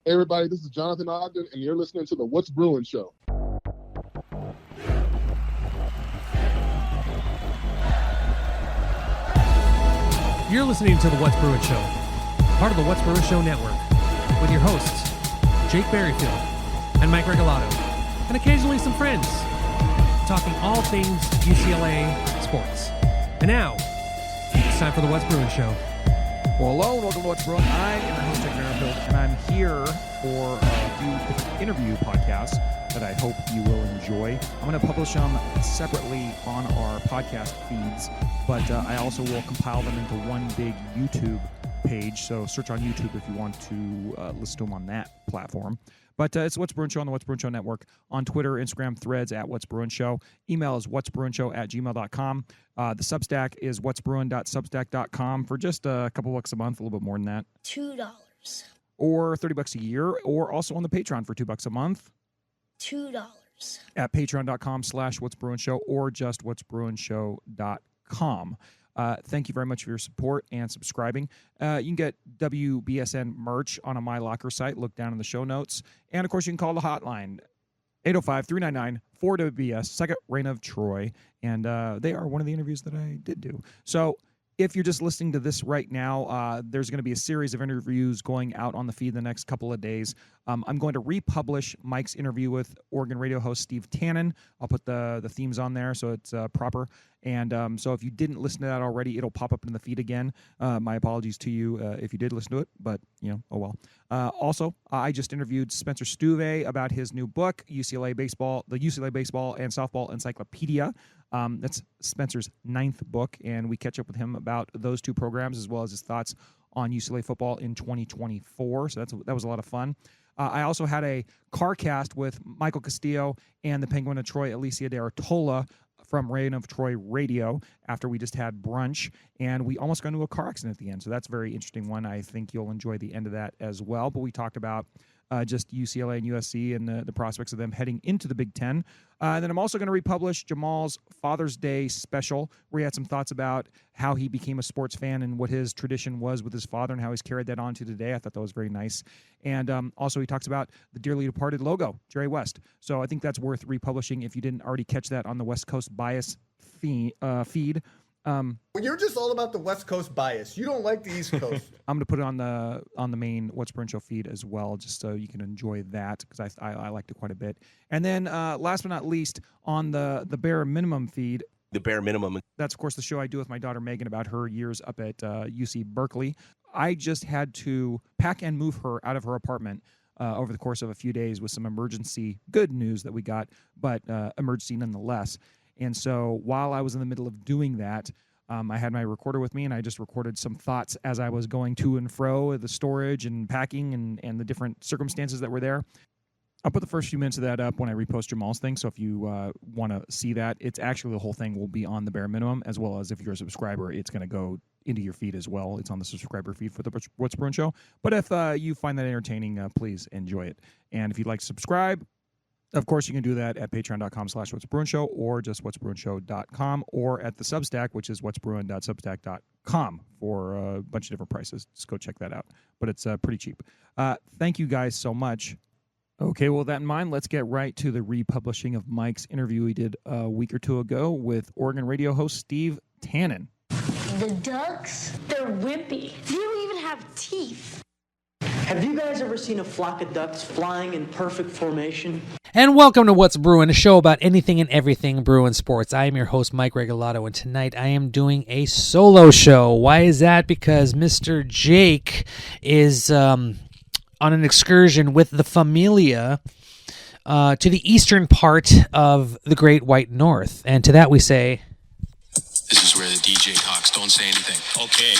Hey everybody, this is Jonathan Ogden, and you're listening to the What's Bruin Show. You're listening to the What's Bruin Show, part of the What's Bruin Show network, with your hosts, Jake Berryfield and Mike Regalado, and occasionally some friends, talking all things UCLA sports. And now, it's time for the What's Bruin Show. Well, hello and welcome to What's Bruin. I am your host, Jake Berryfield, and I'm here for a few different interview podcasts that I hope you will enjoy. I'm going to publish them separately on our podcast feeds, but I also will compile them into one big YouTube page. So search on YouTube if you want to listen to them on that platform. But it's What's Bruin Show on the What's Bruin Show Network, on Twitter, Instagram, Threads at What's Bruin Show. Email is whatsbruinshow@gmail.com. The Substack is whatsbruin.substack.com for just a couple bucks a month, a little bit more than that. $2. Or $30 a year, or also on the Patreon for $2 a month. $2. At patreon.com/whatsbruinshow or just whatsbruinshow.com. Thank you very much for your support and subscribing. You can get WBSN merch on a My Locker site. Look down in the show notes. And, of course, you can call the hotline, 805-399-4WBS, second reign of Troy. And they are one of the interviews that I did do. So if you're just listening to this right now, there's going to be a series of interviews going out on the feed the next couple of days. I'm going to republish Mike's interview with Oregon Radio Host Steve Tannen. I'll put the themes on there so it's proper. And so if you didn't listen to that already, it'll pop up in the feed again. My apologies to you if you did listen to it, but, oh well. Also, I just interviewed Spencer Stueve about his new book, the UCLA Baseball and Softball Encyclopedia. That's Spencer's 9th book, and we catch up with him about those two programs as well as his thoughts on UCLA football in 2024. So that was a lot of fun. I also had a CARCast with Michael Castillo and the Penguin of Troy, Alicia de Artola, from Reign of Troy Radio after we just had brunch, and we almost got into a car accident at the end. So that's a very interesting one. I think you'll enjoy the end of that as well. But we talked about just UCLA and USC and the prospects of them heading into the Big Ten. And then I'm also going to republish Jamaal's Father's Day special, where he had some thoughts about how he became a sports fan and what his tradition was with his father and how he's carried that on to today. I thought that was very nice. And also he talks about the dearly departed logo, Jerry West. So I think that's worth republishing if you didn't already catch that on the West Coast Bias feed. Well, you're just all about the West Coast bias. You don't like the East Coast. I'm going to put it on the main What's Bruin Show feed as well, just so you can enjoy that, because I liked it quite a bit. And then last but not least, on the Bare Minimum feed. The Bare Minimum. That's, of course, the show I do with my daughter Megan about her years up at UC Berkeley. I just had to pack and move her out of her apartment over the course of a few days with some emergency good news that we got, but emergency nonetheless. And so while I was in the middle of doing that, I had my recorder with me, and I just recorded some thoughts as I was going to and fro the storage and packing and the different circumstances that were there. I'll put the first few minutes of that up when I repost Jamaal's thing, so if you want to see that, it's actually the whole thing will be on the Bare Minimum, as well as if you're a subscriber, it's going to go into your feed as well. It's on the subscriber feed for the What's Bruin Show. But if you find that entertaining, please enjoy it. And if you'd like to subscribe, of course, you can do that at patreon.com/whatsbruinshow or just whatsbruinshow.com or at the Substack, which is whatsbruin.substack.com for a bunch of different prices. Just go check that out. But it's pretty cheap. Thank you guys so much. Okay, well, with that in mind, let's get right to the republishing of Mike's interview we did a week or two ago with Oregon Radio host Steve Tannen. The ducks, they're wimpy. They don't even have teeth. Have you guys ever seen a flock of ducks flying in perfect formation? And welcome to What's Bruin, a show about anything and everything Bruin sports. I am your host, Mike Regalado, and tonight I am doing a solo show. Why is that? Because Mr. Jake is on an excursion with the familia to the eastern part of the Great White North. And to that we say... This is where the DJ talks. Don't say anything. Okay.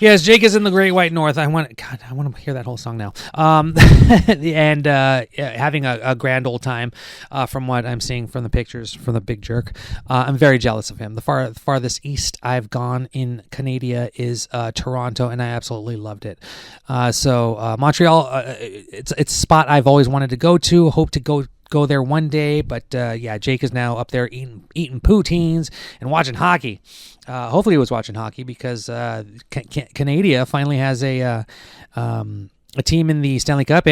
Yes, Jake is in the Great White North. I want to hear that whole song now. And having a grand old time from what I'm seeing from the pictures from the Big Jerk. I'm very jealous of him. The farthest east I've gone in Canada is Toronto, and I absolutely loved it. So Montreal, it's a spot I've always wanted to go to. Hope to go there one day, but Jake is now up there eating poutines and watching hockey. Hopefully he was watching hockey because Canada finally has a team in the Stanley Cup,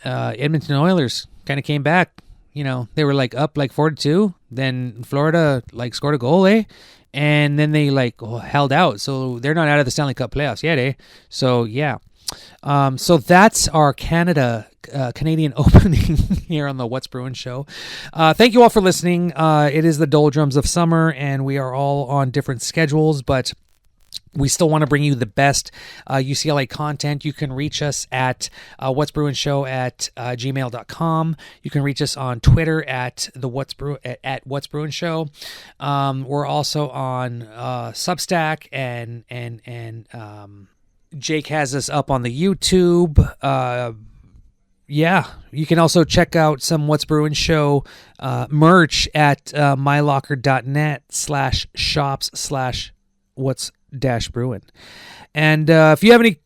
Edmonton Oilers kind of came back. They were up 4-2. Then Florida scored a goal, and then they held out. So they're not out of the Stanley Cup playoffs yet, So yeah. So that's our Canadian opening here on the What's Bruin show. Thank you all for listening. It is the doldrums of summer, and we are all on different schedules, but we still want to bring you the best UCLA content. You can reach us at What's Bruin Show at gmail.com. You can reach us on Twitter at What's Bruin Show. We're also on Substack and Jake has us up on the YouTube. You can also check out some What's Bruin Show merch at mylocker.net/shops/what's-bruin. And if you have any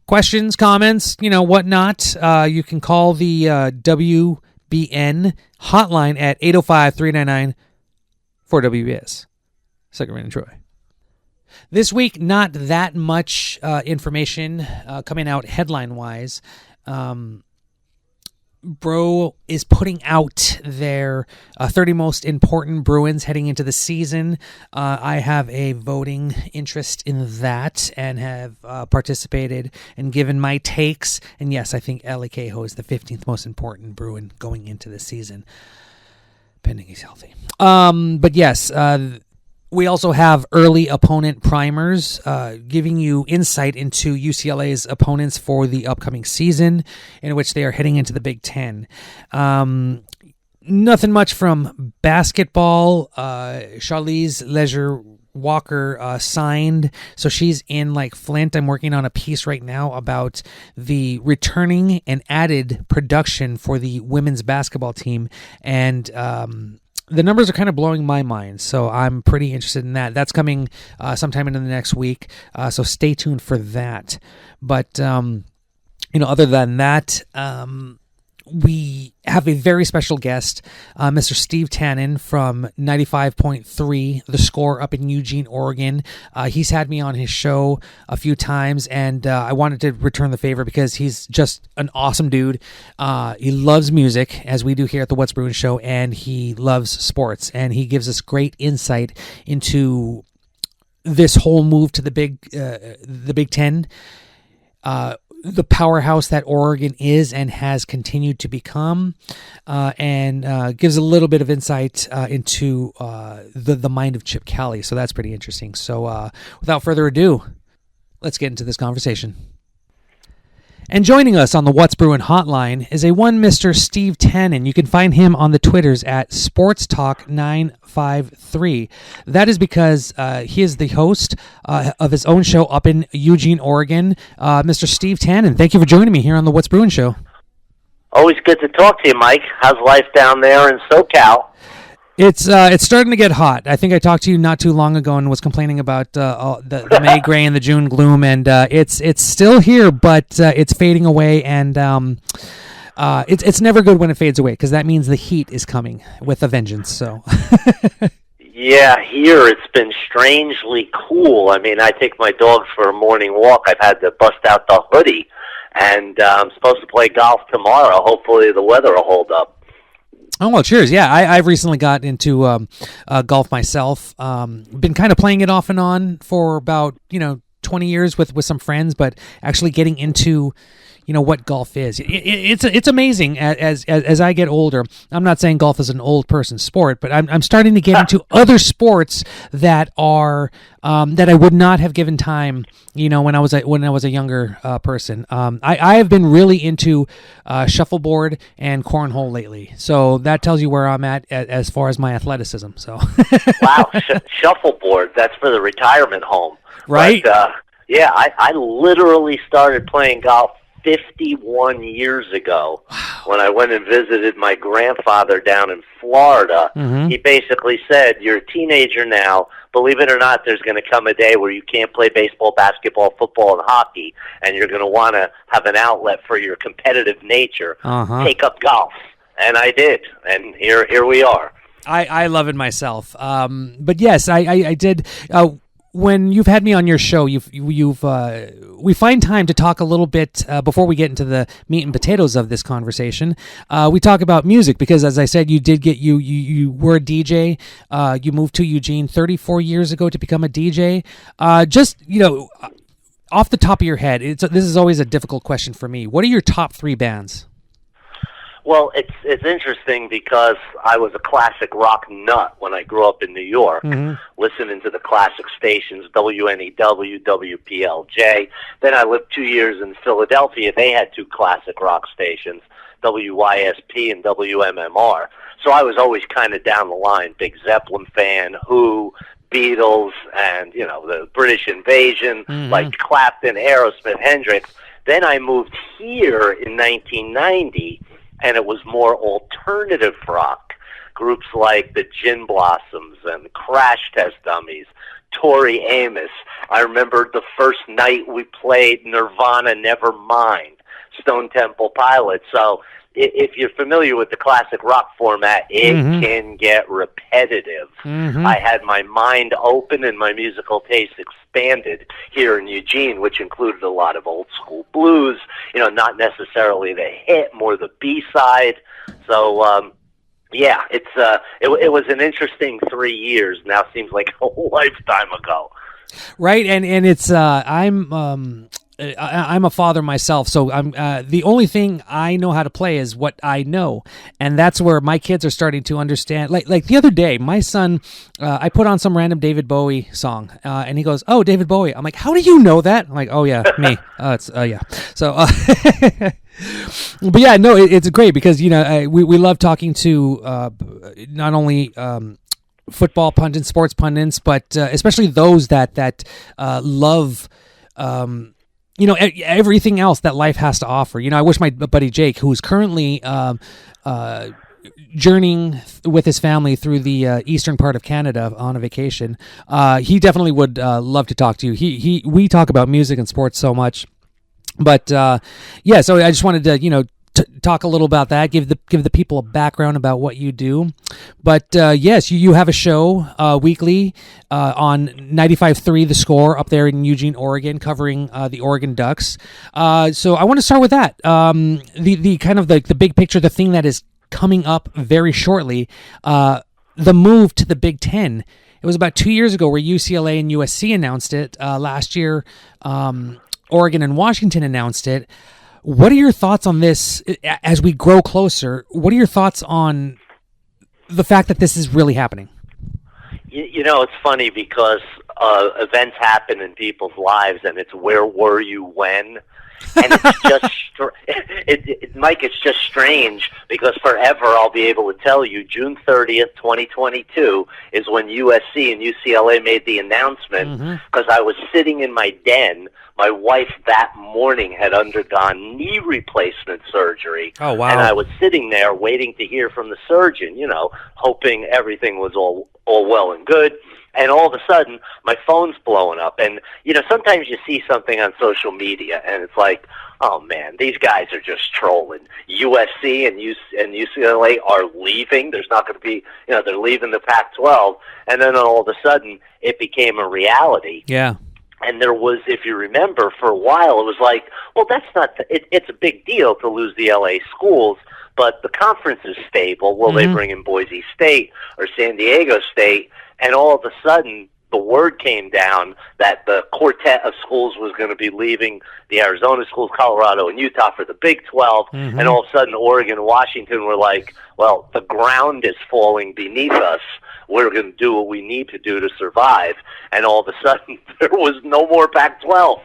questions, comments, whatnot, you can call the WBN hotline at 805-399-4WBS. Second Rain and Troy. This week, not that much information coming out headline-wise. Bro is putting out their 30 most important Bruins heading into the season. I have a voting interest in that and have participated and given my takes. And yes, I think Eli Cahoe is the 15th most important Bruin going into the season, pending he's healthy. But yes, we also have early opponent primers giving you insight into UCLA's opponents for the upcoming season in which they are heading into the Big Ten. Nothing much from basketball. Charlize Leisure-Walker signed, so she's in Flint. I'm working on a piece right now about the returning and added production for the women's basketball team, and the numbers are kind of blowing my mind, so I'm pretty interested in that. That's coming sometime into the next week, so stay tuned for that. But, other than that, we have a very special guest, Mr. Steve Tannen from 95.3 The Score up in Eugene, Oregon. He's had me on his show a few times, and I wanted to return the favor because he's just an awesome dude. He loves music, as we do here at the What's Bruin show, and he loves sports, and he gives us great insight into this whole move to the Big Ten. The powerhouse that Oregon is and has continued to become, and gives a little bit of insight into the mind of Chip Kelly. So that's pretty interesting. So without further ado, let's get into this conversation. And joining us on the What's Bruin hotline is one Mr. Steve Tannen. You can find him on the Twitters at SportsTalk953. That is because he is the host of his own show up in Eugene, Oregon. Mr. Steve Tannen, thank you for joining me here on the What's Bruin show. Always good to talk to you, Mike. How's life down there in SoCal? It's starting to get hot. I think I talked to you not too long ago and was complaining about the May gray and the June gloom, and it's still here, but it's fading away, and it's never good when it fades away because that means the heat is coming with a vengeance. So. Yeah, here it's been strangely cool. I mean, I take my dogs for a morning walk. I've had to bust out the hoodie, and I'm supposed to play golf tomorrow. Hopefully the weather will hold up. Oh, well, cheers. Yeah, I've recently got into golf myself. Been kind of playing it off and on for about, 20 years with some friends, but actually getting into, what golf is. It's amazing as I get older. I'm not saying golf is an old person's sport, but I'm starting to get into other sports that are that I would not have given time, when I was a younger person. I have been really into shuffleboard and cornhole lately, so that tells you where I'm at as far as my athleticism. So, wow, shuffleboard. That's for the retirement home, right? But, Yeah, I literally started playing golf 51 years ago when I went and visited my grandfather down in Florida. Mm-hmm. He basically said, you're a teenager now. Believe it or not, there's going to come a day where you can't play baseball, basketball, football, and hockey, and you're going to want to have an outlet for your competitive nature. Take up golf. And I did, and here we are. I love it myself. But yes, I did. When you've had me on your show, we find time to talk a little bit before we get into the meat and potatoes of this conversation. We talk about music because, as I said, you were a DJ. You moved to Eugene 34 years ago to become a DJ. Just off the top of your head, this is always a difficult question for me. What are your top 3 bands? Well, it's interesting because I was a classic rock nut when I grew up in New York, listening to the classic stations, WNEW, WPLJ. Then I lived 2 years in Philadelphia. They had 2 classic rock stations, WYSP and WMMR. So I was always kind of down the line, big Zeppelin fan, Who, Beatles, and, the British Invasion, like Clapton, Aerosmith, Hendrix. Then I moved here in 1990, and it was more alternative rock. Groups like the Gin Blossoms and Crash Test Dummies, Tori Amos. I remember the first night we played Nirvana, Nevermind, Stone Temple Pilots. So if you're familiar with the classic rock format, it can get repetitive. I had my mind open and my musical taste expanded here in Eugene, which included a lot of old school blues, not necessarily the hit, more the B-side. So, it was an interesting 3 years. Now seems like a lifetime ago. Right, and it's I'm a father myself, so I'm the only thing I know how to play is what I know, and that's where my kids are starting to understand. Like the other day, my son, I put on some random David Bowie song, and he goes, "Oh, David Bowie." I'm like, "How do you know that?" I'm like, "Oh yeah, me." Yeah. So, but yeah, no, it's great because we love talking to not only football pundits, sports pundits, but especially those that love. Everything else that life has to offer. I wish my buddy Jake, who's currently journeying with his family through the eastern part of Canada on a vacation, he definitely would love to talk to you. We talk about music and sports so much. But, so I just wanted to, talk a little about that, give the people a background about what you do. But yes, you have a show weekly on 95.3 The Score up there in Eugene, Oregon, covering the Oregon Ducks. So I want to start with that. The kind of the big picture, the thing that is coming up very shortly, the move to the Big Ten. It was about 2 years ago where UCLA and USC announced it. Last year, Oregon and Washington announced it. What are your thoughts on this as we grow closer? What are your thoughts on the fact that this is really happening? It's funny because events happen in people's lives, and it's where were you when? And it's just, Mike, it's just strange because forever I'll be able to tell you June 30th, 2022 is when USC and UCLA made the announcement because I was sitting in my den. My wife that morning had undergone knee replacement surgery. Oh, wow. And I was sitting there waiting to hear from the surgeon, hoping everything was all well and good. And all of a sudden, my phone's blowing up. And, sometimes you see something on social media, and it's like, oh, man, these guys are just trolling. USC and UCLA are leaving. There's not going to be, they're leaving the Pac-12. And then all of a sudden, it became a reality. Yeah. And there was, if you remember, for a while, it was like, well, that's not, it's a big deal to lose the LA schools, but the conference is stable. Will they bring in Boise State or San Diego State? And all of a sudden, the word came down that the quartet of schools was going to be leaving the Arizona schools, Colorado, and Utah for the Big 12. And all of a sudden, Oregon and Washington were like, well, the ground is falling beneath us. We're going to do what we need to do to survive. And all of a sudden, there was no more Pac-12.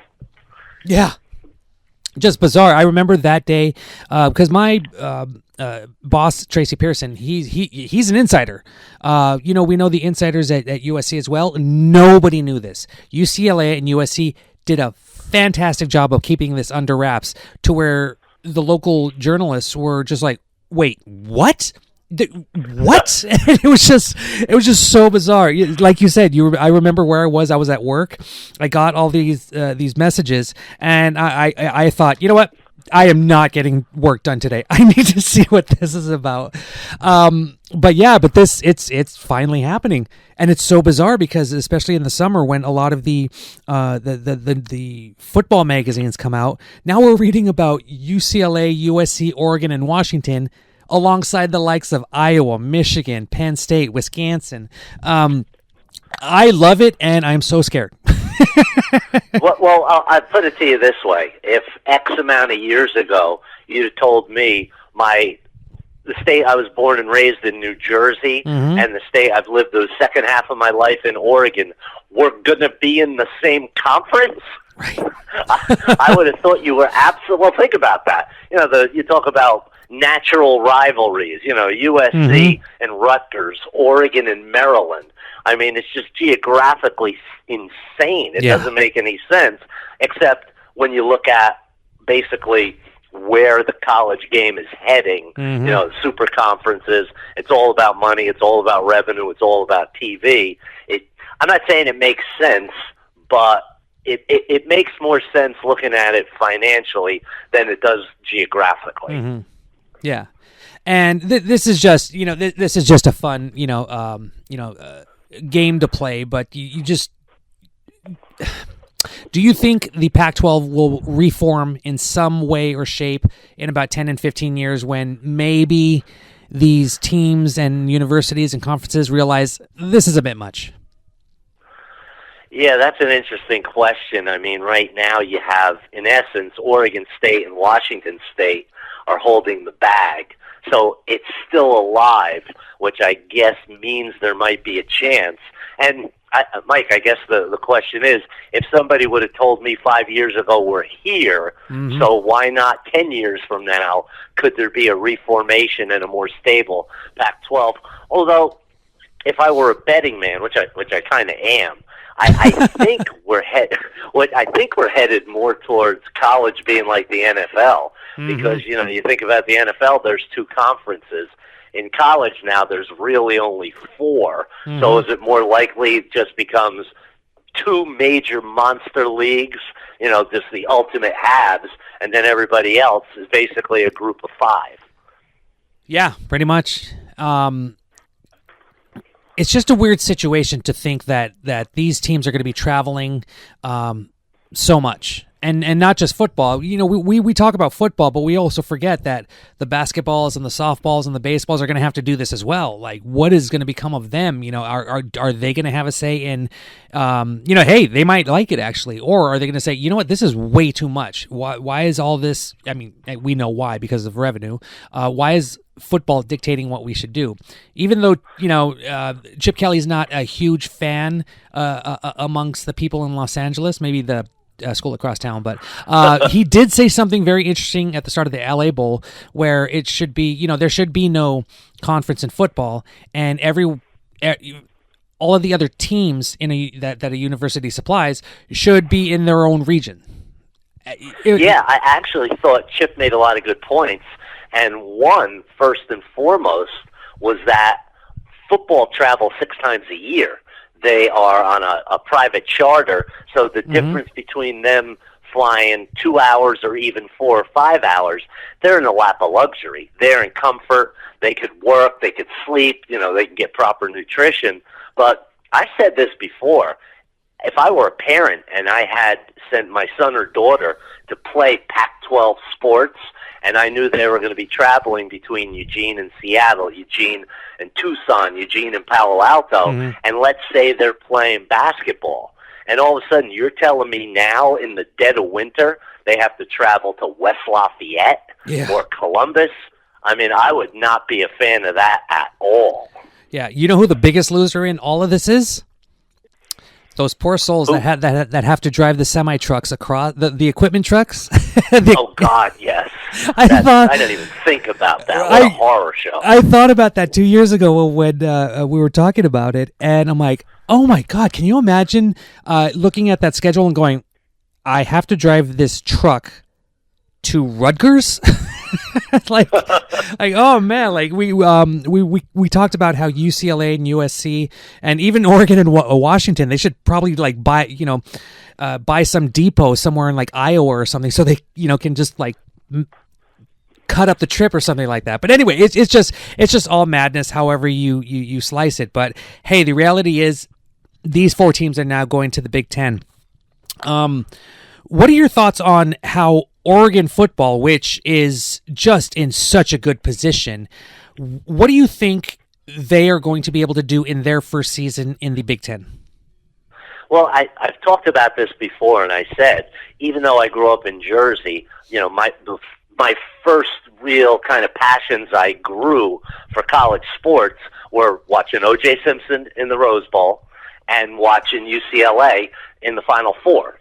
Yeah. Just bizarre. I remember that day because my boss, Tracy Pearson, he's an insider. We know the insiders at USC as well. Nobody knew this. UCLA and USC did a fantastic job of keeping this under wraps to where the local journalists were just like, wait, what? What? It was just so bizarre. Like you said, I remember where I was at work. I got all these messages, and I thought, you know what? I am not getting work done today. I need to see what this is about. But it's finally happening, and it's so bizarre because especially in the summer when a lot of the football magazines come out, now we're reading about UCLA, USC, Oregon, and Washington alongside the likes of Iowa, Michigan, Penn State, Wisconsin. I love it, and I'm so scared. Well, I'll put it to you this way. If X amount of years ago you'd have told me the state I was born and raised in, New Jersey, and the state I've lived the second half of my life in, Oregon, were going to be in the same conference, right. I would have thought you were absolutely... Well, think about that. You talk about natural rivalries, USC and Rutgers, Oregon and Maryland. I mean, it's just geographically insane. It doesn't make any sense, except when you look at basically where the college game is heading. Super conferences. It's all about money. It's all about revenue. It's all about TV. I'm not saying it makes sense, but it makes more sense looking at it financially than it does geographically. Yeah, and this is just this is just a fun game to play, but you just... Do you think the Pac-12 will reform in some way or shape in about 10 and 15 years when maybe these teams and universities and conferences realize this is a bit much? Yeah, that's an interesting question. I mean, right now you have, in essence, Oregon State and Washington State are holding the bag. So it's still alive, which I guess means there might be a chance. And, Mike, I guess the question is, if somebody would have told me 5 years ago we're here, so why not 10 years from now, could there be a reformation and a more stable Pac-12? Although, if I were a betting man, which I kind of am, I think we're headed more towards college being like the NFL, because you think about the NFL, there's two conferences. In college now, there's really only four. So is it more likely it just becomes two major monster leagues, just the ultimate halves, and then everybody else is basically a group of five? Yeah, pretty much. It's just a weird situation to think that these teams are going to be traveling so much. And not just football. We talk about football, but we also forget that the basketballs and the softballs and the baseballs are going to have to do this as well. Like, what is going to become of them? Are they going to have a say in, hey, they might like it actually, or are they going to say, you know what, this is way too much. Why is all this? I mean, we know why, because of revenue. Why is football dictating what we should do? Even though Chip Kelly's not a huge fan amongst the people in Los Angeles, maybe the school across town, but he did say something very interesting at the start of the LA Bowl, where it should be, there should be no conference in football, and all of the other teams that a university supplies should be in their own region. I actually thought Chip made a lot of good points, and one, first and foremost, was that football travels 6 times a year. They are on a private charter, so the difference between them flying 2 hours or even 4 or 5 hours, they're in a lap of luxury. They're in comfort. They could work. They could sleep. They can get proper nutrition. But I said this before. If I were a parent and I had sent my son or daughter to play Pac-12 sports, and I knew they were going to be traveling between Eugene and Seattle, Eugene and Tucson, Eugene and Palo Alto, and let's say they're playing basketball, and all of a sudden you're telling me now in the dead of winter they have to travel to West Lafayette or Columbus? I mean, I would not be a fan of that at all. Yeah, you know who the biggest loser in all of this is? Those poor souls that have to drive the semi trucks across the equipment trucks. Oh God, yes. I didn't even think about that. What a horror show. I thought about that 2 years ago when we were talking about it, and I'm like, oh my God, can you imagine looking at that schedule and going, I have to drive this truck to Rutgers. like oh man, like we talked about how UCLA and USC and even Oregon and Washington, they should probably like buy some depot somewhere in like Iowa or something, so they can just like cut up the trip or something like that. But anyway, it's just all madness however you slice it. But hey, the reality is these 4 teams are now going to the Big Ten. What are your thoughts on how Oregon football, which is just in such a good position, what do you think they are going to be able to do in their first season in the Big Ten? Well, I've talked about this before, and I said, even though I grew up in Jersey, my first real kind of passions I grew for college sports were watching O.J. Simpson in the Rose Bowl and watching UCLA in the Final Four.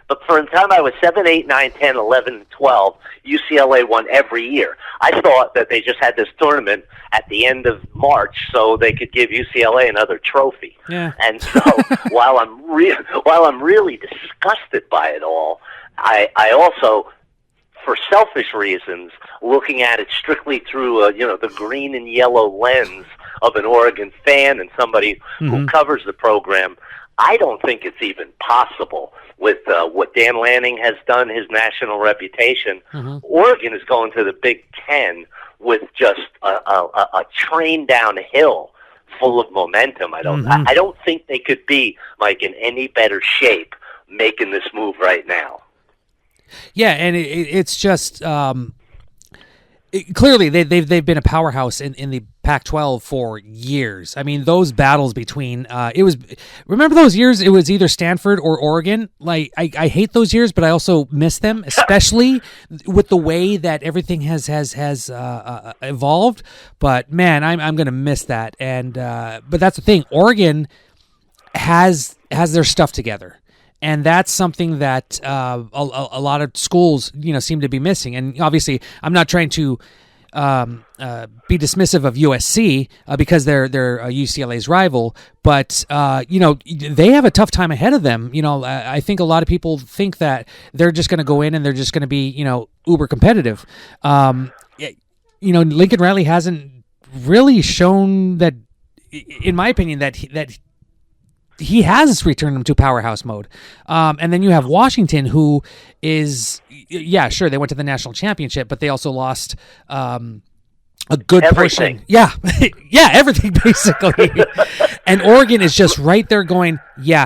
But for the time I was 7, 8, 9, 10, 11, 12, UCLA won every year. I thought that they just had this tournament at the end of March so they could give UCLA another trophy. Yeah. And so while I'm really disgusted by it all, I also, for selfish reasons, looking at it strictly through the green and yellow lens of an Oregon fan and somebody who covers the program, I don't think it's even possible with what Dan Lanning has done, his national reputation. Oregon is going to the Big Ten with just a train downhill full of momentum. I don't think they could be, Mike, in any better shape making this move right now. Yeah, and it's just clearly they've been a powerhouse in the Pac-12 for years. I mean, those battles between remember those years? It was either Stanford or Oregon. Like I hate those years, but I also miss them, especially with the way that everything has evolved. But man, I'm gonna miss that. And but that's the thing. Oregon has their stuff together. And that's something that a lot of schools, seem to be missing. And obviously, I'm not trying to be dismissive of USC because they're UCLA's rival, but they have a tough time ahead of them. I think a lot of people think that they're just going to go in and they're just going to be uber competitive. Lincoln Riley hasn't really shown that, in my opinion, that he has returned them to powerhouse mode. And then you have Washington, who is, sure, they went to the national championship, but they also lost a good everything. portion. Yeah. Yeah, everything basically. And Oregon is just right there going,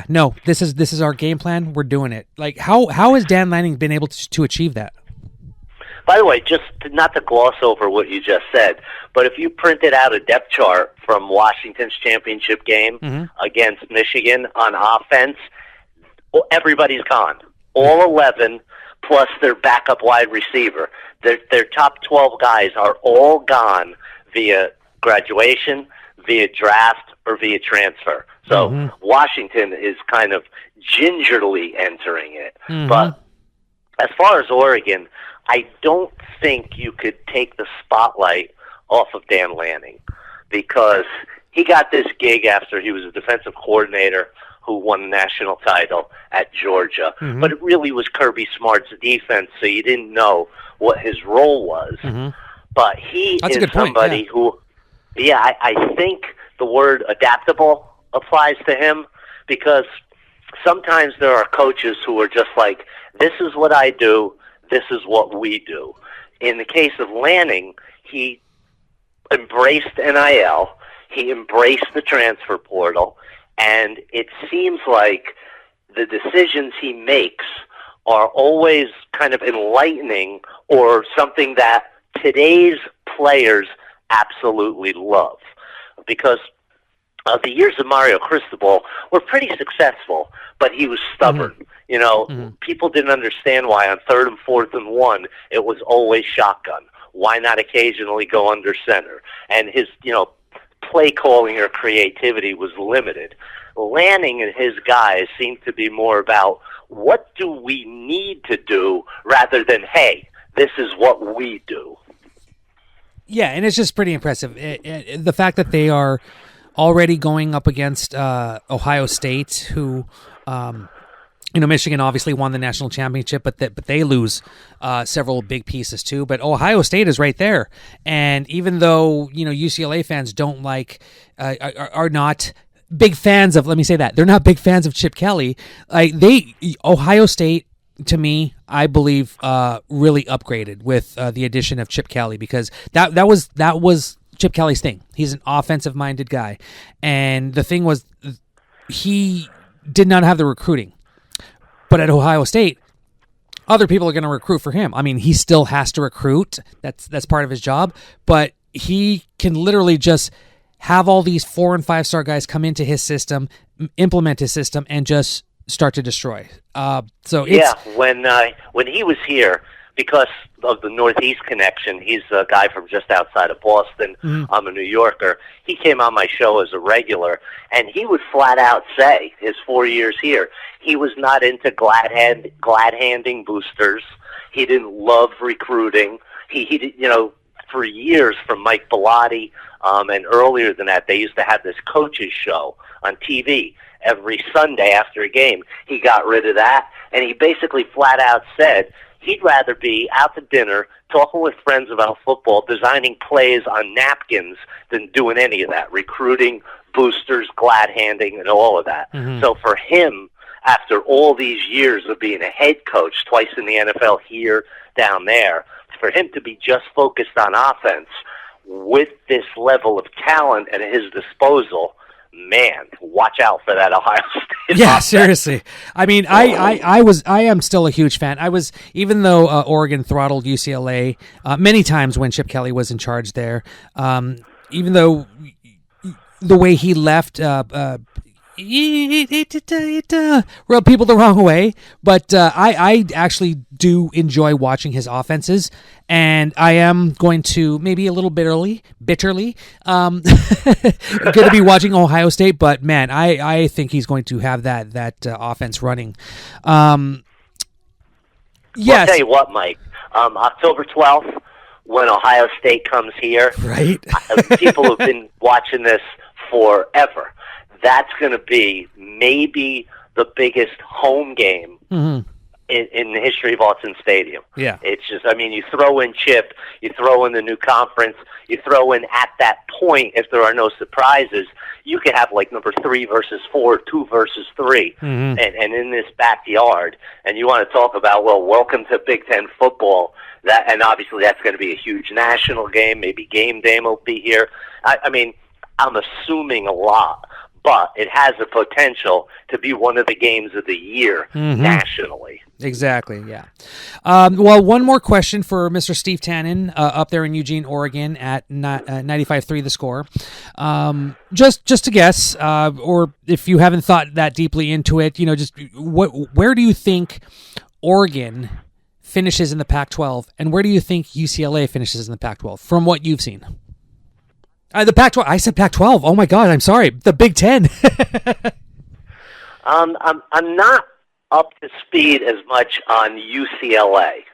no, this is our game plan. We're doing it. Like, how has Dan Lanning been able to achieve that? By the way, just not to gloss over what you just said, but if you printed out a depth chart from Washington's championship game against Michigan on offense, everybody's gone. All 11 plus their backup wide receiver. Their top 12 guys are all gone via graduation, via draft, or via transfer. So Washington is kind of gingerly entering it. But as far as Oregon, I don't think you could take the spotlight off of Dan Lanning because he got this gig after he was a defensive coordinator who won the national title at Georgia. But it really was Kirby Smart's defense, so you didn't know what his role was. But he is somebody who, I think the word adaptable applies to him because sometimes there are coaches who are just like, this is what I do, this is what we do. In the case of Lanning, he embraced NIL, he embraced the transfer portal, and it seems like the decisions he makes are always kind of enlightening or something that today's players absolutely love. Because the years of Mario Cristobal were pretty successful, but he was stubborn. People didn't understand why on 3rd and 4th and 1 it was always shotgun. Why not occasionally go under center? And his, play calling or creativity was limited. Lanning and his guys seem to be more about what do we need to do rather than, hey, this is what we do. Yeah, and it's just pretty impressive. The fact that they are already going up against Ohio State, who Michigan obviously won the national championship, but they lose several big pieces too. But Ohio State is right there, and even though UCLA fans don't like, are not big fans of. Let me say that they're not big fans of Chip Kelly. Ohio State, to me, I believe, really upgraded with the addition of Chip Kelly, because that was Chip Kelly's thing. He's an offensive-minded guy, and the thing was, he did not have the recruiting. But at Ohio State, other people are going to recruit for him. I mean, he still has to recruit. That's part of his job. But he can literally just have all these 4- and 5-star guys come into his system, implement his system, and just start to destroy. When he was here, because of the Northeast connection, he's a guy from just outside of Boston. Mm-hmm. I'm a New Yorker. He came on my show as a regular, and he would flat out say his 4 years here, he was not into glad-handing boosters. He didn't love recruiting. He did, for years, from Mike Bellotti, and earlier than that, they used to have this coaches show on TV every Sunday after a game. He got rid of that, and he basically flat out said he'd rather be out to dinner, talking with friends about football, designing plays on napkins than doing any of that, recruiting, boosters, glad-handing, and all of that. Mm-hmm. So for him, after all these years of being a head coach, twice in the NFL here, down there, for him to be just focused on offense with this level of talent at his disposal, man, watch out for that Ohio State. Yeah, offense. seriously. I mean, I am still a huge fan. Even though Oregon throttled UCLA many times when Chip Kelly was in charge there, even though the way he left it rubbed people the wrong way, but I actually do enjoy watching his offenses, and I am going to, maybe a little bitterly going to be watching Ohio State, but man, I think he's going to have that offense running. Yes. Well, I'll tell you what, Mike, October 12th, when Ohio State comes here, right? People have been watching this forever. That's going to be maybe the biggest home game Mm-hmm. in the history of Autzen Stadium. Yeah. It's just, you throw in Chip, you throw in the new conference, you throw in at that point, if there are no surprises, you could have like number 3 versus 4, 2 versus 3, Mm-hmm. and in this backyard. And you want to talk about, well, welcome to Big Ten football. And obviously that's going to be a huge national game. Maybe game day will be here. I'm assuming a lot, but it has the potential to be one of the games of the year Mm-hmm. nationally. Exactly, yeah. Well, one more question for Mr. Steve Tannen up there in Eugene, Oregon at 95.3 The Score. Just to guess, or if you haven't thought that deeply into it, where do you think Oregon finishes in the Pac-12, and where do you think UCLA finishes in the Pac-12 from what you've seen? The Pac-12. I said Pac-12. Oh my God, I'm sorry. The Big Ten. I'm not up to speed as much on UCLA.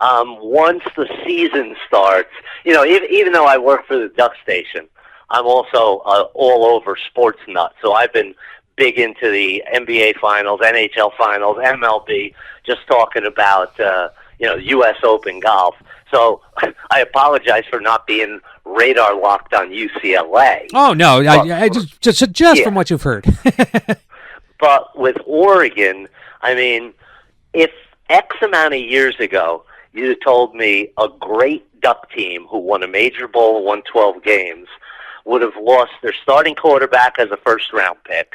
Once the season starts, even though I work for the Duck Station, I'm also all over sports nut. So I've been big into the NBA Finals, NHL Finals, MLB, just talking about U.S. Open golf. So I apologize for not being radar locked on UCLA. Oh no, I just from what you've heard. But with Oregon, if X amount of years ago you told me a great Duck team who won a major bowl, won 12 games, would have lost their starting quarterback as a first-round pick,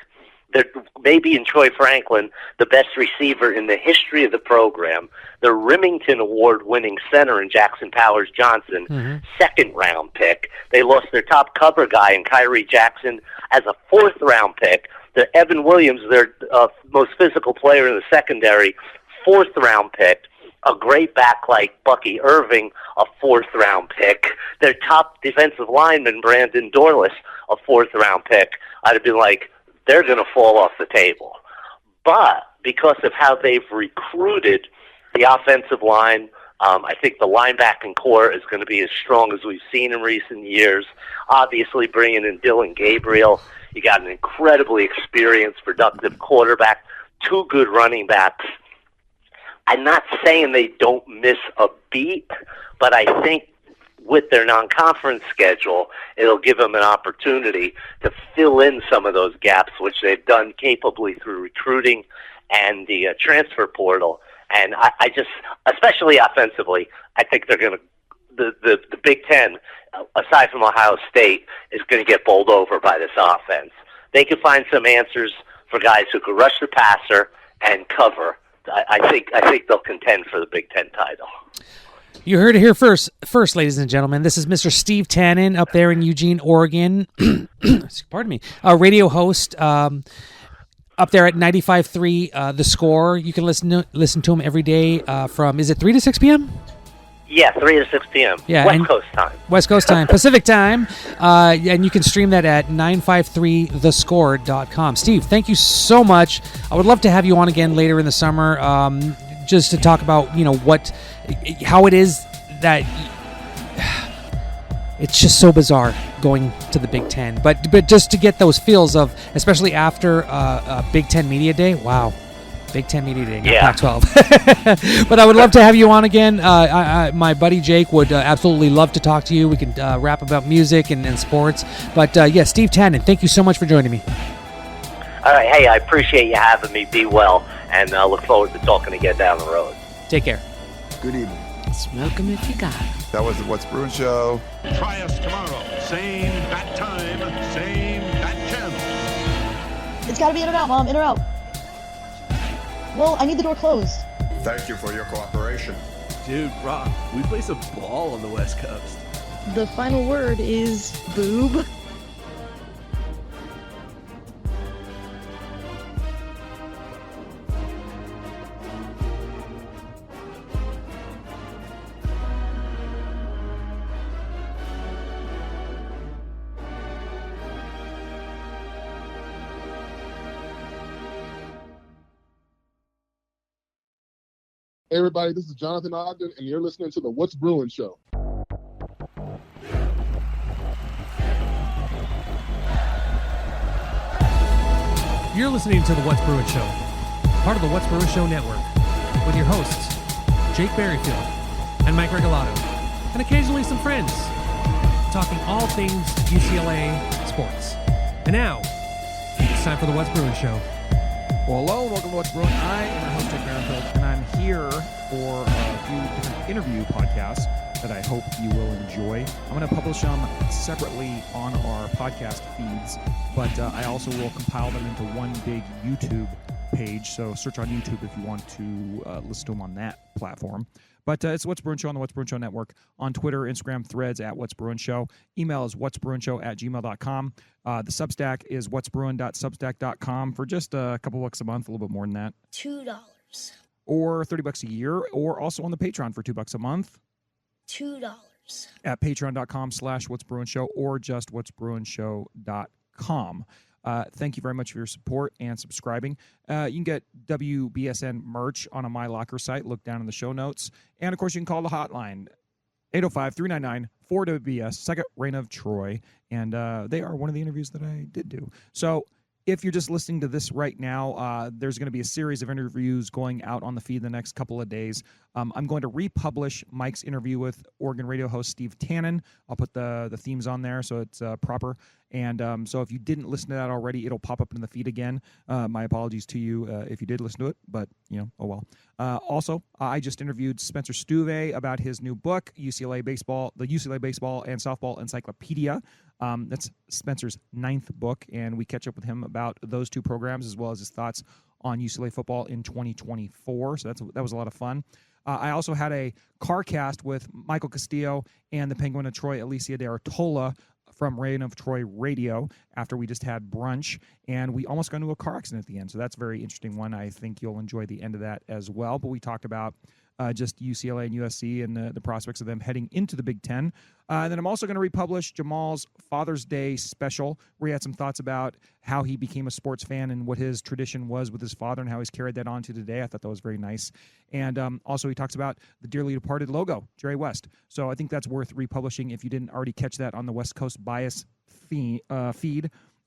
maybe in Troy Franklin, the best receiver in the history of the program, the Remington Award-winning center in Jackson Powers Johnson, Mm-hmm. second-round pick. They lost their top cover guy in Kyrie Jackson as a fourth-round pick. The Evan Williams, their most physical player in the secondary, fourth-round pick. A great back like Bucky Irving, a fourth-round pick. Their top defensive lineman, Brandon Dorless, a fourth-round pick. I'd have been like, they're going to fall off the table. But because of how they've recruited the offensive line, I think the linebacking core is going to be as strong as we've seen in recent years. Obviously, bringing in Dylan Gabriel, you got an incredibly experienced, productive quarterback, two good running backs. I'm not saying they don't miss a beat, but I think with their non-conference schedule, it'll give them an opportunity to fill in some of those gaps, which they've done capably through recruiting and the transfer portal. And I just, especially offensively, I think they're going to, the Big Ten, aside from Ohio State, is going to get bowled over by this offense. They can find some answers for guys who can rush the passer and cover. I think they'll contend for the Big Ten title. You heard it here first, ladies and gentlemen. This is Mr. Steve Tannen up there in Eugene, Oregon. Pardon me. Radio host up there at 95.3 The Score. You can listen to him every day from, is it 3 to 6 p.m.? Yeah, 3 to 6 p.m. Yeah, West Coast time. West Coast time, Pacific time. And you can stream that at 953thescore.com. Steve, thank you so much. I would love to have you on again later in the summer just to talk about, how it is that it's just so bizarre going to the Big Ten. But just to get those feels of, especially after Big Ten Media Day, wow. Big Ten Media Day, not Pac-12. But I would love to have you on again. My buddy Jake would absolutely love to talk to you. We can rap about music and sports. But, Steve Tannen, thank you so much for joining me. All right. Hey, I appreciate you having me. Be well, and I look forward to talking again down the road. Take care. Good evening. Smoke 'em if you got 'em. That was the What's Bruin show. Try us tomorrow. Same bat time, same bat channel. It's got to be in or out, Mom. In or out. Well, I need the door closed. Thank you for your cooperation. Dude, Rock, we play some ball on the West Coast. The final word is boob. Hey everybody, this is Jonathan Ogden, and you're listening to the What's Bruin show. You're listening to the What's Bruin show, part of the What's Bruin show network, with your hosts, Jake Berryfield and Mike Regalado, and occasionally some friends, talking all things UCLA sports. And now, it's time for the What's Bruin show. Well, hello, and welcome to What's Bruin. I am your host, Jake Berryfield, and I'm here for a few different interview podcasts that I hope you will enjoy. I'm going to publish them separately on our podcast feeds, but I also will compile them into one big YouTube page, so search on YouTube if you want to listen to them on that platform. But it's What's Bruin Show on the What's Bruin Show Network, on Twitter, Instagram, Threads at What's Bruin Show. Email is whatsbruinshow@gmail.com. The Substack is whatsbruin.substack.com for just a couple bucks a month, a little bit more than that. $2. Or $30 a year, or also on the Patreon for $2 a month. $2. At patreon.com/whatsbruinshow or just whatsbruinshow.com. Thank you very much for your support and subscribing. You can get WBSN merch on a My Locker site. Look down in the show notes. And, of course, you can call the hotline, 805-399-4WBS, Second Reign of Troy. And they are one of the interviews that I did do. So if you're just listening to this right now, there's going to be a series of interviews going out on the feed the next couple of days. I'm going to republish Mike's interview with Oregon radio host Steve Tannen. I'll put the themes on there so it's proper. And so if you didn't listen to that already, it'll pop up in the feed again. My apologies to you if you did listen to it, but, oh well. Also, I just interviewed Spencer Stueve about his new book, the UCLA Baseball and Softball Encyclopedia. That's Spencer's 9th book, and we catch up with him about those two programs as well as his thoughts on UCLA football in 2024. So that was a lot of fun. I also had a CARCast with Michael Castillo and the Penguin of Troy, Alicia de Artola, from Reign of Troy Radio after we just had brunch, and we almost got into a car accident at the end. So that's a very interesting one. I think you'll enjoy the end of that as well. But we talked about just UCLA and USC and the prospects of them heading into the Big Ten. And then I'm also going to republish Jamaal's Father's Day special, where he had some thoughts about how he became a sports fan and what his tradition was with his father and how he's carried that on to today. I thought that was very nice. And also he talks about the dearly departed logo, Jerry West. So I think that's worth republishing if you didn't already catch that on the West Coast Bias feed.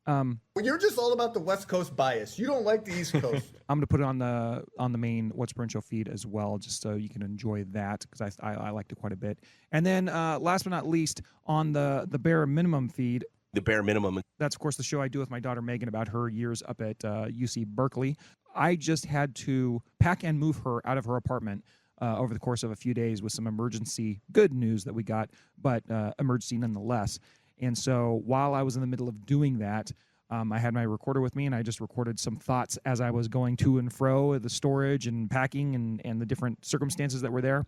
Well, you're just all about the West Coast bias. You don't like the East Coast. I'm going to put it on the main What's Bruin Show feed as well, just so you can enjoy that, because I liked it quite a bit. And then last but not least, on the Bare Minimum feed. The Bare Minimum. That's, of course, the show I do with my daughter Megan about her years up at UC Berkeley. I just had to pack and move her out of her apartment over the course of a few days with some emergency good news that we got, but emergency nonetheless. And so while I was in the middle of doing that, I had my recorder with me, and I just recorded some thoughts as I was going to and fro the storage and packing and the different circumstances that were there.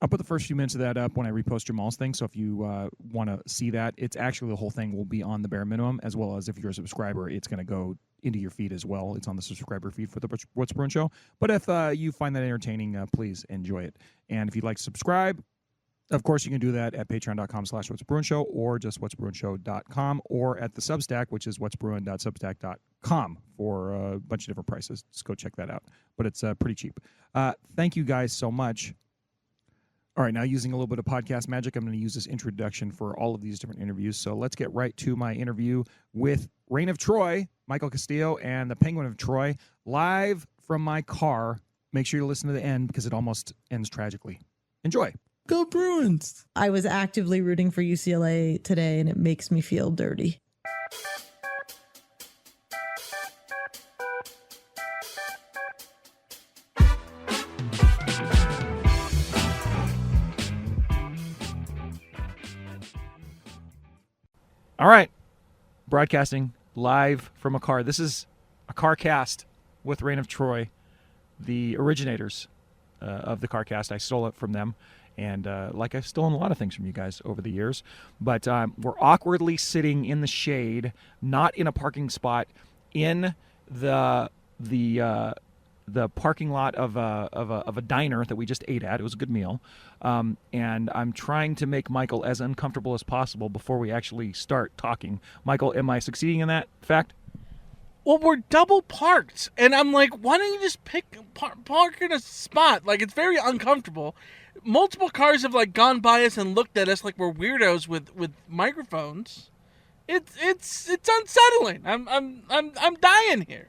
I'll put the first few minutes of that up when I repost Jamaal's thing, so if you want to see that, it's actually the whole thing will be on the Bare Minimum, as well as if you're a subscriber, it's going to go into your feed as well. It's on the subscriber feed for the What's Bruin Show. But if you find that entertaining, please enjoy it. And if you'd like to subscribe, of course, you can do that at patreon.com/whatsbruinshow or just whatsbruinshow.com or at the Substack, which is whatsbruin.substack.com for a bunch of different prices. Just go check that out. But it's pretty cheap. Thank you guys so much. All right, now using a little bit of podcast magic, I'm going to use this introduction for all of these different interviews. So let's get right to my interview with Reign of Troy, Michael Castillo, and the Penguin of Troy, live from my car. Make sure you listen to the end because it almost ends tragically. Enjoy. Go Bruins! I was actively rooting for UCLA today, and it makes me feel dirty. All right, broadcasting live from a car. This is a CARCast with Reign of Troy, the originators of the CARCast. I stole it from them, and like I've stolen a lot of things from you guys over the years. But we're awkwardly sitting in the shade, not in a parking spot, in the parking lot of a diner that we just ate at. It was a good meal. And I'm trying to make Michael as uncomfortable as possible before we actually start talking. Michael, am I succeeding in that fact? Well, we're double parked, and I'm like, why don't you just park in a spot? Like, it's very uncomfortable. Multiple cars have like gone by us and looked at us like we're weirdos with microphones. It's unsettling. I'm dying here.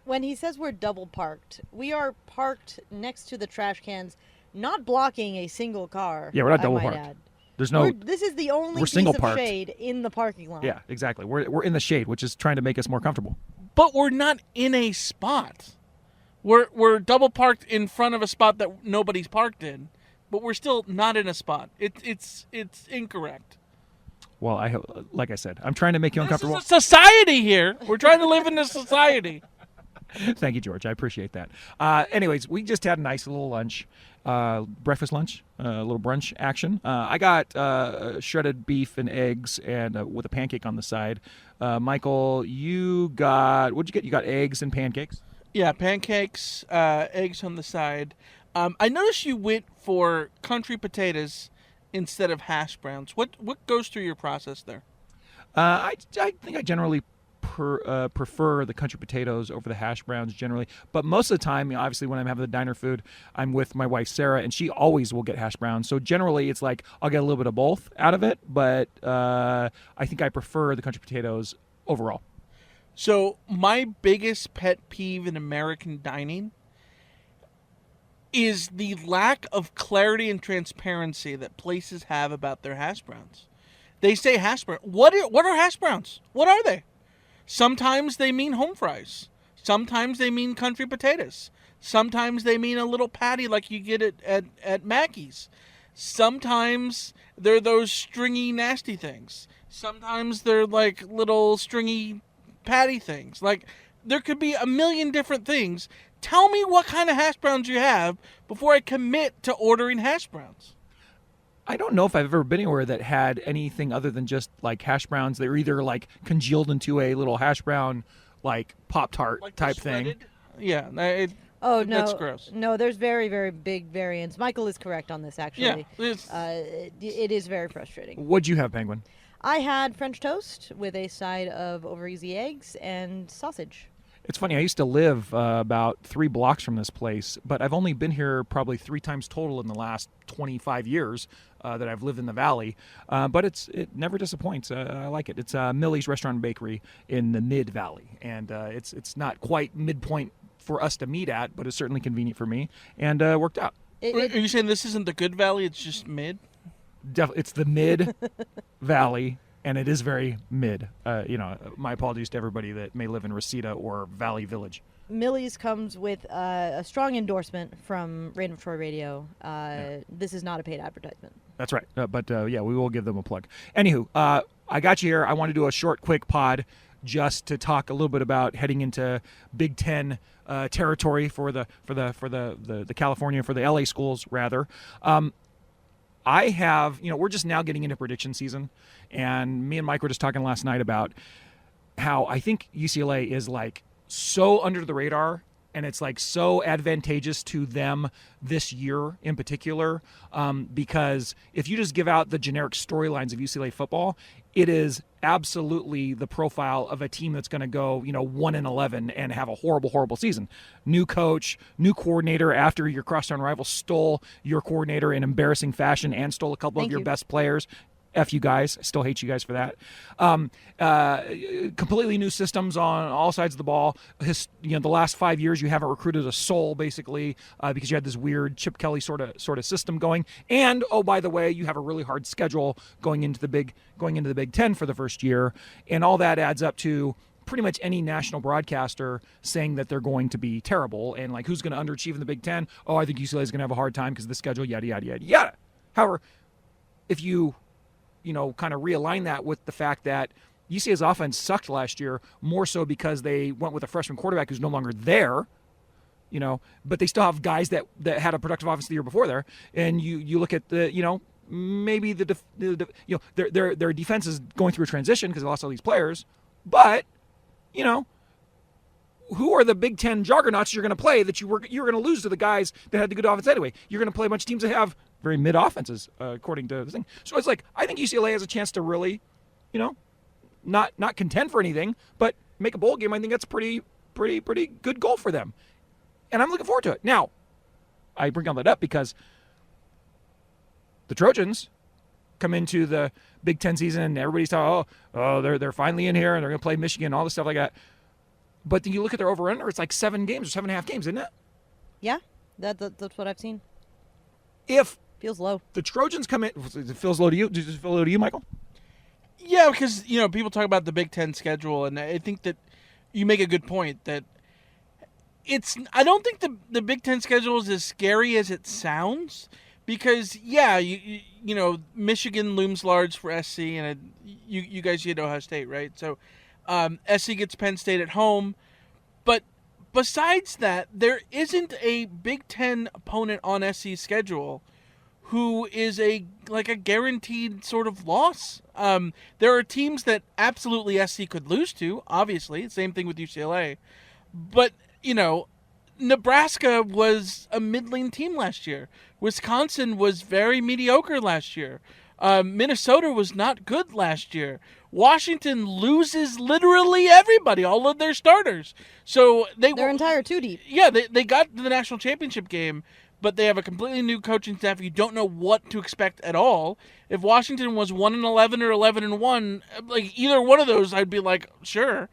When he says we're double parked, we are parked next to the trash cans, not blocking a single car. Yeah, we're not double parked. There's no. This is the only piece of shade in the parking lot. Yeah, exactly. We're in the shade, which is trying to make us more comfortable. But we're not in a spot. We're double parked in front of a spot that nobody's parked in, but we're still not in a spot. It's incorrect. Well, like I said, I'm trying to make you uncomfortable. This is a society here. We're trying to live in a society. Thank you, George. I appreciate that. Anyways, we just had a nice little lunch, breakfast lunch, a little brunch action. I got shredded beef and eggs and with a pancake on the side. Michael, you got, what'd you get? You got eggs and pancakes? Yeah, pancakes, eggs on the side. I noticed you went for country potatoes instead of hash browns. What goes through your process there? I think I generally prefer the country potatoes over the hash browns generally, but most of the time, obviously when I'm having the diner food, I'm with my wife Sarah, and she always will get hash browns. So generally, it's like I'll get a little bit of both out of it, but I think I prefer the country potatoes overall. So my biggest pet peeve in American dining is the lack of clarity and transparency that places have about their hash browns. They say hash brown. What are hash browns? What are they? Sometimes they mean home fries. Sometimes they mean country potatoes. Sometimes they mean a little patty like you get at Mackey's. Sometimes they're those stringy, nasty things. Sometimes they're like little stringy patty things. Like, there could be a million different things. Tell me what kind of hash browns you have before I commit to ordering hash browns. I don't know if I've ever been anywhere that had anything other than just like hash browns. They're either like congealed into a little hash brown, like Pop-Tart like type thing. Yeah. No. That's gross. No, there's very, very big variants. Michael is correct on this, actually. Yeah. It is very frustrating. What'd you have, Penguin? I had French toast with a side of over easy eggs and sausage. It's funny. I used to live about 3 blocks from this place, but I've only been here probably 3 times total in the last 25 years that I've lived in the Valley. But it never disappoints. I like it. It's Millie's Restaurant and Bakery in the Mid Valley, and it's not quite midpoint for us to meet at, but it's certainly convenient for me, and worked out. Are you saying this isn't the good valley? It's just mid? It's the Mid Valley. And it is very mid. My apologies to everybody that may live in Reseda or Valley Village. Millie's comes with a strong endorsement from Random Troy Radio. This is not a paid advertisement. That's right. But we will give them a plug. Anywho, I got you here. I want to do a short, quick pod just to talk a little bit about heading into Big Ten territory for the California, for the LA schools rather. I have, we're just now getting into prediction season, and me and Mike were just talking last night about how I think UCLA is like so under the radar, and it's like so advantageous to them this year in particular, because if you just give out the generic storylines of UCLA football, it is absolutely the profile of a team that's going to go, 1-11 and have a horrible, horrible season. New coach, new coordinator after your crosstown rival stole your coordinator in embarrassing fashion and stole a couple of your best players. F you guys. I still hate you guys for that. Completely new systems on all sides of the ball. The last 5 years you haven't recruited a soul basically because you had this weird Chip Kelly sort of system going. And oh, by the way, you have a really hard schedule going into the Big Ten for the first year, and all that adds up to pretty much any national broadcaster saying that they're going to be terrible and like who's going to underachieve in the Big Ten. Oh, I think UCLA is going to have a hard time because of the schedule. Yada yada yada yada. However, if you kind of realign that with the fact that UCLA's offense sucked last year, more so because they went with a freshman quarterback who's no longer there, but they still have guys that had a productive offense the year before there. And you look at the, maybe their defense is going through a transition because they lost all these players, but, who are the Big Ten juggernauts you're going to play that you're going to lose to the guys that had the good offense anyway? You're going to play a bunch of teams that have very mid offenses, according to the thing. So it's like, I think UCLA has a chance to really, not contend for anything, but make a bowl game. I think that's pretty good goal for them. And I'm looking forward to it. Now, I bring all that up because the Trojans come into the Big Ten season and everybody's talking, they're finally in here and they're going to play Michigan, all this stuff like that. But then you look at their over-under, it's like 7 games or 7.5 games, isn't it? Yeah, that's what I've seen. Feels low. The Trojans come in, it feels low to you. Does it feel low to you, Michael? Yeah, because, people talk about the Big Ten schedule, and I think that you make a good point that I don't think the Big Ten schedule is as scary as it sounds because, yeah, Michigan looms large for SC, and you guys get Ohio State, right? So SC gets Penn State at home, but besides that, there isn't a Big Ten opponent on SC's schedule who is a guaranteed sort of loss. There are teams that absolutely SC could lose to, obviously. Same thing with UCLA. But, Nebraska was a middling team last year. Wisconsin was very mediocre last year. Minnesota was not good last year. Washington loses literally everybody, all of their starters. So their entire 2 deep. Yeah, they got to the national championship game, but they have a completely new coaching staff. You don't know what to expect at all. If Washington was 1-11 or 11-1, like either one of those, I'd be like, sure.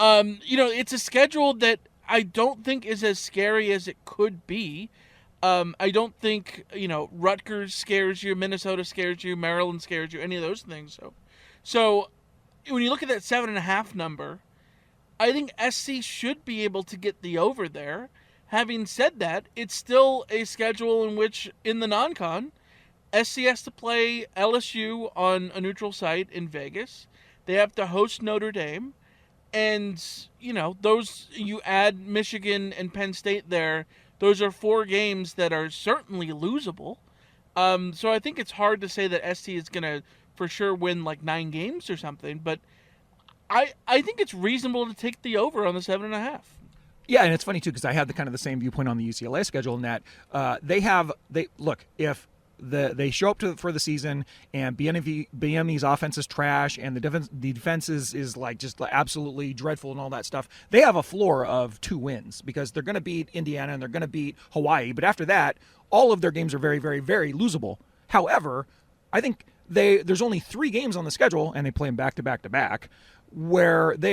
It's a schedule that I don't think is as scary as it could be. I don't think, Rutgers scares you, Minnesota scares you, Maryland scares you, any of those things. So when you look at that 7.5 number, I think SC should be able to get the over there. Having said that, it's still a schedule in which, in the non-con, SC has to play LSU on a neutral site in Vegas. They have to host Notre Dame. And, those, you add Michigan and Penn State there, those are 4 games that are certainly losable. So I think it's hard to say that SC is going to for sure win like 9 games or something. But I think it's reasonable to take the over on the 7.5. Yeah, and it's funny too because I had the same viewpoint on the UCLA schedule in that if they show up for the season, and BME's offense is trash, and the defense is like just absolutely dreadful and all that stuff. They have a floor of 2 wins because they're going to beat Indiana and they're going to beat Hawaii. But after that, all of their games are very, very, very losable. However, I think there's only 3 games on the schedule, and they play them back to back to back, where they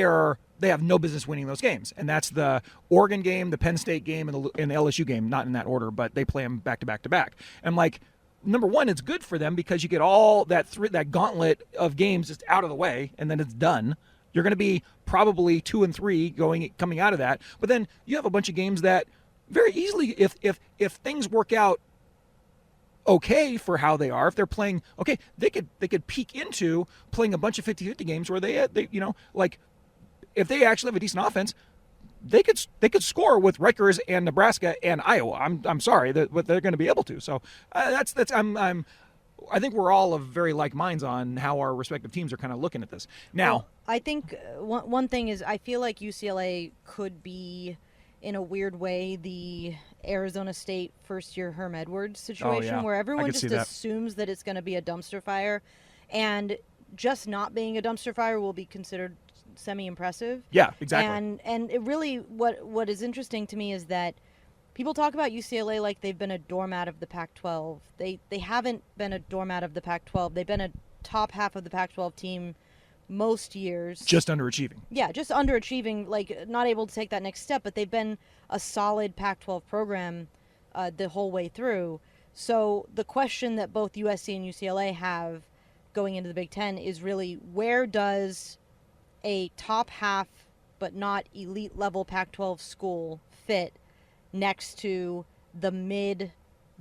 have no business winning those games, and that's the Oregon game, the Penn State game, and the LSU game. Not in that order, but they play them back to back to back. And like, number one, it's good for them because you get all that gauntlet of games just out of the way, and then it's done. You're going to be probably 2-3 coming out of that, but then you have a bunch of games that very easily, if things work out okay for how they are, if they're playing okay, they could peek into playing a bunch of 50-50 games where they like if they actually have a decent offense, they could score with Rutgers and Nebraska and Iowa. I'm sorry that they're going to be able to. So I think we're all of very like minds on how our respective teams are kind of looking at this now. Well, I think one thing is I feel like UCLA could be, in a weird way, the Arizona State first-year Herm Edwards situation, where everyone just assumes that it's going to be a dumpster fire, and just not being a dumpster fire will be considered semi-impressive. Yeah, exactly. And it really, what is interesting to me is that people talk about UCLA like they've been a doormat of the Pac-12. They haven't been a doormat of the Pac-12. They've been a top half of the Pac-12 team most years. Just underachieving. Yeah, just underachieving, like not able to take that next step, but they've been a solid Pac-12 program the whole way through. So the question that both USC and UCLA have going into the Big Ten is really, where does a top half but not elite level Pac-12 school fit next to the mid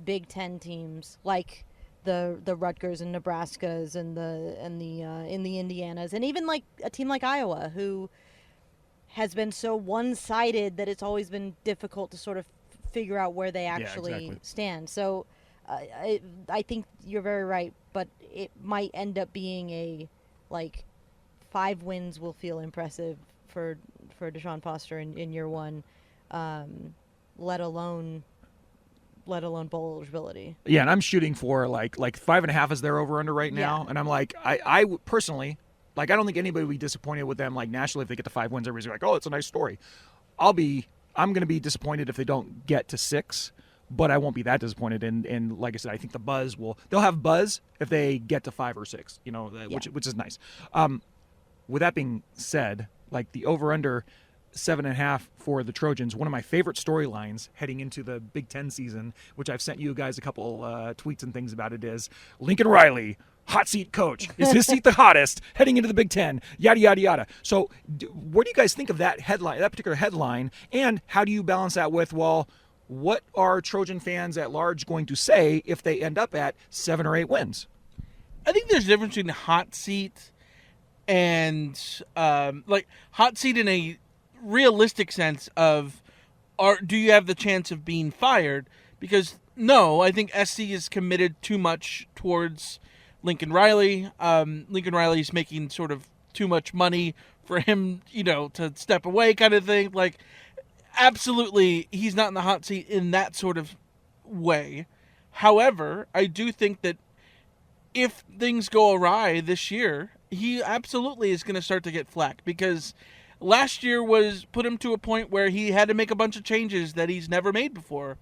Big Ten teams like the Rutgers and Nebraskas and the Indianas, and even like a team like Iowa, who has been so one-sided that it's always been difficult to sort of figure out where they actually stand. So I think you're very right, but it might end up being a 5 wins will feel impressive for Deshaun Foster in year one, let alone bowl eligibility. Yeah, and I'm shooting for like 5.5 is their over under right now, and I'm like, I personally, I don't think anybody would be disappointed with them nationally if they get to 5 wins. Everybody's like, oh, it's a nice story. I'm going to be disappointed if they don't get to 6, but I won't be that disappointed. And like I said, I think they'll have buzz if they get to 5 or 6, which is nice. With that being said, the over under 7.5 for the Trojans, one of my favorite storylines heading into the Big Ten season, which I've sent you guys a couple tweets and things about it, is Lincoln Riley, hot seat coach. Is his seat the hottest heading into the Big Ten? Yada, yada, yada. So what do you guys think of that headline, that particular headline, and how do you balance that with, what are Trojan fans at large going to say if they end up at 7 or 8 wins? I think there's a difference between hot seat and hot seat in a realistic sense of, do you have the chance of being fired? Because no, I think SC is committed too much towards Lincoln Riley. Lincoln Riley's making sort of too much money for him, to step away, kind of thing. Absolutely, he's not in the hot seat in that sort of way. However, I do think that if things go awry this year, he absolutely is going to start to get flack, because last year put him to a point where he had to make a bunch of changes that he's never made before,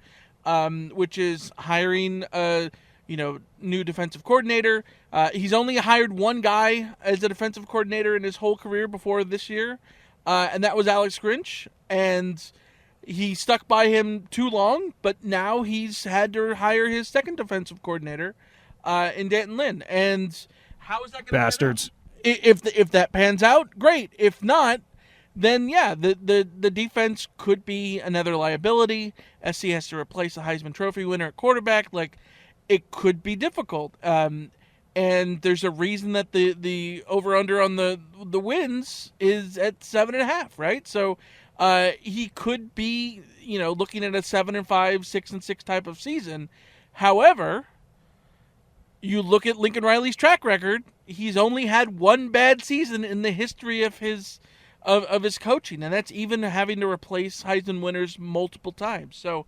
which is hiring a new defensive coordinator. He's only hired one guy as a defensive coordinator in his whole career before this year, and that was Alex Grinch, and he stuck by him too long, but now he's had to hire his second defensive coordinator in Danton Lynn. And how is that going to bastards? If that pans out, great. If not, then the defense could be another liability. SC has to replace a Heisman Trophy winner at quarterback. It could be difficult. And there's a reason that the over-under on the wins is at 7.5, right? So he could be, looking at a 7-5, 6-6 type of season. However, you look at Lincoln Riley's track record, he's only had one bad season in the history of his coaching, and that's even having to replace Heisman winners multiple times. So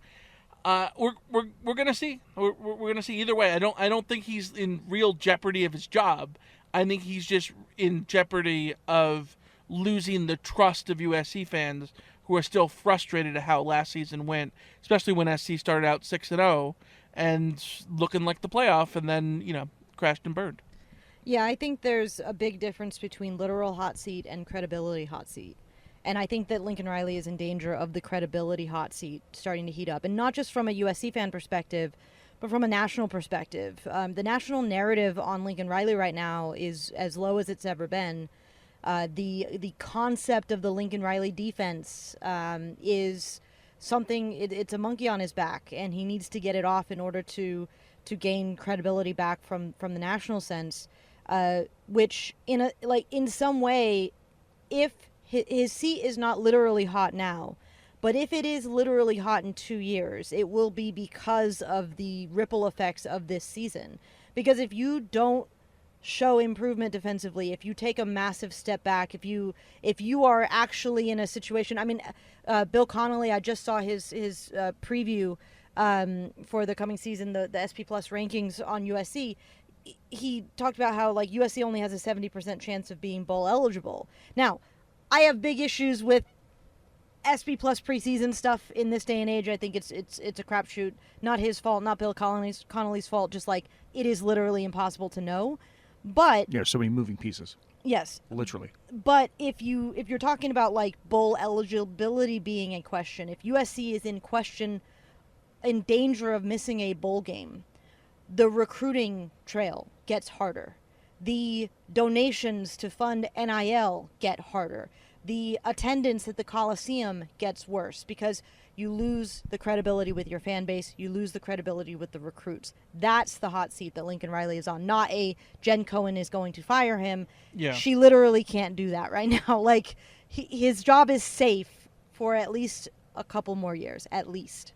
We're gonna see. We're gonna see either way. I don't think he's in real jeopardy of his job. I think he's just in jeopardy of losing the trust of USC fans who are still frustrated at how last season went, especially when SC started out 6-0 and looking like the playoff, and then crashed and burned. Yeah, I think there's a big difference between literal hot seat and credibility hot seat. And I think that Lincoln Riley is in danger of the credibility hot seat starting to heat up. And not just from a USC fan perspective, but from a national perspective. The national narrative on Lincoln Riley right now is as low as it's ever been. The concept of the Lincoln Riley defense is something, it's a monkey on his back, and he needs to get it off in order to gain credibility back from the national sense, which in some way, if his seat is not literally hot now, but if it is literally hot in 2 years, it will be because of the ripple effects of this season. Because if you don't show improvement defensively, if you take a massive step back, if you are actually in a situation, I mean, Bill Connolly, I just saw his preview for the coming season, the SP Plus rankings on USC. He talked about how USC only has a 70% chance of being bowl eligible. Now, I have big issues with SP Plus preseason stuff in this day and age. I think it's a crapshoot. Not his fault, not Bill Connolly's fault. Just it is literally impossible to know. But yeah, so many moving pieces. Yes, literally. But if you're talking about bowl eligibility being a question, if USC is in danger of missing a bowl game, the recruiting trail gets harder. The donations to fund NIL get harder. The attendance at the Coliseum gets worse because you lose the credibility with your fan base. You lose the credibility with the recruits. That's the hot seat that Lincoln Riley is on. Not a Jen Cohen is going to fire him. Yeah. She literally can't do that right now. His job is safe for at least a couple more years, at least.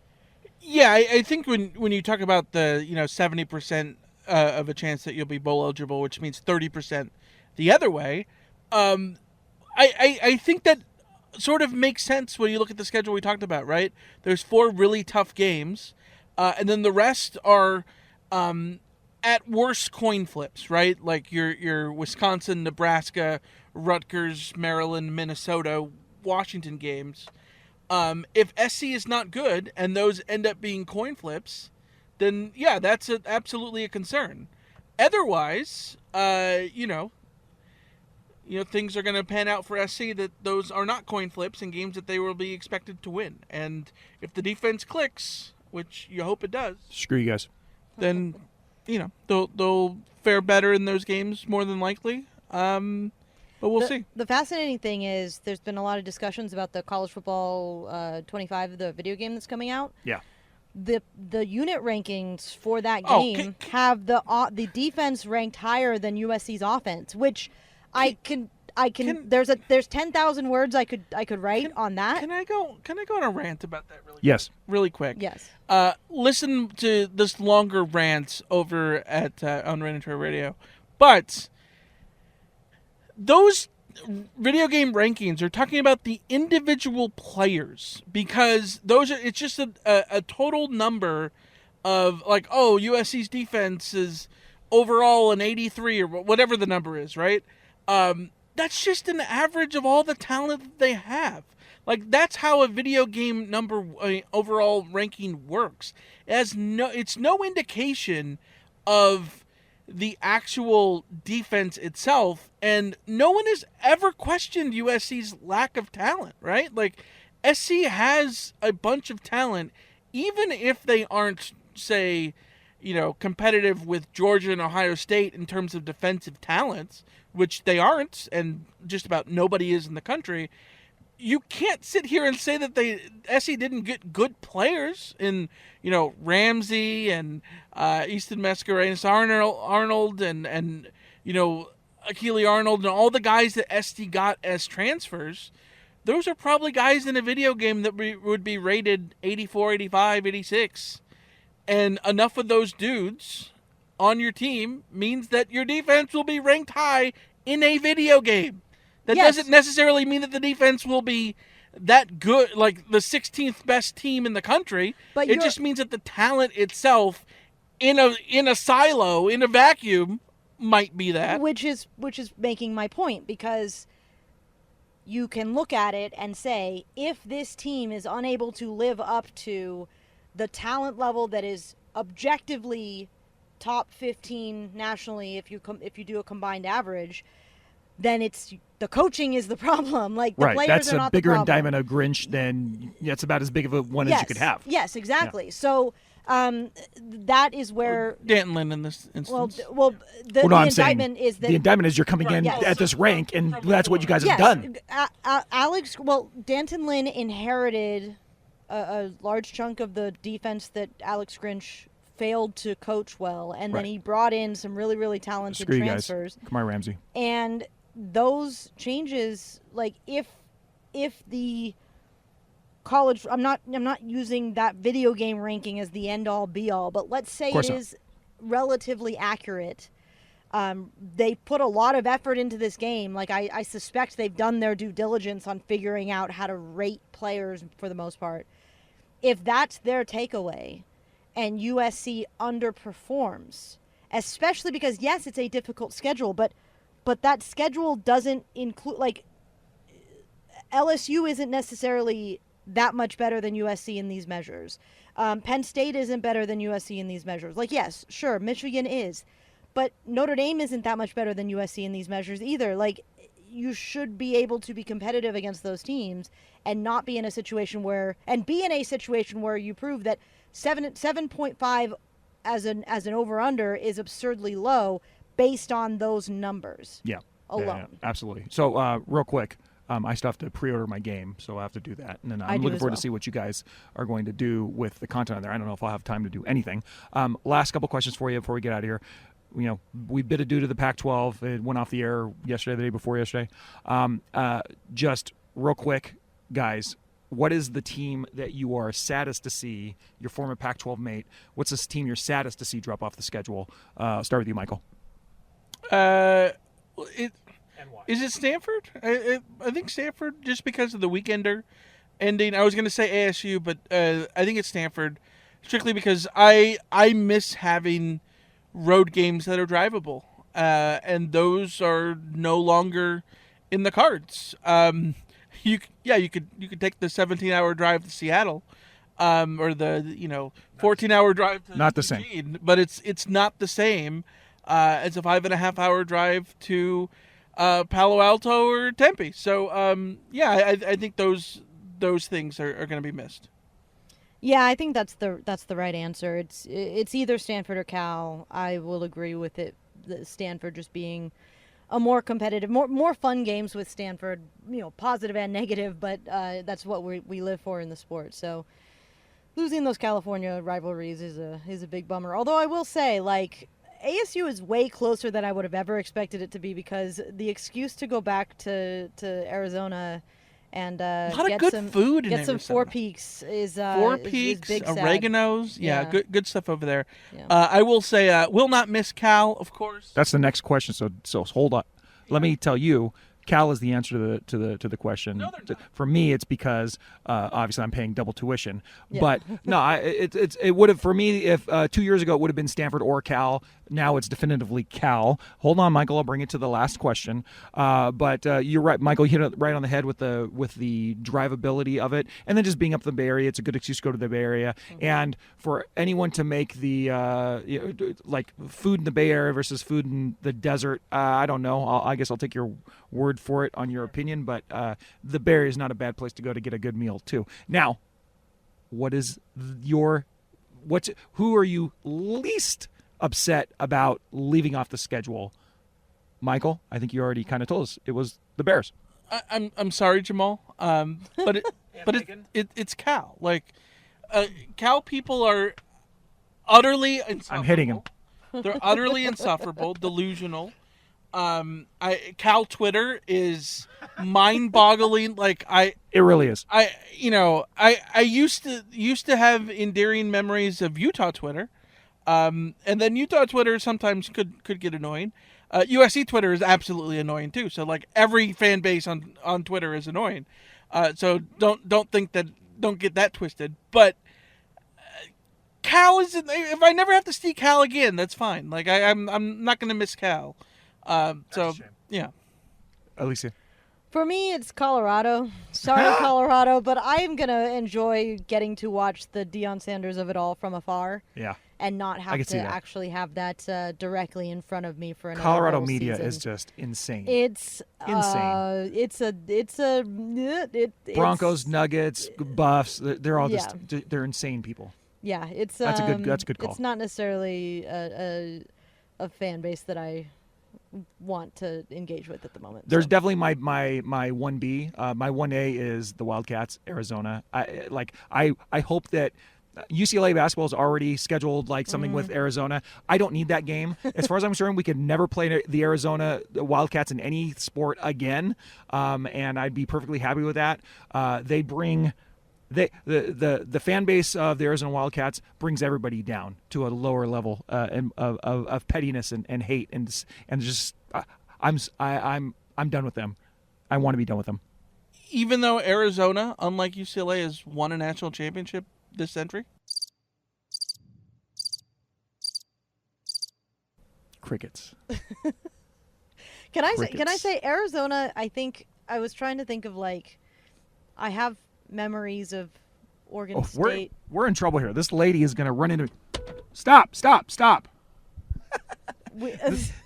Yeah, I think when you talk about the 70% of a chance that you'll be bowl eligible, which means 30% the other way, I think that sort of makes sense when you look at the schedule we talked about, right? There's 4 really tough games, and then the rest are at worst coin flips, right? Like your Wisconsin, Nebraska, Rutgers, Maryland, Minnesota, Washington games. If SC is not good and those end up being coin flips, then yeah, that's absolutely a concern. Otherwise, things are going to pan out for SC that those are not coin flips and games that they will be expected to win. And if the defense clicks, which you hope it does, screw you guys, then they'll fare better in those games more than likely. But we'll see. The fascinating thing is there's been a lot of discussions about the college football 25, the video game that's coming out. Yeah. The unit rankings for that game have the defense ranked higher than USC's offense, which I can there's 10,000 words I could write on that. Can I go on a rant about that really quick? Yes. Listen to this longer rant over at on Rainmaker Radio. But those video game rankings are talking about the individual players, because it's just a total number of USC's defense is overall an 83 or whatever the number is, right? That's just an average of all the talent that they have. That's how a video game number overall ranking works. It's no indication of the actual defense itself, and no one has ever questioned USC's lack of talent, right? SC has a bunch of talent, even if they aren't, say, competitive with Georgia and Ohio State in terms of defensive talents, which they aren't, and just about nobody is in the country. You can't sit here and say that SC didn't get good players in, Ramsey and Easton Mascarenas Arnold and Akili Arnold and all the guys that SC got as transfers. Those are probably guys in a video game that would be rated 84, 85, 86. And enough of those dudes on your team means that your defense will be ranked high in a video game. That doesn't necessarily mean that the defense will be that good, like the 16th best team in the country. But it just means that the talent itself in a silo, in a vacuum, might be that. Which is making my point, because you can look at it and say, if this team is unable to live up to the talent level that is objectively top 15 nationally, if you do a combined average, then it's the coaching is the problem. Like the players That's are not a bigger the problem. indictment of Grinch than that's about as big of a one as you could have. Yes, exactly. Yeah. So that is where Dantlin in this instance. Well, the indictment is that the indictment is you're coming in at this rank, and that's what you guys have done. Danton Lynn inherited a large chunk of the defense that Alex Grinch failed to coach well, and then he brought in some really, really talented transfers. Come on, Ramsey. And those changes, like if the college, I'm not using that video game ranking as the end all be all, but let's say it is relatively accurate. They put a lot of effort into this game. Like I suspect they've done their due diligence on figuring out how to rate players for the most part. If that's their takeaway and USC underperforms, especially because yes, it's a difficult schedule, but that schedule doesn't include, like, LSU isn't necessarily that much better than USC in these measures. Penn State isn't better than USC in these measures. Like, yes, sure, Michigan is, but Notre Dame isn't that much better than USC in these measures either. Like, you should be able to be competitive against those teams and not be in a situation where, you prove that 7.5 as an over-under is absurdly low based on those numbers alone. Yeah, absolutely. So real quick, I still have to pre-order my game, so I have to do that. And then I'm looking forward to see what you guys are going to do with the content on there. I don't know if I'll have time to do anything. Last couple questions for you before we get out of here. You know, we bid adieu to the Pac-12. It went off the air yesterday, the day before yesterday. Just real quick, guys, what is the team that you are saddest to see, your former Pac-12 mate, what's this team you're saddest to see drop off the schedule? Start with you, Michael. Is it Stanford? I think Stanford, just because of the weekender ending. I was going to say ASU, but I think it's Stanford, strictly because I miss having road games that are drivable, and those are no longer in the cards. You could take the 17-hour drive to Seattle, or the 14-hour drive to not the Eugene, same, but it's not the same as a 5.5-hour drive to Palo Alto or Tempe. So I think those things are going to be missed. Yeah, I think that's the right answer. It's either Stanford or Cal. I will agree with it. Stanford just being a more competitive, more fun games with Stanford, positive and negative, but that's what we live for in the sport. So losing those California rivalries is a big bummer. Although I will say, like, ASU is way closer than I would have ever expected it to be, because the excuse to go back to Arizona and a lot of good food in get some Arizona. Four Peaks is big oregano's, sad. good stuff over there. Yeah. I will say, will not miss Cal, of course. That's the next question. So hold on. Let me tell you, Cal is the answer to the question. No, they're not. For me, it's because obviously I'm paying double tuition. Yeah. But no, it would have, for me, if 2 years ago it would have been Stanford or Cal. Now it's definitively Cal. Hold on, Michael. I'll bring it to the last question. But you're right, Michael. You hit it right on the head with the drivability of it, and then just being up the Bay Area. It's a good excuse to go to the Bay Area, and for anyone to make the like food in the Bay Area versus food in the desert. I don't know. I guess I'll take your word for it on your opinion, but the Bay Area is not a bad place to go to get a good meal too. Now, who are you least upset about leaving off the schedule? Michael, I think you already kind of told us it was the Bears. I'm sorry, Jamaal, but it's Cal. Like, Cal people are utterly insufferable. I'm hitting him. They're utterly insufferable, delusional. Cal Twitter is mind-boggling. Like, it really is. I used to have endearing memories of Utah Twitter. And then Utah Twitter sometimes could get annoying. USC Twitter is absolutely annoying too. So, like, every fan base on Twitter is annoying. So don't get that twisted. But Cal isn't. If I never have to see Cal again, that's fine. Like I'm not going to miss Cal. So yeah. Alicia. For me, it's Colorado. Sorry, Colorado, but I am going to enjoy getting to watch the Deion Sanders of it all from afar. Yeah. And not have to actually have that directly in front of me for another Colorado media season. is just insane. It's insane. It's Broncos, Nuggets, Buffs. They're all just they're insane people. Yeah, it's that's a good call. It's not necessarily a fan base that I want to engage with at the moment. There's definitely my 1B. My 1A is the Wildcats, Arizona. I hope that UCLA basketball is already scheduled like something with Arizona. I don't need that game. As far as I'm concerned, we could never play the Arizona Wildcats in any sport again, and I'd be perfectly happy with that. They bring the fan base of the Arizona Wildcats brings everybody down to a lower level of pettiness and hate and just I'm done with them. I want to be done with them. Even though Arizona, unlike UCLA, has won a national championship this century? Crickets. Can I say Arizona? I think I was trying to think of I have memories of Oregon State. We're in trouble here. This lady is going to run into. Stop!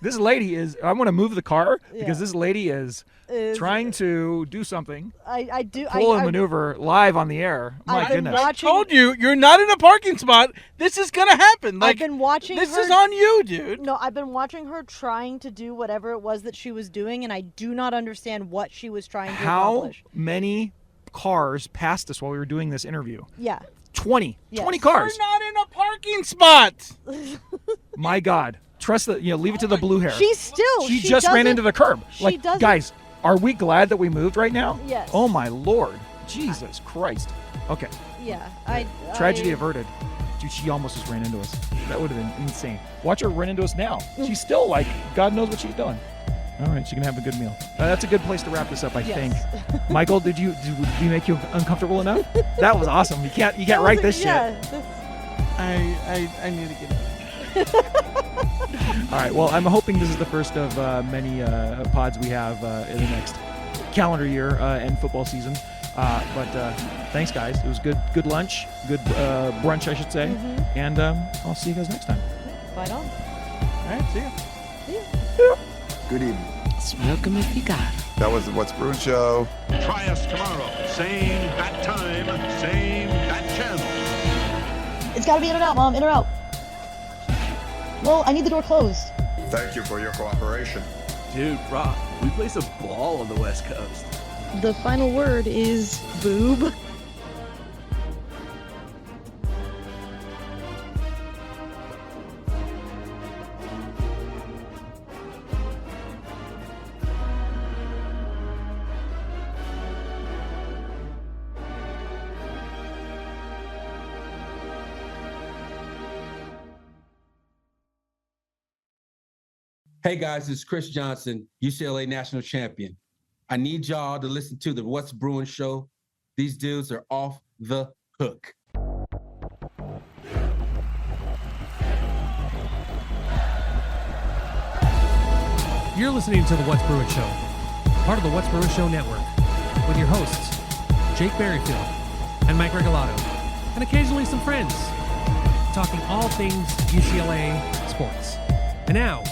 This lady is. I want to move the car because this lady is trying to do something. I do. Pull a maneuver live on the air. My goodness! I told you, you're not in a parking spot. This is gonna happen. I've been watching. This is on you, dude. No, I've been watching her trying to do whatever it was that she was doing, and I do not understand what she was trying to accomplish. How many cars passed us while we were doing this interview? Yeah. 20. Yes. 20 cars. You're not in a parking spot. My God. Trust the, leave it to the blue hair. She just ran into the curb. Guys, are we glad that we moved right now? Yes. Oh my Lord. Jesus Christ. Okay. Yeah. Tragedy averted. Dude, she almost just ran into us. That would have been insane. Watch her run into us now. She's still God knows what she's doing. All right, she can have a good meal. That's a good place to wrap this up, I think. Michael, did we make you uncomfortable enough? That was awesome. You can't write this shit. I need to get it. All right. Well, I'm hoping this is the first of many pods we have in the next calendar year and football season. But thanks, guys. It was good lunch, good brunch, I should say. And I'll see you guys next time. Right on. All right. See ya. Good evening. Smoke 'em if you got 'em. That was the What's Bruin Show. Try us tomorrow. Same bat time, same bat channel. It's gotta be in or out, Mom. In or out. Well, I need the door closed. Thank you for your cooperation. Dude, Rock, we play some ball on the West Coast. The final word is boob. Hey guys, it's Chris Johnson, UCLA national champion. I need y'all to listen to the What's Bruin show. These dudes are off the hook. You're listening to the What's Bruin Show, part of the What's Bruin Show network, with your hosts, Jake Berryfield and Mike Regalado, and occasionally some friends, talking all things UCLA sports. And now,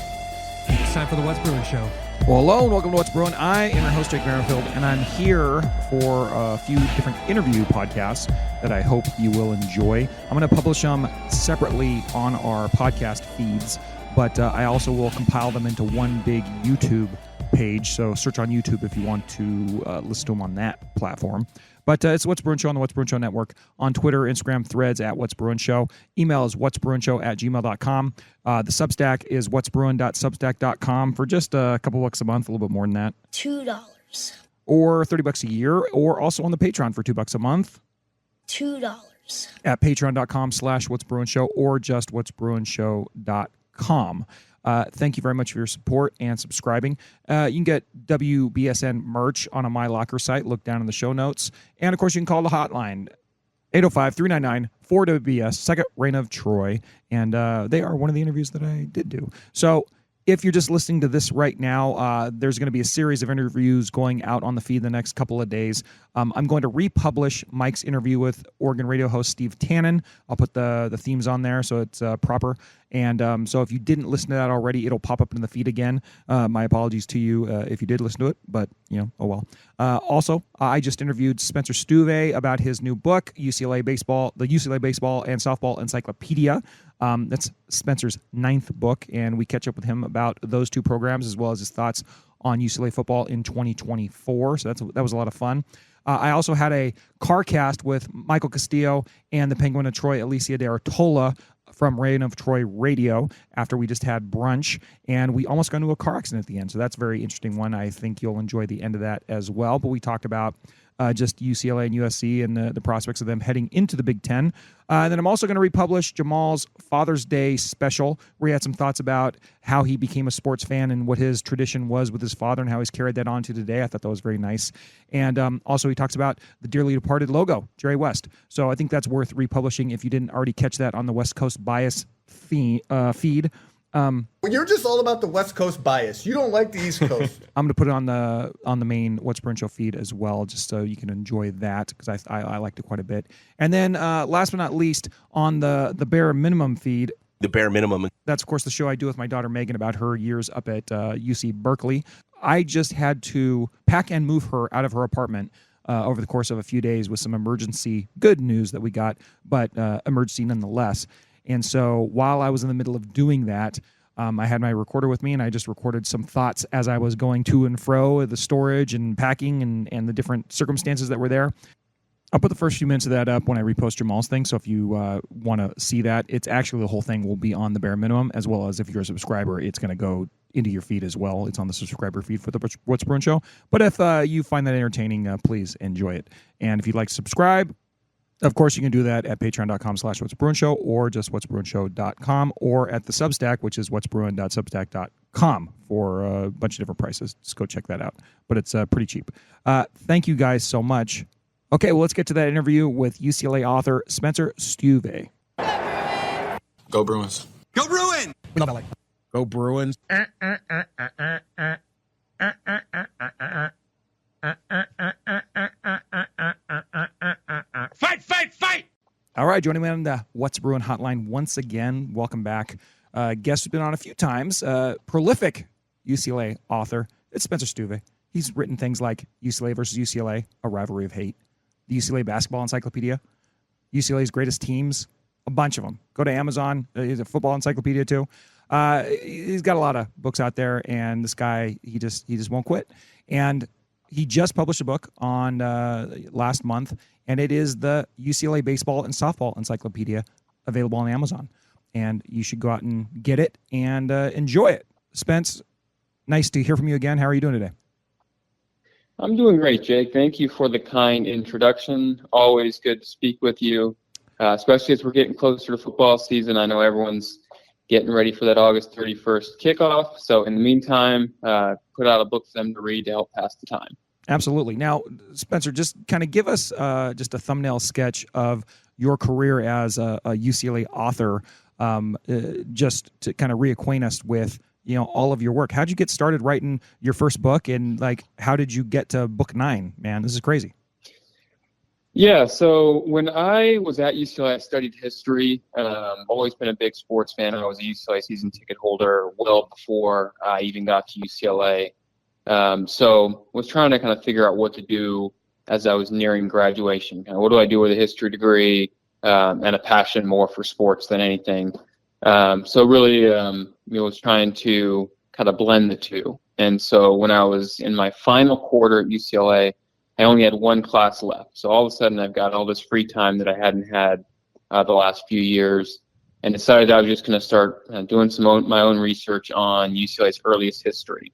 it's time for the What's Bruin Show. Well, hello and welcome to What's Bruin. I am your host, Jake Berryfield, and I'm here for a few different interview podcasts that I hope you will enjoy. I'm going to publish them separately on our podcast feeds, but I also will compile them into one big YouTube page. So search on YouTube if you want to listen to them on that platform. But it's What's Bruin Show on the What's Bruin Show network, on Twitter, Instagram, Threads at What's Bruin Show. Email is whatsbruinshow@gmail.com. The Substack is whatsbruin.substack.com for just a couple bucks a month, a little bit more than that. $2. Or $30 a year, or also on the Patreon for $2 a month. $2. At patreon.com/whatsbruinshow or just whatsbruinshow.com. Thank you very much for your support and subscribing. You can get WBSN merch on a My Locker site. Look down in the show notes. And, of course, you can call the hotline, 805-399-4WBS, second reign of Troy. And they are one of the interviews that I did do. So if you're just listening to this right now, there's going to be a series of interviews going out on the feed the next couple of days. I'm going to republish Mike's interview with Oregon radio host Steve Tannen. I'll put the themes on there so it's proper. And so if you didn't listen to that already, it'll pop up in the feed again. My apologies to you if you did listen to it, but, oh well. Also, I just interviewed Spencer Stueve about his new book, the UCLA Baseball and Softball Encyclopedia. That's Spencer's 9th book, and we catch up with him about those two programs as well as his thoughts on UCLA football in 2024. So that was a lot of fun. I also had a CARCast with Michael Castillo and the Penguin of Troy, Alicia de Artola, from Reign of Troy Radio after we just had brunch, and we almost got into a car accident at the end. So that's a very interesting one. I think you'll enjoy the end of that as well. But we talked about just UCLA and USC and the prospects of them heading into the Big Ten. And then I'm also going to republish Jamaal's Father's Day special, where he had some thoughts about how he became a sports fan and what his tradition was with his father and how he's carried that on to today. I thought that was very nice. And also he talks about the dearly departed logo, Jerry West. So I think that's worth republishing if you didn't already catch that on the West Coast Bias feed. You're just all about the West Coast bias. You don't like the East Coast. I'm going to put it on the main What's Bruin Show feed as well, just so you can enjoy that, because I liked it quite a bit. And then last but not least, on the Bare Minimum feed. The Bare Minimum. That's, of course, the show I do with my daughter Megan about her years up at UC Berkeley. I just had to pack and move her out of her apartment over the course of a few days with some emergency good news that we got, but emergency nonetheless. And so while I was in the middle of doing that, I had my recorder with me, and I just recorded some thoughts as I was going to and fro the storage and packing and the different circumstances that were there. I'll put the first few minutes of that up when I repost Jamaal's thing. So if you want to see that, it's actually the whole thing will be on the Bare Minimum, as well as if you're a subscriber, it's going to go into your feed as well. It's on the subscriber feed for the What's Bruin Show. But if you find that entertaining, please enjoy it. And if you'd like to subscribe, of course, you can do that at patreon.com/whatsbruinshow or just whatsbruinshow.com or at the Substack, which is whatsbruin.substack.com for a bunch of different prices. Just go check that out. But it's pretty cheap. Thank you guys so much. Okay, well, let's get to that interview with UCLA author Spencer Stueve. Go Bruins. Go Bruin! We love LA. Go Bruins. Fight! All right, joining me on the What's Bruin hotline once again. Welcome back. Guest who's been on a few times. Prolific UCLA author. It's Spencer Stueve. He's written things like UCLA versus UCLA, A Rivalry of Hate, the UCLA Basketball Encyclopedia, UCLA's Greatest Teams, a bunch of them. Go to Amazon. He's a football encyclopedia too. He's got a lot of books out there, and this guy, he just won't quit. And he just published a book on last month, and it is the UCLA Baseball and Softball Encyclopedia, available on Amazon. And you should go out and get it and enjoy it. Spence, nice to hear from you again. How are you doing today? I'm doing great, Jake. Thank you for the kind introduction. Always good to speak with you, especially as we're getting closer to football season. I know everyone's getting ready for that August 31st kickoff. So in the meantime, put out a book for them to read to help pass the time. Absolutely. Now, Spencer, just kind of give us just a thumbnail sketch of your career as a UCLA author, just to kind of reacquaint us with, all of your work. How'd you get started writing your first book, and how did you get to book 9? Man, this is crazy. Yeah, so when I was at UCLA, I studied history. Always been a big sports fan. I was a UCLA season ticket holder well before I even got to UCLA. So was trying to kind of figure out what to do as I was nearing graduation. What do I do with a history degree and a passion more for sports than anything? So really, was trying to kind of blend the two. And so when I was in my final quarter at UCLA, I only had one class left. So all of a sudden I've got all this free time that I hadn't had the last few years, and decided I was just going to start doing my own research on UCLA's earliest history.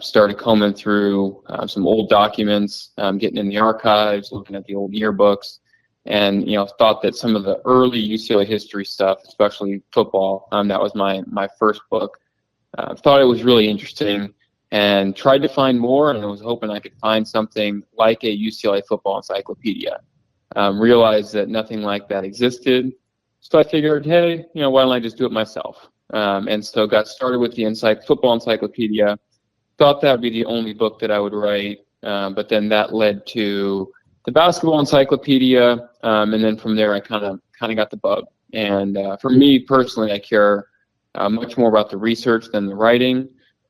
Started combing through some old documents, getting in the archives, looking at the old yearbooks, and thought that some of the early UCLA history stuff, especially football, that was my first book, thought it was really interesting and tried to find more, and I was hoping I could find something like a UCLA football encyclopedia. Realized that nothing like that existed. So I figured, hey, why don't I just do it myself? And so got started with the football encyclopedia. Thought that would be the only book that I would write, but then that led to the basketball encyclopedia, and then from there I kind of got the bug. And for me personally, I care much more about the research than the writing,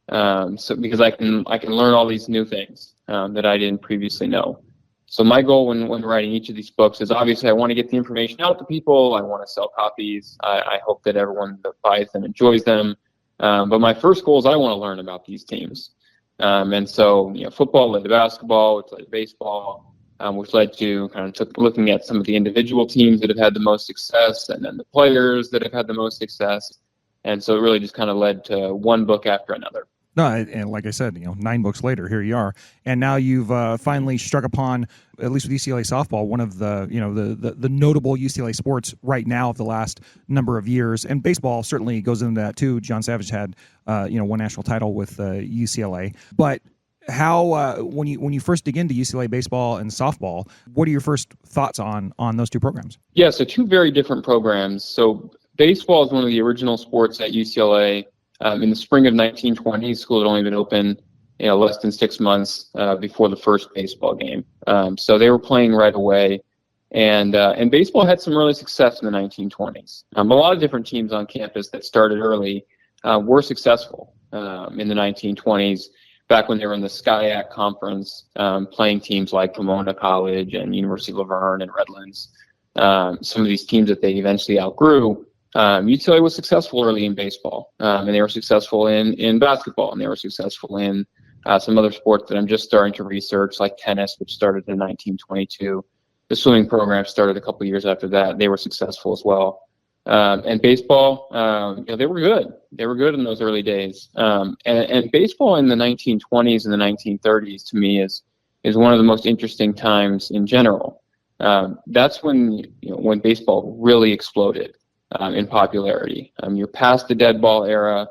so because I can learn all these new things that I didn't previously know. So my goal when writing each of these books is obviously I want to get the information out to people. I want to sell copies. I hope that everyone that buys them enjoys them. But my first goal is I want to learn about these teams. And so, football led to basketball, which led to baseball, which led to looking at some of the individual teams that have had the most success, and then the players that have had the most success. And so it really just kind of led to one book after another. No, and like I said, 9 books later, here you are, and now you've finally struck upon, at least with UCLA softball, one of the the notable UCLA sports right now of the last number of years, and baseball certainly goes into that too. John Savage had one national title with UCLA, but how when you first dig into UCLA baseball and softball, what are your first thoughts on those two programs? Yeah, so two very different programs. So baseball is one of the original sports at UCLA. In the spring of 1920, school had only been open, less than 6 months before the first baseball game. So they were playing right away, and baseball had some early success in the 1920s. A lot of different teams on campus that started early were successful in the 1920s, back when they were in the SCIAC conference, playing teams like Pomona College and University of Laverne and Redlands. Some of these teams that they eventually outgrew. UCLA was successful early in baseball, and they were successful in basketball, and they were successful in some other sports that I'm just starting to research, like tennis, which started in 1922. The swimming program started a couple years after that. They were successful as well. And baseball, they were good. They were good in those early days. And baseball in the 1920s and the 1930s, to me, is one of the most interesting times in general. That's when baseball really exploded. In popularity. You're past the dead ball era.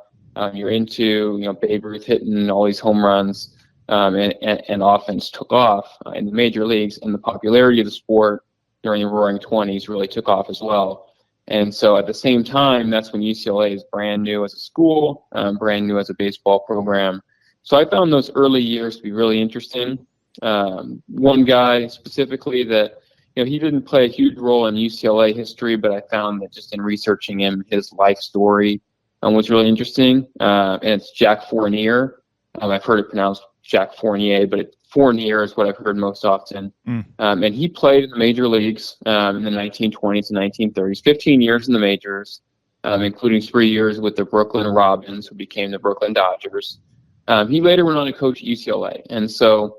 You're into Babe Ruth hitting all these home runs, and offense took off in the major leagues, and the popularity of the sport during the Roaring '20s really took off as well. And so at the same time, that's when UCLA is brand new as a school, brand new as a baseball program. So I found those early years to be really interesting. One guy specifically that he didn't play a huge role in UCLA history, but I found that just in researching him, his life story was really interesting. And it's Jack Fournier. I've heard it pronounced Jack Fournier, but Fournier is what I've heard most often. And he played in the major leagues in the 1920s and 1930s, 15 years in the majors, including 3 years with the Brooklyn Robins, who became the Brooklyn Dodgers. He later went on to coach at UCLA. And so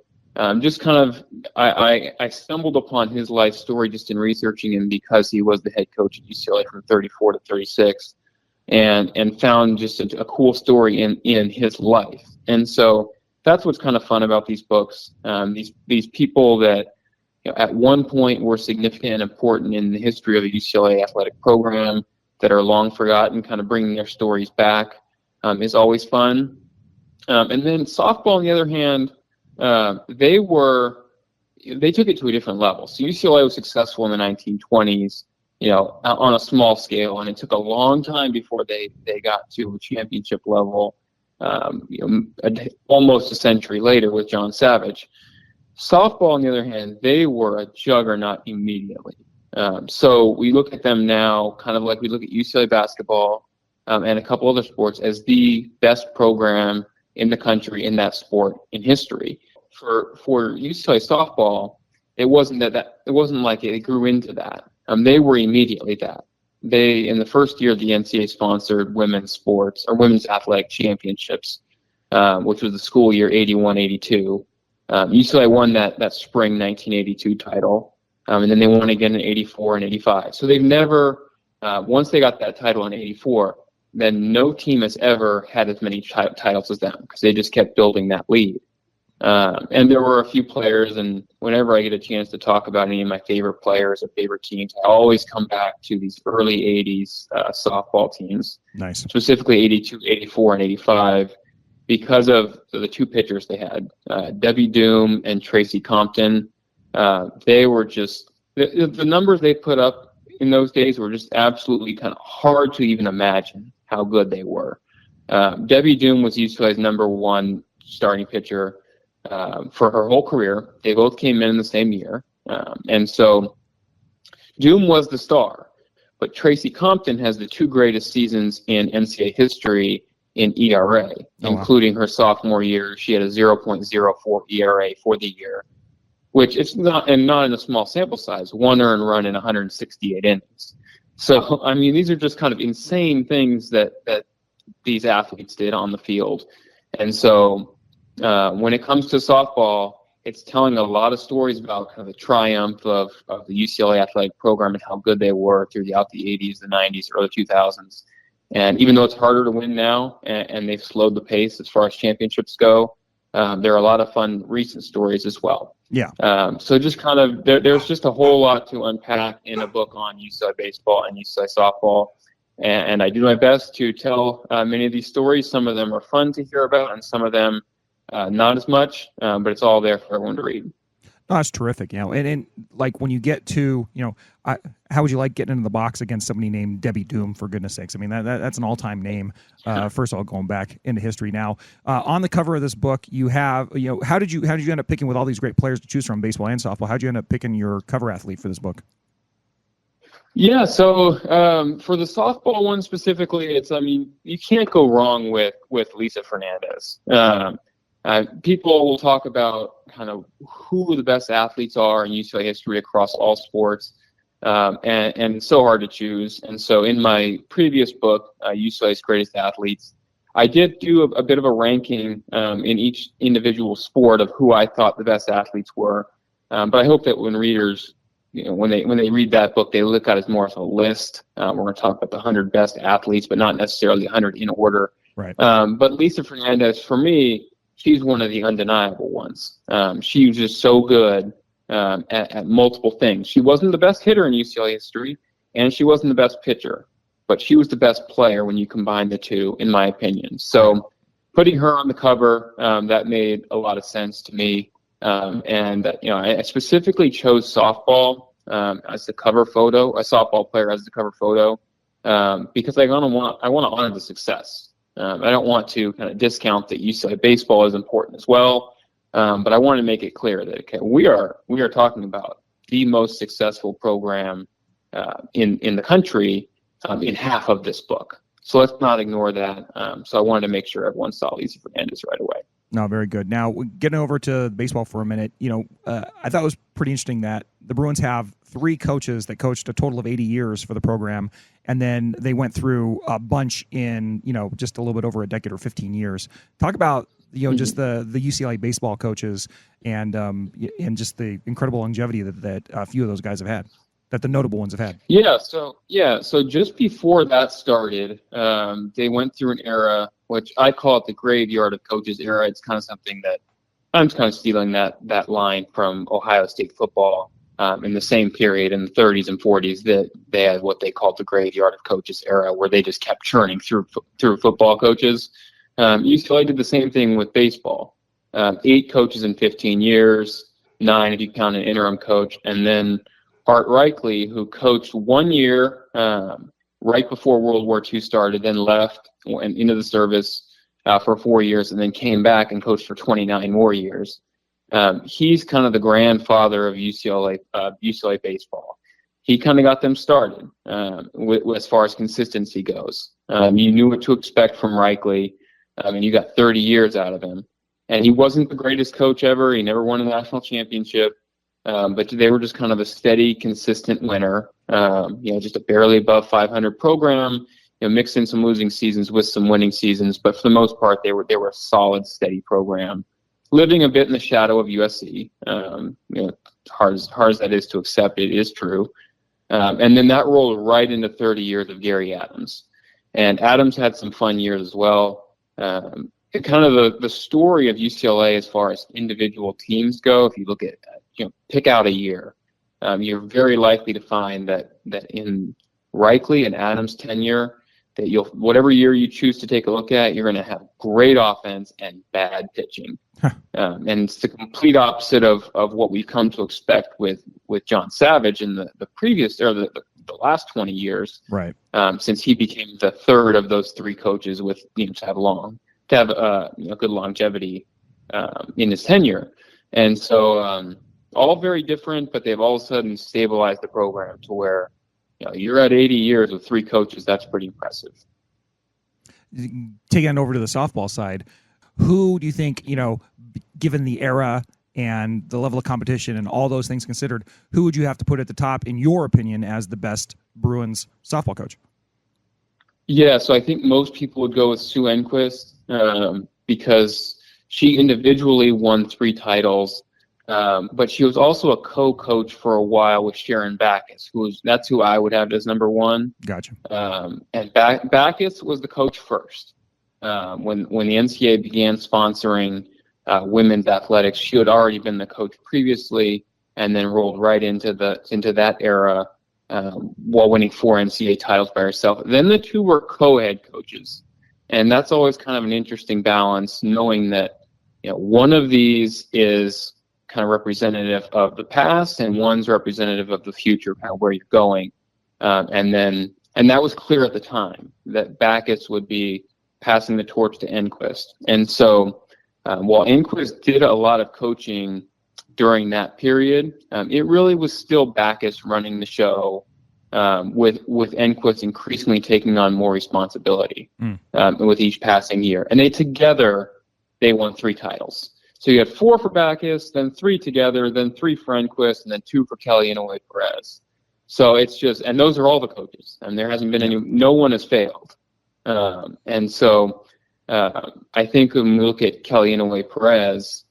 just kind of, I stumbled upon his life story just in researching him because he was the head coach at UCLA from 34 to 36, and found just a cool story in his life. And so that's what's kind of fun about these books. These people that at one point were significant and important in the history of the UCLA athletic program that are long forgotten, kind of bringing their stories back is always fun. And then softball, on the other hand, they took it to a different level. So UCLA was successful in the 1920s, on a small scale, and it took a long time before they got to a championship level, almost a century later with John Savage. Softball, on the other hand, they were a juggernaut immediately. So we look at them now kind of like we look at UCLA basketball and a couple other sports as the best program in the country in that sport in history. For UCLA softball, it wasn't like it grew into that. They were immediately that. They, in the first year, the NCAA sponsored women's sports or women's athletic championships, which was the school year 81-82. UCLA won that spring 1982 title, and then they won again in 84 and 85. So they've never, once they got that title in 84, then no team has ever had as many titles as them because they just kept building that lead. And there were a few players, and whenever I get a chance to talk about any of my favorite players or favorite teams, I always come back to these early 80s softball teams. Nice. Specifically 82, 84, and 85, because of the two pitchers they had, Debbie Doom and Tracy Compton. They were just, the numbers they put up in those days were just absolutely kind of hard to even imagine how good they were. Debbie Doom was UCLA's #1 starting pitcher for her whole career. They both came in the same year. And so Doom was the star, but Tracy Compton has the 2 greatest seasons in NCAA history in ERA, including her sophomore year. She had a 0.04 ERA for the year, which is not in a small sample size, 1 earned run in 168 innings. So, I mean, these are just kind of insane things that these athletes did on the field. And so when it comes to softball, it's telling a lot of stories about kind of the triumph of the UCLA athletic program and how good they were throughout the 80s, the 90s, early 2000s. And even though it's harder to win now, and they've slowed the pace as far as championships go, there are a lot of fun recent stories as well. Yeah. So just kind of, there's just a whole lot to unpack in a book on UCLA baseball and UCLA softball. And I do my best to tell many of these stories. Some of them are fun to hear about, and some of them not as much, but it's all there for everyone to read. No, that's terrific. And like when you get to, how would you like getting into the box against somebody named Debbie Doom, for goodness sakes? I mean, that's an all-time name. First of all, going back into history now. On the cover of this book, you have, how did you end up picking, with all these great players to choose from, baseball and softball? How did you end up picking your cover athlete for this book? Yeah, so for the softball one specifically, you can't go wrong with Lisa Fernandez. People will talk about kind of who the best athletes are in UCLA history across all sports, and it's so hard to choose. And so in my previous book, UCLA's Greatest Athletes, I did do a bit of a ranking in each individual sport of who I thought the best athletes were. But I hope that when readers, when they read that book, they look at it as more of a list. We're going to talk about the 100 best athletes, but not necessarily 100 in order. Right. But Lisa Fernandez, for me, she's one of the undeniable ones. She was just so good at multiple things. She wasn't the best hitter in UCLA history, and she wasn't the best pitcher, but she was the best player when you combine the two, in my opinion. So putting her on the cover, that made a lot of sense to me. I specifically chose softball as the cover photo, a softball player as the cover photo, because I want to honor the success. I don't want to kind of discount that UCLA baseball is important as well, but I want to make it clear that we are talking about the most successful program in the country in half of this book. So let's not ignore that. So I wanted to make sure everyone saw Lisa Fernandez right away. No, very good. Now, getting over to baseball for a minute, I thought it was pretty interesting that the Bruins have 3 coaches that coached a total of 80 years for the program, and then they went through a bunch in, just a little bit over a decade or 15 years. Talk about, just the UCLA baseball coaches and just the incredible longevity that a few of those guys have had, that the notable ones have had. So just before that started, they went through an era, which I call it the graveyard of coaches era. It's kind of something that I'm kind of stealing that line from Ohio State football in the same period in the 30s and 40s, that they had what they called the graveyard of coaches era, where they just kept churning through football coaches. UCLA did the same thing with baseball. 8 coaches in 15 years, 9 if you count an interim coach, and then Art Reichly, who coached 1 year right before World War II started, then left, went into the service for 4 years, and then came back and coached for 29 more years. He's kind of the grandfather of UCLA baseball. He kind of got them started as far as consistency goes. You knew what to expect from Reichly, and you got 30 years out of him. And he wasn't the greatest coach ever. He never won a national championship. But they were just kind of a steady, consistent winner. Just a barely above 500 program. Mixed in some losing seasons with some winning seasons, but for the most part, they were a solid, steady program. Living a bit in the shadow of USC, hard as that is to accept, it is true. And then that rolled right into 30 years of Gary Adams. And Adams had some fun years as well. the story of UCLA as far as individual teams go, if you look at, pick out a year, you're very likely to find that in Reichley and Adams' tenure, that whatever year you choose to take a look at, you're going to have great offense and bad pitching. And it's the complete opposite of what we've come to expect with John Savage in the previous, or the last 20 years, right? Since he became the third of those three coaches with to have good longevity in his tenure. And so all very different, but they've all of a sudden stabilized the program to where you're at 80 years with three coaches. That's pretty impressive. Taking it over to the softball side, who do you think, given the era and the level of competition and all those things considered, who would you have to put at the top, in your opinion, as the best Bruins softball coach? Yeah, so I think most people would go with Sue Enquist because she individually won 3 titles. But she was also a co-coach for a while with Sharon Backus, that's who I would have as number 1. Gotcha. And Backus was the coach first. When the NCAA began sponsoring women's athletics, she had already been the coach previously, and then rolled right into that era while winning 4 NCAA titles by herself. Then the two were co-head coaches, and that's always kind of an interesting balance, knowing that one of these is kind of representative of the past and one's representative of the future, kind of where you're going. And that was clear at the time that Backus would be passing the torch to Enquist. And so while Enquist did a lot of coaching during that period, it really was still Backus running the show, with Enquist increasingly taking on more responsibility with each passing year. And they won 3 titles. So you had 4 for Backus, then 3 together, then 3 for Enquist, and then 2 for Kelly Inouye Perez. So it's just, and those are all the coaches, and there hasn't been no one has failed. And so I think when we look at Kelly Inouye Perez,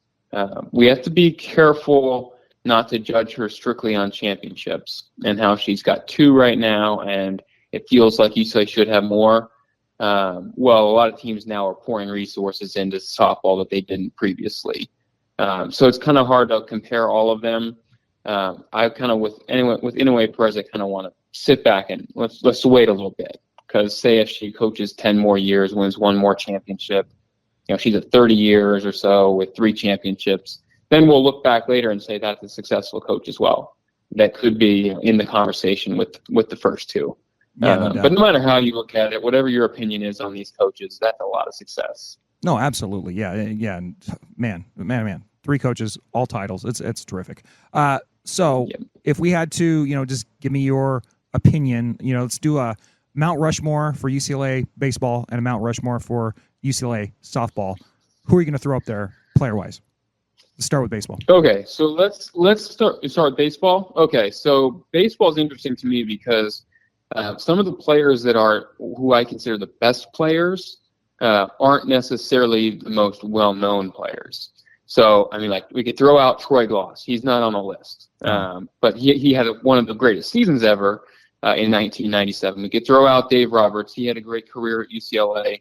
we have to be careful not to judge her strictly on championships and how she's got 2 right now, and it feels like UCLA should have more. Well, a lot of teams now are pouring resources into softball that they didn't previously. So it's kind of hard to compare all of them. I kind of with Inouye Perez, I kind of want to sit back and let's wait a little bit, because say if she coaches 10 more years, wins 1 more championship, she's at 30 years or so with 3 championships, then we'll look back later and say that's a successful coach as well. That could be in the conversation with the first 2. Yeah, but no matter how you look at it, whatever your opinion is on these coaches, that's a lot of success. No, absolutely. Yeah. Man. 3 coaches, all titles. It's terrific. So if we had to, just give me your opinion, let's do a Mount Rushmore for UCLA baseball and a Mount Rushmore for UCLA softball. Who are you going to throw up there player-wise? Let's start with baseball. Okay, so let's start with baseball. Okay, so baseball is interesting to me because some of the players who I consider the best players aren't necessarily the most well-known players. So, I mean, like, we could throw out Troy Gloss. He's not on the list. But he had one of the greatest seasons ever in 1997. We could throw out Dave Roberts. He had a great career at UCLA,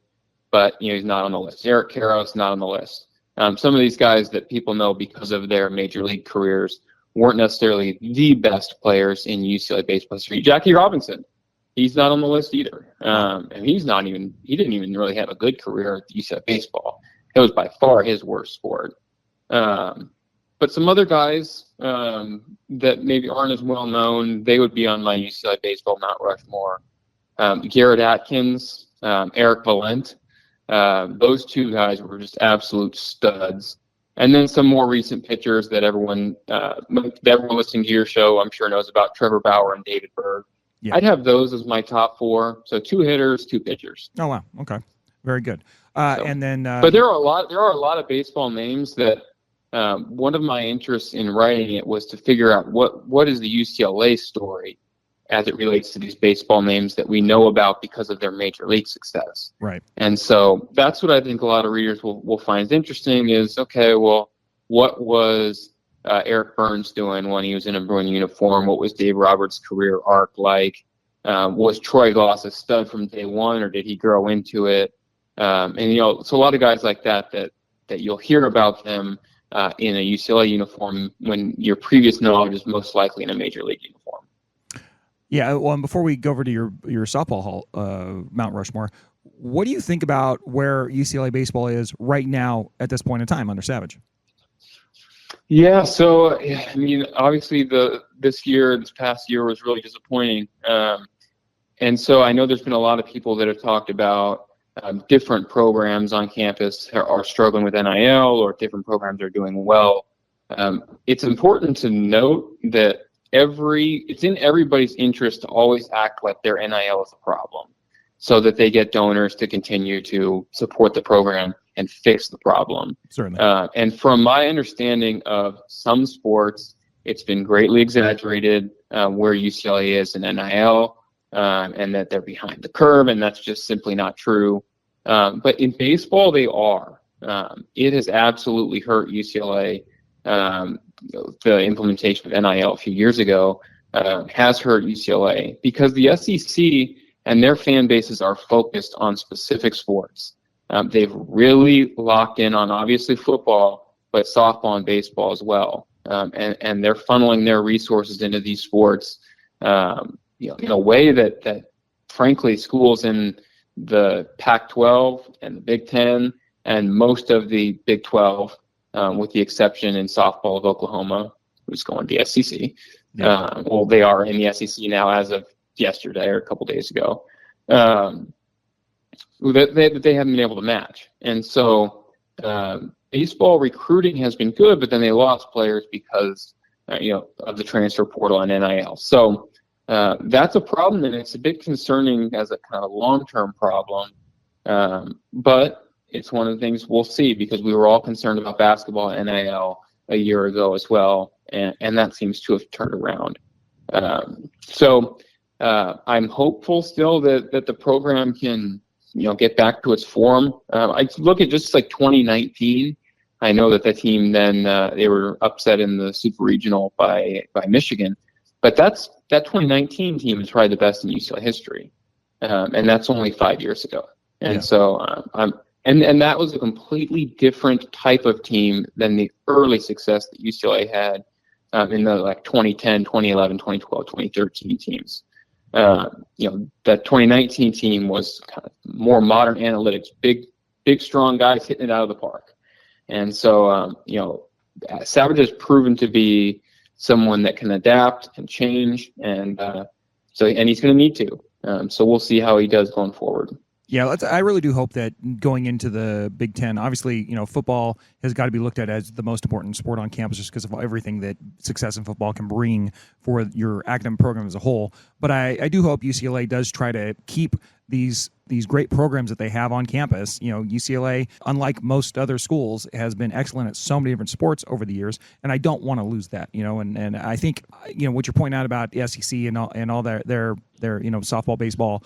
but, he's not on the list. Eric Karros, not on the list. Some of these guys that people know because of their major league careers weren't necessarily the best players in UCLA baseball history. Jackie Robinson. He's not on the list either. And he didn't even really have a good career at UCLA baseball. It was by far his worst sport. But some other guys that maybe aren't as well known, they would be on my UCLA baseball Mount Rushmore. Garrett Atkins, Eric Valent. Those 2 guys were just absolute studs. And then some more recent pitchers that everyone listening to your show, I'm sure, knows about: Trevor Bauer and David Berg. Yeah. I'd have those as my top 4. So 2 hitters, 2 pitchers. Oh wow, okay, very good. And then, but there are a lot of baseball names that one of my interests in writing it was to figure out what is the UCLA story as it relates to these baseball names that we know about because of their major league success. Right. And so that's what I think a lot of readers will find interesting is, okay, well, what was Eric Burns doing when he was in a Bruin uniform? What was Dave Roberts' career arc like? Was Troy Gloss a stud from day one, or did he grow into it? And so a lot of guys like that you'll hear about them in a UCLA uniform when your previous knowledge is most likely in a major league uniform. Yeah, well, and before we go over to your softball hall, Mount Rushmore, what do you think about where UCLA baseball is right now at this point in time under Savage? Yeah, so I mean, obviously this past year was really disappointing, and so I know there's been a lot of people that have talked about different programs on campus are struggling with NIL, or different programs are doing well. It's important to note that it's in everybody's interest to always act like their NIL is a problem, so that they get donors to continue to support the program and fix the problem. Certainly. And from my understanding of some sports, it's been greatly exaggerated where UCLA is in NIL, and that they're behind the curve, and that's just simply not true. But in baseball, they are. It has absolutely hurt UCLA. The implementation of NIL a few years ago has hurt UCLA because the SEC and their fan bases are focused on specific sports. They've really locked in on obviously football, but softball and baseball as well. And they're funneling their resources into these sports, in a way that frankly schools in the Pac-12 and the Big Ten and most of the Big 12, with the exception in softball of Oklahoma, who's going to the SEC. Yeah. Well, they are in the SEC now as of yesterday or a couple days ago. That they haven't been able to match. And so baseball recruiting has been good, but then they lost players because of the transfer portal and NIL. So that's a problem, and it's a bit concerning as a kind of long-term problem. But it's one of the things we'll see, because we were all concerned about basketball and NIL a year ago as well, and that seems to have turned around. So I'm hopeful still that the program can get back to its form. I look at just like 2019. I know that the team then they were upset in the Super Regional by Michigan, but that 2019 team is probably the best in UCLA history, and that's only 5 years ago. And so and that was a completely different type of team than the early success that UCLA had in the 2010, 2011, 2012, 2013 teams. That 2019 team was kind of more modern analytics, big, strong guys hitting it out of the park. And so, Savage has proven to be someone that can adapt and change, and he's going to need to. So we'll see how he does going forward. Yeah, I really do hope that going into the Big Ten, obviously, football has got to be looked at as the most important sport on campus just because of everything that success in football can bring for your academic program as a whole. But I do hope UCLA does try to keep these great programs that they have on campus. UCLA, unlike most other schools, has been excellent at so many different sports over the years, and I don't want to lose that. And I think what you're pointing out about the SEC and all their softball, baseball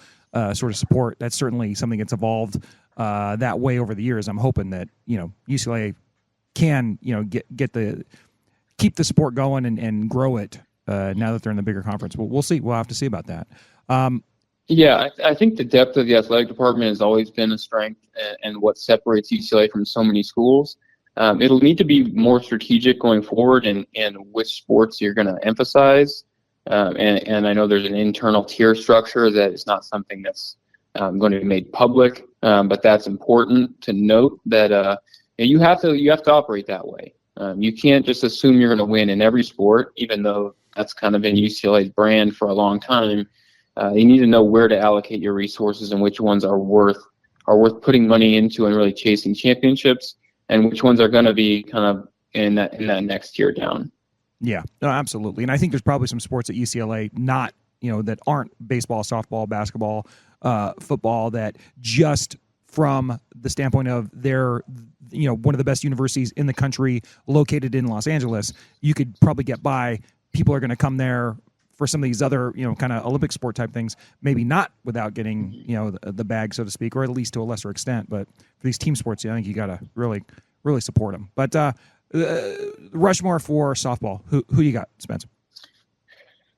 sort of support, that's certainly something that's evolved that way over the years. I'm hoping that UCLA can keep the sport going and grow it now that they're in the bigger conference. We'll see. We'll have to see about that. Yeah, I think the depth of the athletic department has always been a strength, and what separates UCLA from so many schools. It'll need to be more strategic going forward, and which sports you're going to emphasize. And I know there's an internal tier structure that is not something that's going to be made public, but that's important to note that you have to operate that way. You can't just assume you're going to win in every sport, even though that's kind of been UCLA's brand for a long time. You need to know where to allocate your resources and which ones are worth putting money into and really chasing championships, and which ones are going to be kind of in that next tier down. Yeah, no, absolutely. And I think there's probably some sports at UCLA that aren't baseball, softball, basketball, football, that just from the standpoint of their, one of the best universities in the country located in Los Angeles, you could probably get by. People are going to come there for some of these other, kind of Olympic sport type things, maybe not without getting, the bag, so to speak, or at least to a lesser extent. But for these team sports, I think you got to really, really support them. But Rushmore for softball, who you got, Spencer?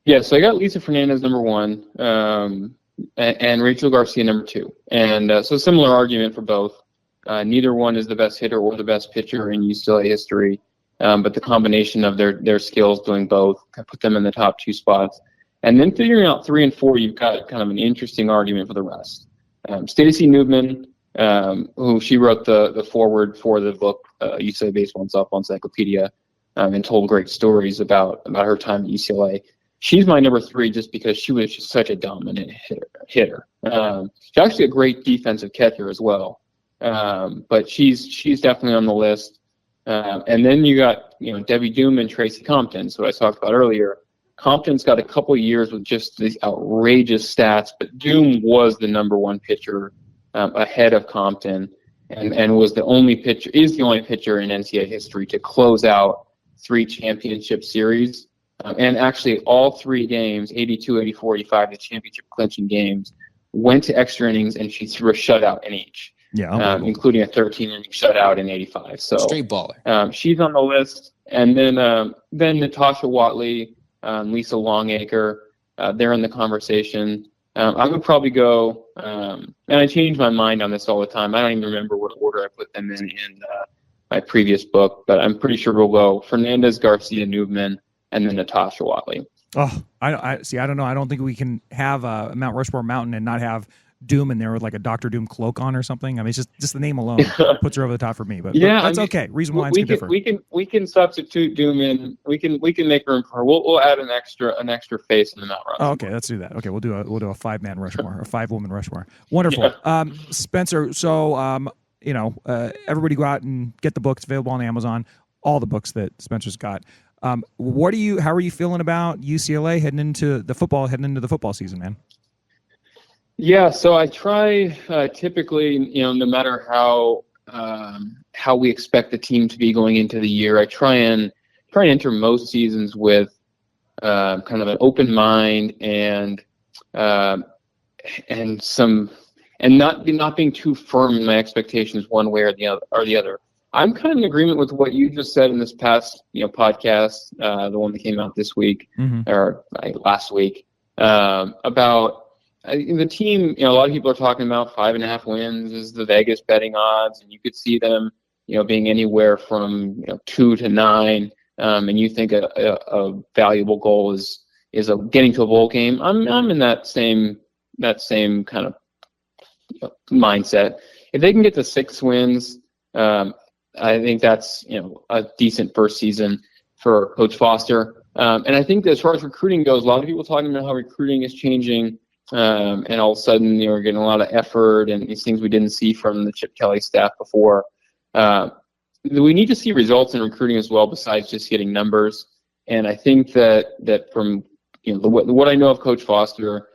Yeah, so I got Lisa Fernandez number one. and Rachel Garcia number 2. And so similar argument for both. Neither one is the best hitter or the best pitcher in UCLA history, but the combination of their skills doing both put them in the top 2 spots. And then figuring out 3 and 4, you've got kind of an interesting argument for the rest. Stacey Newman, who she wrote the foreword for the book UCLA Baseball and Softball Encyclopedia, and told great stories about her time at UCLA. She's my number 3 just because she was just such a dominant hitter. She's actually a great defensive catcher as well, but she's definitely on the list. And then you got Debbie Doom and Tracy Compton, so I talked about earlier. Compton's got a couple of years with just these outrageous stats, but Doom was the number 1 pitcher ahead of Compton, and is the only pitcher in NCAA history to close out 3 championship series. And actually all 3 games, 82, 84, 85, the championship clinching games, went to extra innings, and she threw a shutout in each. Yeah, including a 13-inning shutout in 85. So straight baller. She's on the list. And then Natasha Watley, Lisa Longacre, they're in the conversation. I would probably go, and I change my mind on this all the time. I don't even remember what order I put them in my previous book, but I'm pretty sure we'll go Fernandez, Garcia, Newman, and then Natasha Watley. Oh, I don't know. I don't think we can have a Mount Rushmore mountain and not have Doom in there with like a Dr. Doom cloak on or something. I mean, it's just the name alone puts her over the top for me. But that's okay. Reasonable lines can differ. We can substitute Doom in. We can make room for her. We'll add an extra face in the Mount Rushmore. Oh, okay, let's do that. Okay, we'll do a 5-man Rushmore, a 5-woman Rushmore. Wonderful. Yeah. Spencer. So everybody go out and get the book. It's available on Amazon. All the books that Spencer's got. How are you feeling about UCLA heading into the football season, man? Yeah, so I try typically, no matter how we expect the team to be going into the year, I try and enter most seasons with kind of an open mind and not being too firm in my expectations one way or the other. I'm kind of in agreement with what you just said in this past podcast, the one that came out this week or last week, about the team. A lot of people are talking about 5.5 wins is the Vegas betting odds, and you could see them being anywhere from 2 to 9, and you think a valuable goal is getting to a bowl game. I'm in that same kind of mindset. If they can get to 6 wins, I think that's a decent first season for Coach Foster. And I think that as far as recruiting goes, a lot of people talking about how recruiting is changing, and all of a sudden we're getting a lot of effort and these things we didn't see from the Chip Kelly staff before. We need to see results in recruiting as well, besides just getting numbers. And I think that from what I know of Coach Foster,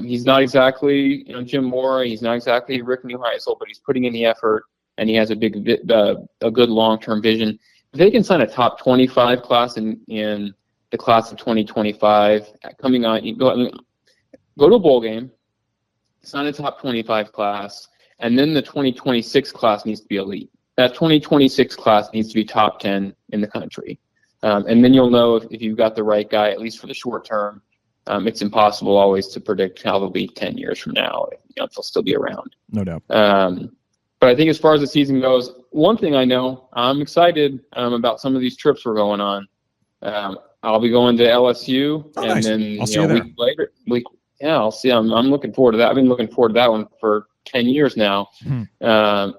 he's not exactly Jim Mora, he's not exactly Rick Neuheisel, but he's putting in the effort. And he has a good long-term vision. If they can sign a top 25 class in the class of 2025 coming on, go to a bowl game, sign a top 25 class, and then the 2026 class needs to be elite. That 2026 class needs to be top 10 in the country. And then you'll know if you've got the right guy, at least for the short term. It's impossible always to predict how they'll be 10 years from now, if they'll still be around. No doubt. But I think as far as the season goes, one thing I know, I'm excited about some of these trips we're going on. I'll be going to LSU, and then I'll see you there. I'll see. I'm looking forward to that. I've been looking forward to that one for 10 years now. And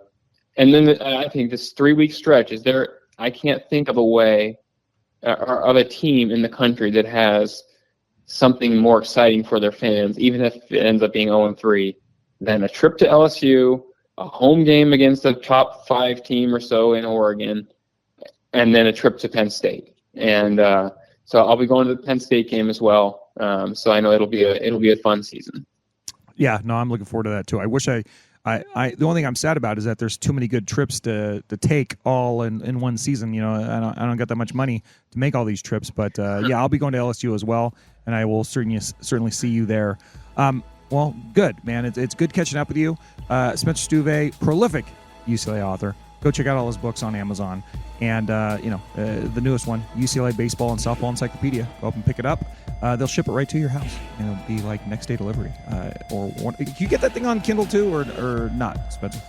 then I think this 3-week stretch is there. I can't think of a way or of a team in the country that has something more exciting for their fans, even if it ends up being 0-3, than a trip to LSU, a home game against a top 5 team or so in Oregon, and then a trip to Penn State. And so I'll be going to the Penn State game as well. So I know it'll be a fun season. Yeah, no, I'm looking forward to that too. I wish the only thing I'm sad about is that there's too many good trips to take all in one season. I don't got that much money to make all these trips, but yeah, I'll be going to LSU as well, and I will certainly see you there. Well, good, man. It's good catching up with you. Spencer Stueve, prolific UCLA author. Go check out all his books on Amazon. And, the newest one, UCLA Baseball and Softball Encyclopedia. Go up and pick it up. they'll ship it right to your house, and it'll be like next day delivery. Can you get that thing on Kindle too, or not, Spencer?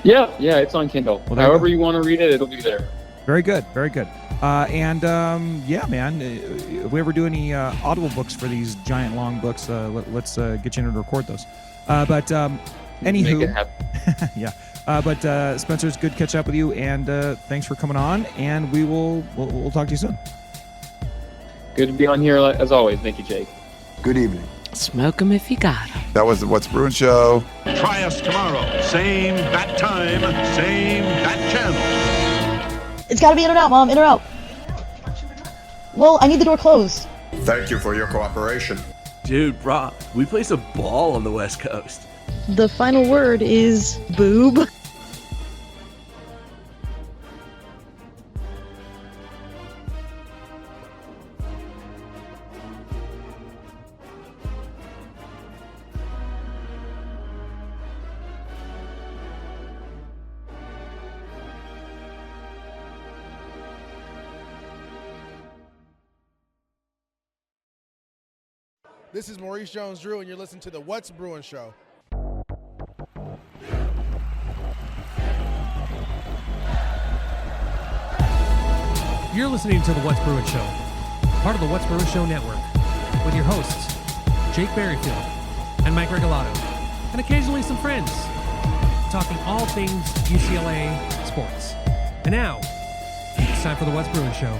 Yeah, it's on Kindle. Well, however you want to read it, it'll be there. Very good, very good. Yeah, man, if we ever do any Audible books for these giant long books, let's get you in to record those. Anywho, Make it happen. yeah. Spencer, it's good to catch up with you, and thanks for coming on. And we'll talk to you soon. Good to be on here as always. Thank you, Jake. Good evening. Smoke 'em if you got 'em. That was the What's Bruin show. Try us tomorrow. Same bat time, same bat channel. It's gotta be in or out, Mom. In or out. Well, I need the door closed. Thank you for your cooperation. Dude, bro, we play some ball on the West Coast. The final word is boob. This is Maurice Jones-Drew, and you're listening to the What's Bruin Show. You're listening to the What's Bruin Show, part of the What's Bruin Show network, with your hosts, Jake Berryfield and Mike Regalado, and occasionally some friends, talking all things UCLA sports. And now, it's time for the What's Bruin Show.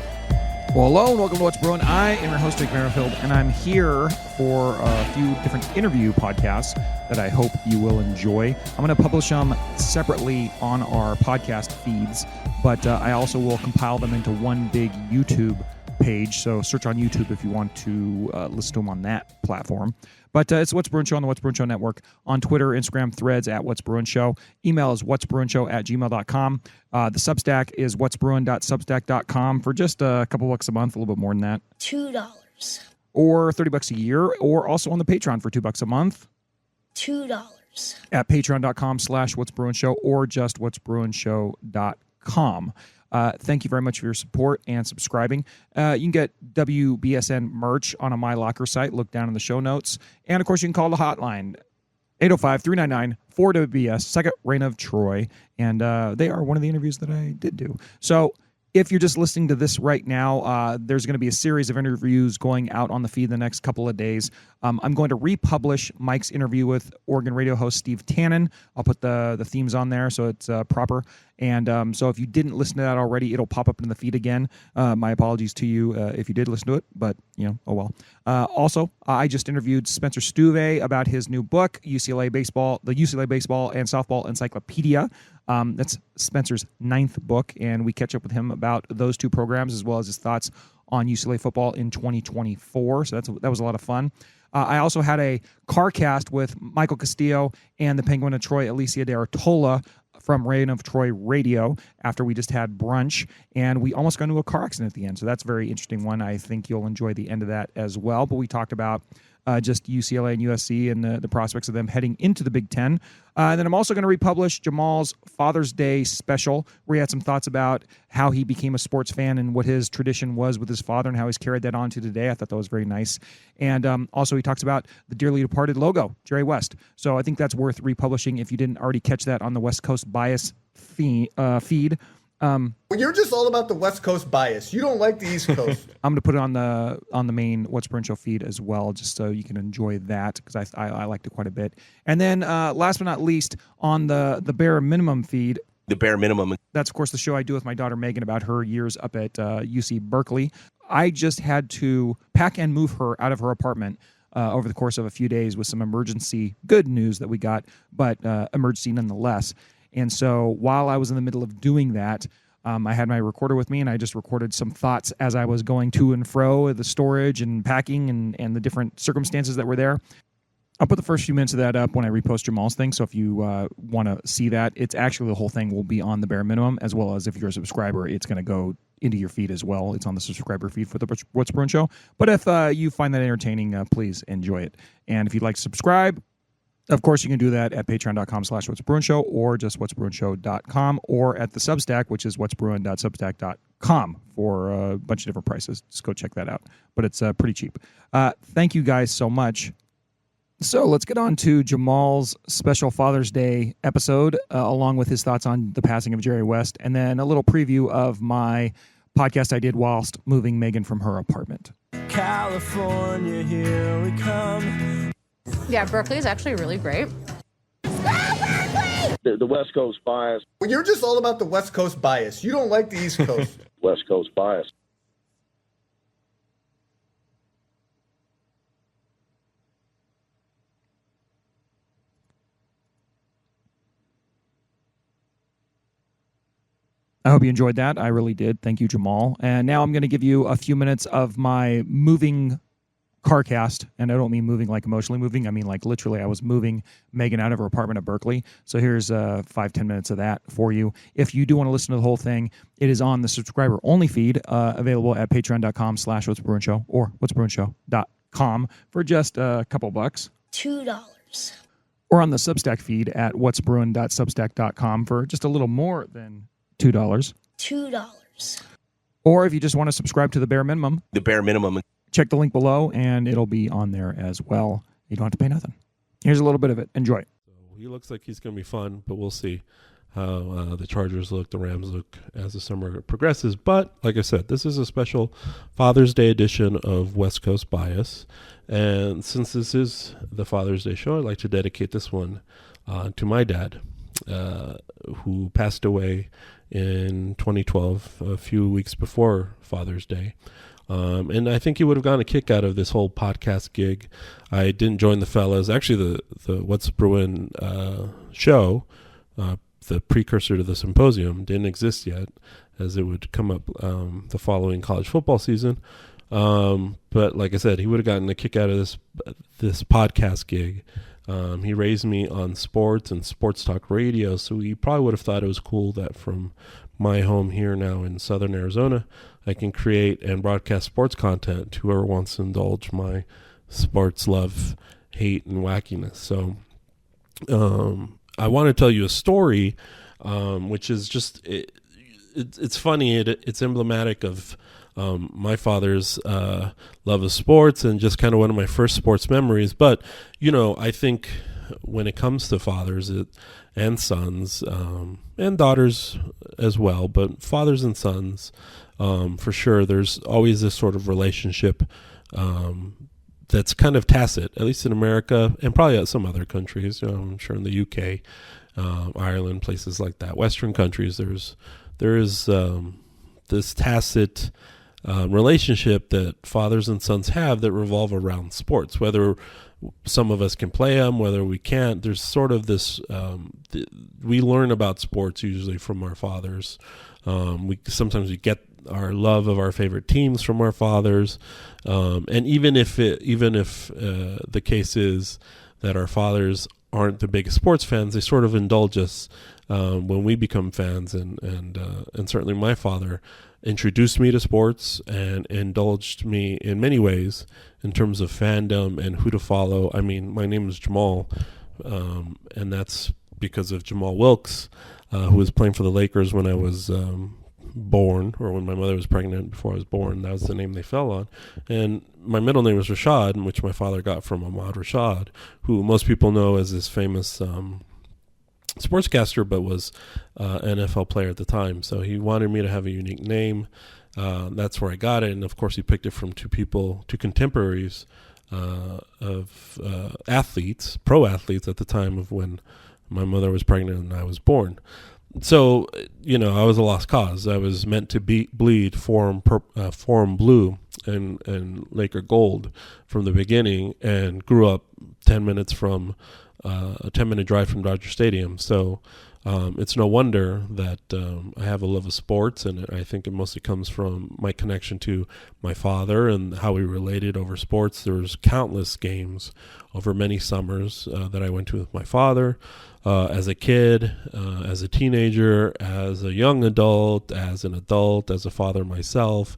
Well, hello and welcome to What's Bruin. I am your host, Jake Berryfield, and I'm here for a few different interview podcasts that I hope you will enjoy. I'm going to publish them separately on our podcast feeds, but I also will compile them into one big YouTube page. So search on YouTube if you want to listen to them on that platform. But it's What's Bruin Show on the What's Bruin Show Network, on Twitter, Instagram, Threads at What's Bruin Show. Email is whatsbruinshow@gmail.com. The Substack is whatsbruin.substack.com for just a couple bucks a month, a little bit more than that. $2. Or $30 a year, or also on the Patreon for $2 a month. $2. At patreon.com/whatsbruinshow or just whatsbruinshow.com. Thank you very much for your support and subscribing. You can get WBSN merch on a My Locker site. Look down in the show notes. And, of course, you can call the hotline, 805-399-4WBS, Second Reign of Troy. And they are one of the interviews that I did do. So if you're just listening to this right now, there's going to be a series of interviews going out on the feed the next couple of days. I'm going to republish Mike's interview with Oregon radio host Steve Tannen. I'll put the themes on there so it's proper. And so if you didn't listen to that already, it'll pop up in the feed again. My apologies to you if you did listen to it, but, oh well. Also, I just interviewed Spencer Stueve about his new book, the UCLA Baseball and Softball Encyclopedia. That's Spencer's 9th book, and we catch up with him about those two programs as well as his thoughts on UCLA football in 2024. So that was a lot of fun. I also had a CARCast with Michael Castillo and the Penguin of Troy, Alicia de Artola, from Reign of Troy Radio after we just had brunch, and we almost got into a car accident at the end. So that's a very interesting one. I think you'll enjoy the end of that as well. But we talked about just UCLA and USC and the prospects of them heading into the Big Ten. And then I'm also going to republish Jamaal's Father's Day special, where he had some thoughts about how he became a sports fan and what his tradition was with his father and how he's carried that on to today. I thought that was very nice. And also he talks about the dearly departed logo, Jerry West. So I think that's worth republishing if you didn't already catch that on the West Coast Bias feed. Well, you're just all about the West Coast bias. You don't like the East Coast. I'm going to put it on the main What's Bruin Show feed as well, just so you can enjoy that, because I liked it quite a bit. And then last but not least, on the Bare Minimum feed. The Bare Minimum. That's, of course, the show I do with my daughter Megan about her years up at UC Berkeley. I just had to pack and move her out of her apartment over the course of a few days with some emergency good news that we got, but emergency nonetheless. And so while I was in the middle of doing that, I had my recorder with me, and I just recorded some thoughts as I was going to and fro the storage and packing and the different circumstances that were there. I'll put the first few minutes of that up when I repost Jamaal's thing. So if you want to see that, it's actually the whole thing will be on the Bare Minimum, as well as if you're a subscriber, it's going to go into your feed as well. It's on the subscriber feed for the What's Bruin Show. But if you find that entertaining, please enjoy it. And if you'd like to subscribe, of course, you can do that at patreon.com/whatsbruinshow or just whatsbruinshow.com or at the Substack, which is whatsbruin.substack.com. for a bunch of different prices. Just go check that out. But it's pretty cheap. Thank you guys so much. So let's get on to Jamaal's special Father's Day episode, along with his thoughts on the passing of Jerry West, and then a little preview of my podcast I did whilst moving Megan from her apartment. California, here we come. Yeah, Berkeley is actually really great. The West Coast bias. Well, you're just all about the West Coast bias. You don't like the East Coast. West Coast bias. I hope you enjoyed that. I really did. Thank you, Jamaal. And now I'm going to give you a few minutes of my moving CARCast. And I don't mean moving like emotionally moving. I mean like literally I was moving Megan out of her apartment at Berkeley. So here's 5-10 minutes of that for you. If you do want to listen to the whole thing, it is on the subscriber only feed, available at patreon.com/whatsbruinshow or whatsbruinshow.com for just a couple bucks. $2. Or on the Substack feed at whatsbruin.substack.com for just a little more than $2. $2. Or if you just want to subscribe to the bare minimum. The bare minimum. Check the link below, and it'll be on there as well. You don't have to pay nothing. Here's a little bit of it. Enjoy. He looks like he's going to be fun, but we'll see how the Chargers look, the Rams look as the summer progresses. But like I said, this is a special Father's Day edition of West Coast Bias. And since this is the Father's Day show, I'd like to dedicate this one to my dad, who passed away in 2012, a few weeks before Father's Day. And I think he would have gotten a kick out of this whole podcast gig. I didn't join the fellas. Actually, the What's Bruin show, the precursor to the symposium, didn't exist yet, as it would come up the following college football season. But like I said, he would have gotten a kick out of this podcast gig. He raised me on sports and sports talk radio, so he probably would have thought it was cool that from my home here now in southern Arizona, I can create and broadcast sports content to whoever wants to indulge my sports love, hate, and wackiness. So I want to tell you a story, which is just, it's funny, it's emblematic of my father's love of sports and just kind of one of my first sports memories. But, you know, I think when it comes to fathers and sons and daughters as well, but fathers and sons, for sure, there's always this sort of relationship that's kind of tacit, at least in America and probably at some other countries. You know, I'm sure in the UK, Ireland, places like that, Western countries, there is this tacit relationship that fathers and sons have that revolve around sports. Whether some of us can play them, whether we can't, there's sort of this, we learn about sports usually from our fathers. Sometimes we get our love of our favorite teams from our fathers. And even if the case is that our fathers aren't the biggest sports fans, they sort of indulge us when we become fans. And certainly my father introduced me to sports and indulged me in many ways in terms of fandom and who to follow. I mean, my name is Jamaal, and that's because of Jamaal Wilkes, who was playing for the Lakers when I was born, or when my mother was pregnant before I was born. That was the name they fell on. And my middle name was Rashad, which my father got from Ahmad Rashad, who most people know as this famous sportscaster, but was an NFL player at the time. So he wanted me to have a unique name. That's where I got it. And of course, he picked it from two contemporaries of athletes, pro athletes at the time of when my mother was pregnant and I was born. So, you know, I was a lost cause. I was meant to bleed forum blue and Laker gold from the beginning, and grew up 10 minutes from a 10-minute drive from Dodger Stadium. So it's no wonder that I have a love of sports, and I think it mostly comes from my connection to my father and how we related over sports. There's countless games over many summers that I went to with my father. As a kid, as a teenager, as a young adult, as an adult, as a father myself,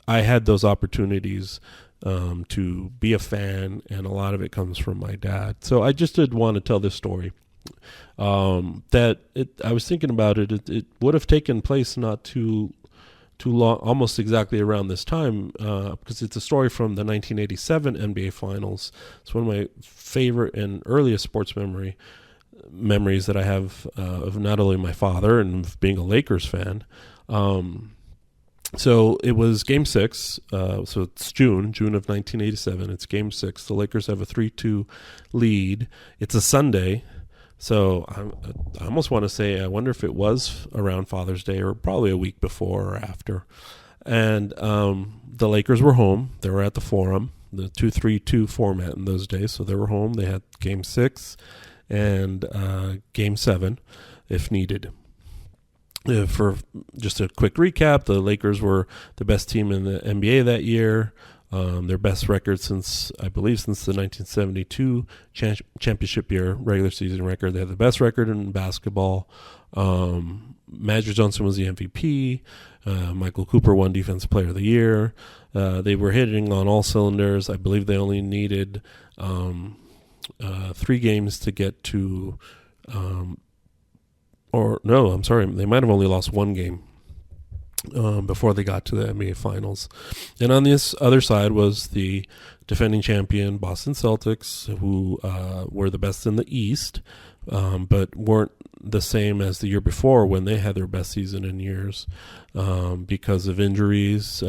I had those opportunities to be a fan, and a lot of it comes from my dad. So I just did want to tell this story I was thinking about it. It would have taken place not too long, almost exactly around this time, because it's a story from the 1987 NBA Finals. It's one of my favorite and earliest sports memories that I have of not only my father and of being a Lakers fan. So it was Game 6, so it's June of 1987. It's Game 6. The Lakers have a 3-2 lead. It's a Sunday, so I almost want to say I wonder if it was around Father's Day or probably a week before or after. And the Lakers were home. They were at the Forum, the 2-3-2 format in those days. So they were home. They had Game 6 and Game 7 if needed. For just a quick recap, the Lakers were the best team in the NBA that year. Their best record since the 1972 championship year, regular season record. They had the best record in basketball. Magic Johnson was the MVP. Michael Cooper won Defensive Player of the Year. They were hitting on all cylinders. I believe they only needed 3 games to get to... they might have only lost 1 game before they got to the NBA Finals. And on this other side was the defending champion Boston Celtics, who were the best in the East, but weren't the same as the year before when they had their best season in years because of injuries.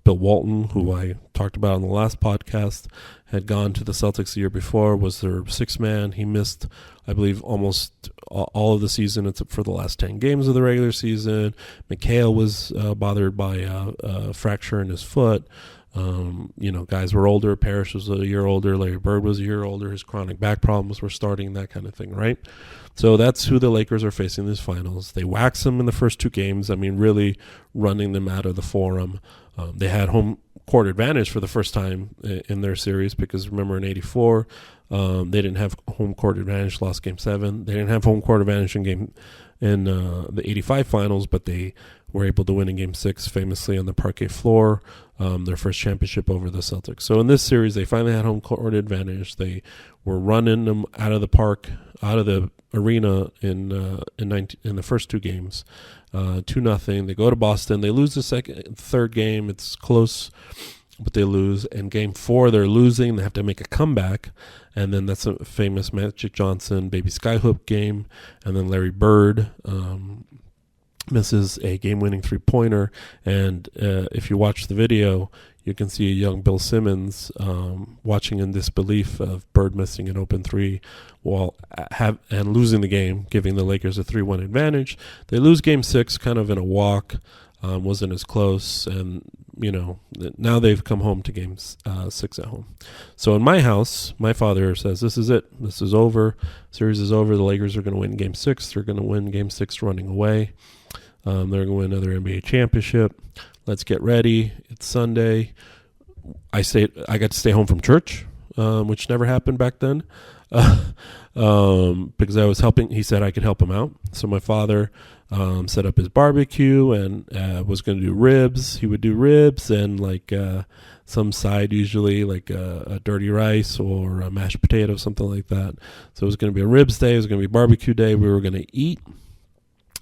Bill Walton, who I talked about on the last podcast, had gone to the Celtics the year before, was their 6th man. He missed, I believe, almost all of the season except for the last 10 games of the regular season. McHale was bothered by a fracture in his foot. Guys were older. Parrish was a year older. Larry Bird was a year older. His chronic back problems were starting, that kind of thing, right? So that's who the Lakers are facing in these finals. They waxed them in the first 2 games. I mean, really running them out of the Forum. They had home court advantage for the first time in their series because, remember, in '84, they didn't have home court advantage, lost Game 7. They didn't have home court advantage in the '85 finals, but they were able to win in Game 6, famously on the parquet floor, their first championship over the Celtics. So in this series, they finally had home court advantage. They were running them out of the park, out of the arena in the first 2 games, 2-0. They go to Boston. They lose the third game. It's close, but they lose. And Game 4, they're losing. They have to make a comeback. And then that's a famous Magic Johnson baby skyhook game. And then Larry Bird misses a game-winning 3-pointer. And if you watch the video, you can see a young Bill Simmons watching in disbelief of Bird missing an open 3 and losing the game, giving the Lakers a 3-1 advantage. They lose Game 6 kind of in a walk. Wasn't as close, and now they've come home to Game 6 at home. So in my house, my father says, this is it. This is over. Series is over. The Lakers are going to win Game 6. They're going to win Game 6 running away. They're going to win another NBA championship. Let's get ready. It's Sunday. I got to stay home from church, which never happened back then, because I was helping. He said I could help him out. So my father set up his barbecue and was going to do ribs. He would do ribs and some side, usually like a dirty rice or a mashed potato, something like that. So it was going to be a ribs day. It was going to be barbecue day. We were going to eat.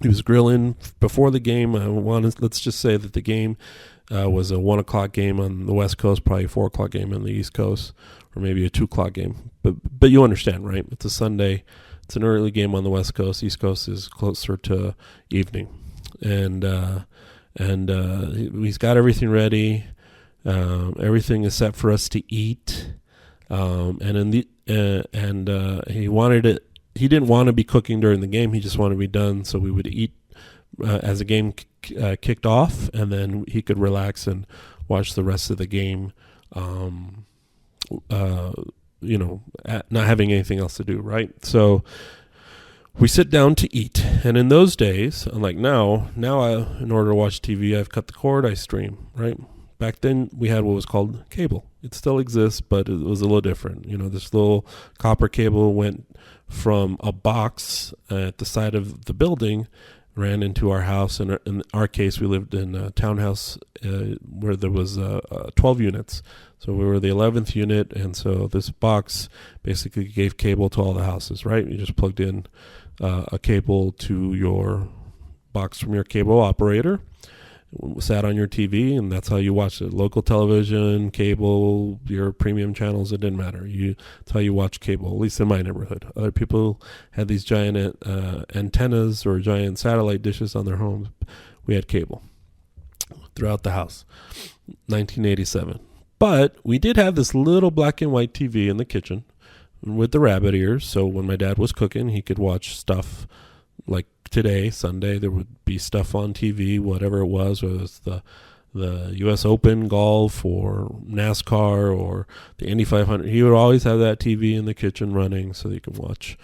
He was grilling before the game. Let's just say that the game was a 1:00 game on the West Coast, probably a 4:00 game on the East Coast, or maybe a 2:00 game. But you understand, right? It's a Sunday. It's an early game on the West Coast. East Coast is closer to evening, and he's got everything ready. Everything is set for us to eat, he wanted it. He didn't want to be cooking during the game. He just wanted to be done so we would eat as the game kicked off, and then he could relax and watch the rest of the game, not having anything else to do, right? So we sit down to eat. And in those days, unlike now in order to watch TV, I've cut the cord, I stream, right? Back then, we had what was called cable. It still exists, but it was a little different. This little copper cable went from a box at the side of the building, ran into our house. And in our case, we lived in a townhouse where there was 12 units. So we were the 11th unit, and so this box basically gave cable to all the houses, right? You just plugged in a cable to your box from your cable operator, sat on your TV, and that's how you watched it. Local television, cable, your premium channels, it didn't matter. That's how you watch cable, at least in my neighborhood. Other people had these giant antennas or giant satellite dishes on their homes. We had cable throughout the house. 1987. But we did have this little black and white TV in the kitchen with the rabbit ears, so when my dad was cooking, he could watch stuff like today, Sunday, there would be stuff on TV, whatever it was, whether it's the U.S. Open golf or NASCAR or the Indy 500. He would always have that TV in the kitchen running so he could watch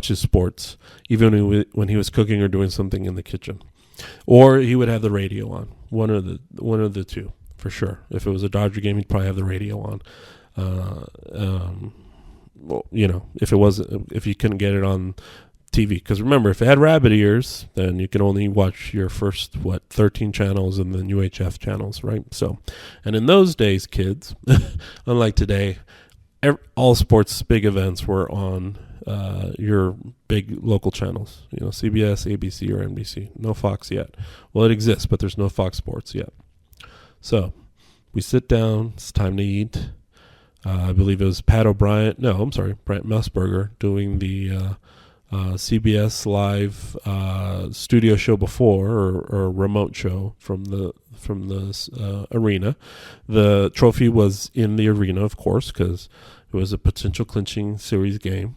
his sports, even when he was cooking or doing something in the kitchen. Or he would have the radio on, one of the two, for sure. If it was a Dodger game, he'd probably have the radio on. Well, if you couldn't get it on TV, because remember, if it had rabbit ears, then you can only watch your first 13 channels and then UHF channels, right? So, and in those days, kids, unlike today, all sports big events were on your big local channels, CBS, ABC, or NBC. No Fox yet. Well, it exists, but there's no Fox Sports yet. So we sit down, it's time to eat. I believe it was Brent Musburger doing the CBS live studio show before, or remote show from the arena. The trophy was in the arena, of course, because it was a potential clinching series game.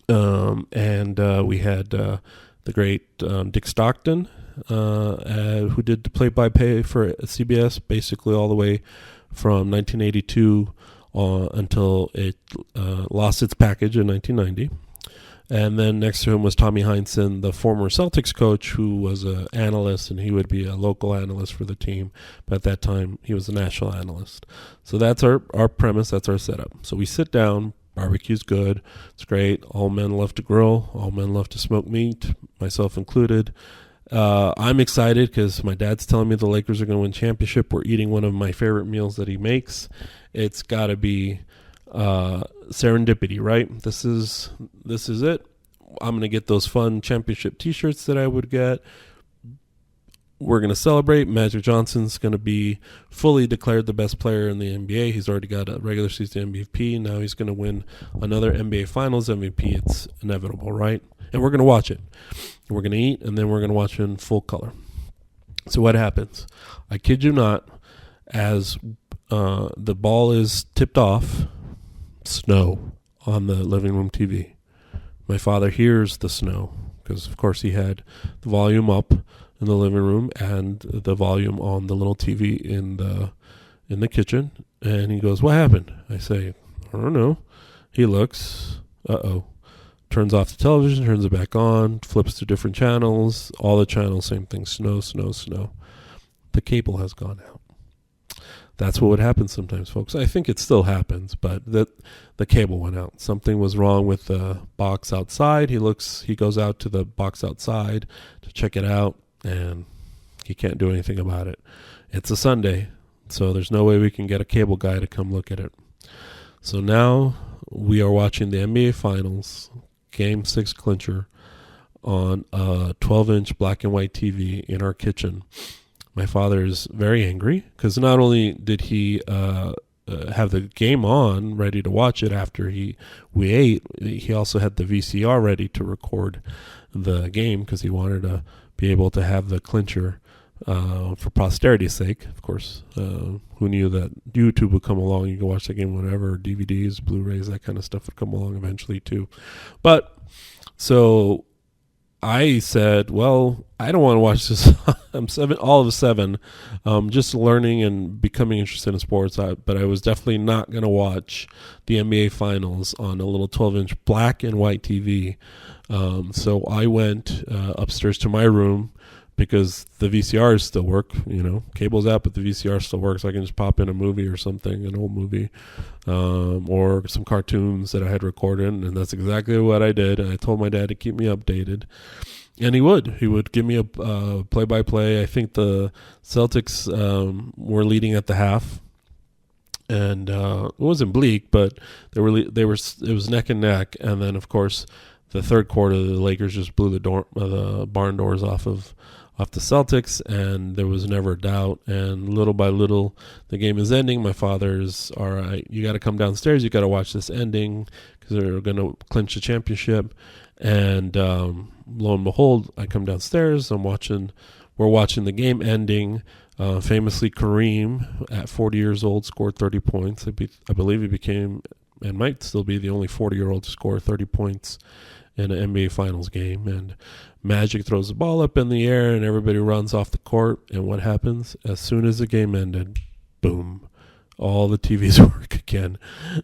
And we had the great Dick Stockton, who did the play-by-play for CBS basically all the way from 1982 until it lost its package in 1990. And then next to him was Tommy Heinsohn, the former Celtics coach, who was an analyst, and he would be a local analyst for the team. But at that time, he was a national analyst. So that's our premise, that's our setup. So we sit down, barbecue's good, it's great. All men love to grill, all men love to smoke meat, myself included. I'm excited because my dad's telling me the Lakers are going to win championship. We're eating one of my favorite meals that he makes. It's got to be serendipity, right? This is it. I'm going to get those fun championship t-shirts that I would get. We're going to celebrate. Magic Johnson's going to be fully declared the best player in the NBA. He's already got a regular season MVP. Now he's going to win another NBA Finals MVP. It's inevitable, right? And we're going to watch it. We're going to eat, and then we're going to watch it in full color. So what happens? I kid you not, as the ball is tipped off, snow on the living room TV. My father hears the snow because, of course, he had the volume up in the living room and the volume on the little TV in the kitchen. And he goes, "What happened?" I say, "I don't know." He looks, turns off the television, turns it back on, flips to different channels, all the channels, same thing, snow, snow, snow. The cable has gone out. That's what would happen sometimes, folks. I think it still happens, but the cable went out. Something was wrong with the box outside. He goes out to the box outside to check it out, and he can't do anything about it. It's a Sunday, so there's no way we can get a cable guy to come look at it. So now we are watching the NBA Finals, Game 6 clincher, on a 12-inch black and white TV in our kitchen. My father is very angry because not only did he have the game on, ready to watch it after we ate, he also had the VCR ready to record the game because he wanted to be able to have the clincher for posterity's sake. Of course, who knew that YouTube would come along? You can watch the game whenever, DVDs, Blu-rays, that kind of stuff would come along eventually too. But so I said, well, I don't want to watch this. I'm all of 7, just learning and becoming interested in sports. But I was definitely not going to watch the NBA Finals on a little 12-inch black and white TV. So I went upstairs to my room because the VCRs still work. Cable's out, but the VCR still works. I can just pop in a movie or something, an old movie, or some cartoons that I had recorded, and that's exactly what I did. And I told my dad to keep me updated. And he would give me a play-by-play. I think the Celtics were leading at the half, and it wasn't bleak, but it was neck and neck. And then, of course, the third quarter, the Lakers just blew the barn doors off the Celtics, and there was never a doubt. And little by little, the game is ending. My father's, all right, you got to come downstairs. You got to watch this ending because they're going to clinch the championship. And lo and behold, I come downstairs. We're watching the game ending. Famously, Kareem, at 40 years old, scored 30 points. I believe he became, and might still be, the only 40-year-old to score 30 points in an NBA Finals game. And Magic throws the ball up in the air, and everybody runs off the court. And what happens? As soon as the game ended, boom, all the TVs work again.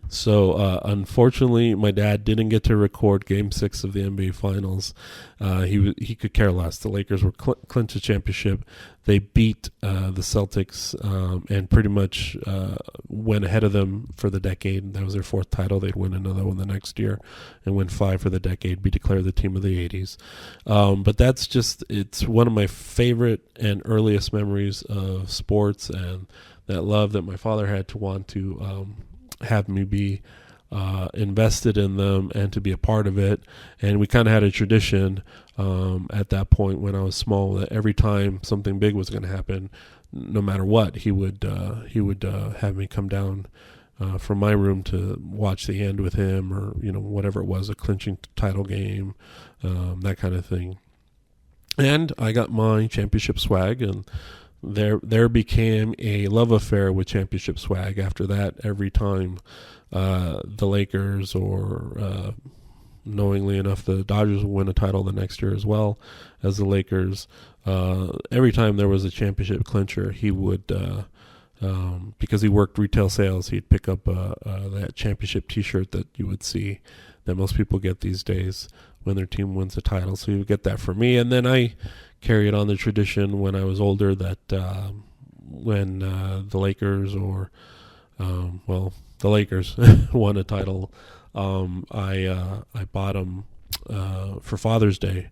So unfortunately, my dad didn't get to record Game 6 of the NBA Finals. He could care less. The Lakers were clinched the championship. They beat the Celtics and pretty much went ahead of them for the decade. That was their fourth title. They'd win another one the next year and win 5 for the decade, be declared the team of the 80s. But it's one of my favorite and earliest memories of sports, and that love that my father had to want to have me be invested in them and to be a part of it. And we kind of had a tradition at that point when I was small that every time something big was going to happen, no matter what, he would have me come down from my room to watch the end with him, or whatever it was, a clinching title game, that kind of thing. And I got my championship swag, and there became a love affair with championship swag after that. Every time the Lakers, or knowingly enough, the Dodgers would win a title the next year as well as the Lakers, every time there was a championship clincher, he would, because he worked retail sales, he'd pick up that championship T-shirt that you would see that most people get these days when their team wins a title. So he would get that for me, and then I carried on the tradition when I was older that when the Lakers, or the Lakers won a title, I bought them for Father's Day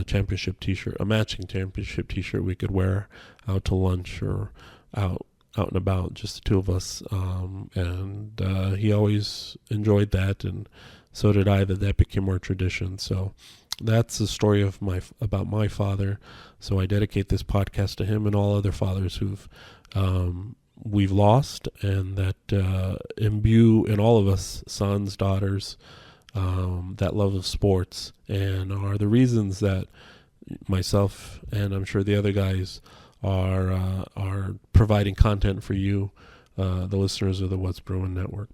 championship T-shirt, a matching championship T-shirt we could wear out to lunch or out and about, just the two of us. And he always enjoyed that, and so did I. That became our tradition. So that's the story about my father. So I dedicate this podcast to him and all other fathers who've we've lost, and that imbue in all of us, sons, daughters, that love of sports, and are the reasons that myself and I'm sure the other guys are providing content for you, the listeners of the What's Bruin Network.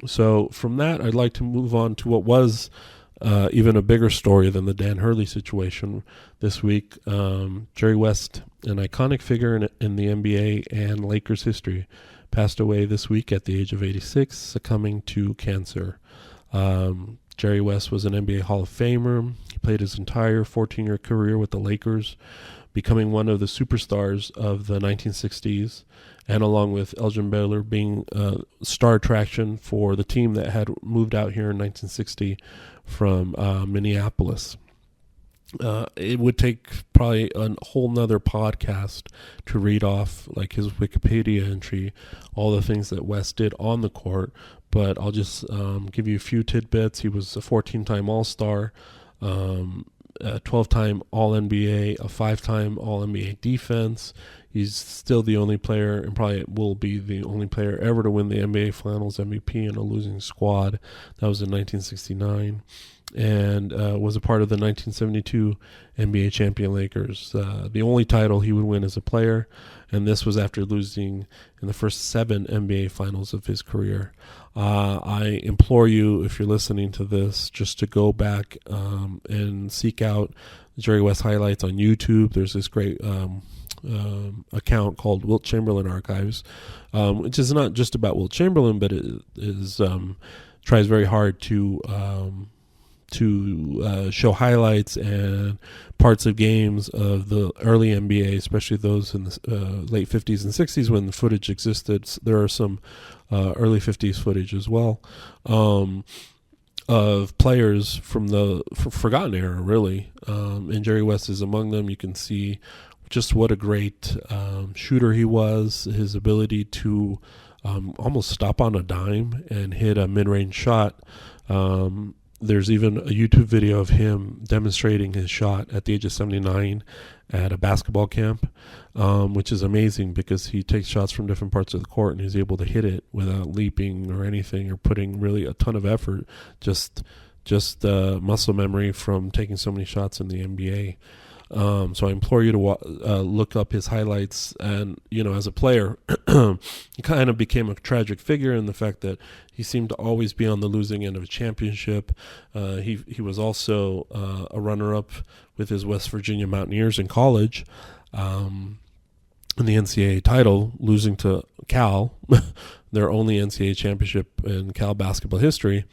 So from that, I'd like to move on to what was even a bigger story than the Dan Hurley situation this week. Jerry West, an iconic figure in the NBA and Lakers history, passed away this week at the age of 86, succumbing to cancer. Jerry West was an NBA Hall of Famer. He played his entire 14-year career with the Lakers, becoming one of the superstars of the 1960s, and along with Elgin Baylor being a star attraction for the team that had moved out here in 1960 from Minneapolis. It would take probably a whole nother podcast to read off like his Wikipedia entry, all the things that West did on the court, but I'll just give you a few tidbits. He was a 14-time All-Star, a 12-time All-NBA, a 5-time All-NBA defense. He's still the only player, and probably will be the only player ever to win the NBA Finals MVP in a losing squad. That was in 1969. And was a part of the 1972 NBA champion Lakers. The only title he would win as a player, and this was after losing in the first 7 NBA Finals of his career. I implore you, if you're listening to this, just to go back and seek out Jerry West highlights on YouTube. There's this great account called Wilt Chamberlain Archives, which is not just about Wilt Chamberlain, but it is tries very hard to show highlights and parts of games of the early NBA, especially those in the late 50s and 60s when the footage existed. There are some early 50s footage as well. of players from the forgotten era, really. And Jerry West is among them. You can see just what a great shooter he was, his ability to almost stop on a dime and hit a mid-range shot. There's even a YouTube video of him demonstrating his shot at the age of 79 at a basketball camp, which is amazing because he takes shots from different parts of the court and he's able to hit it without leaping or anything or putting really a ton of effort, just muscle memory from taking so many shots in the NBA. So I implore you to look up his highlights. And, as a player, he kind of became a tragic figure in the fact that he seemed to always be on the losing end of a championship. He was also a runner-up with his West Virginia Mountaineers in college in the NCAA title, losing to Cal, their only NCAA championship in Cal basketball history,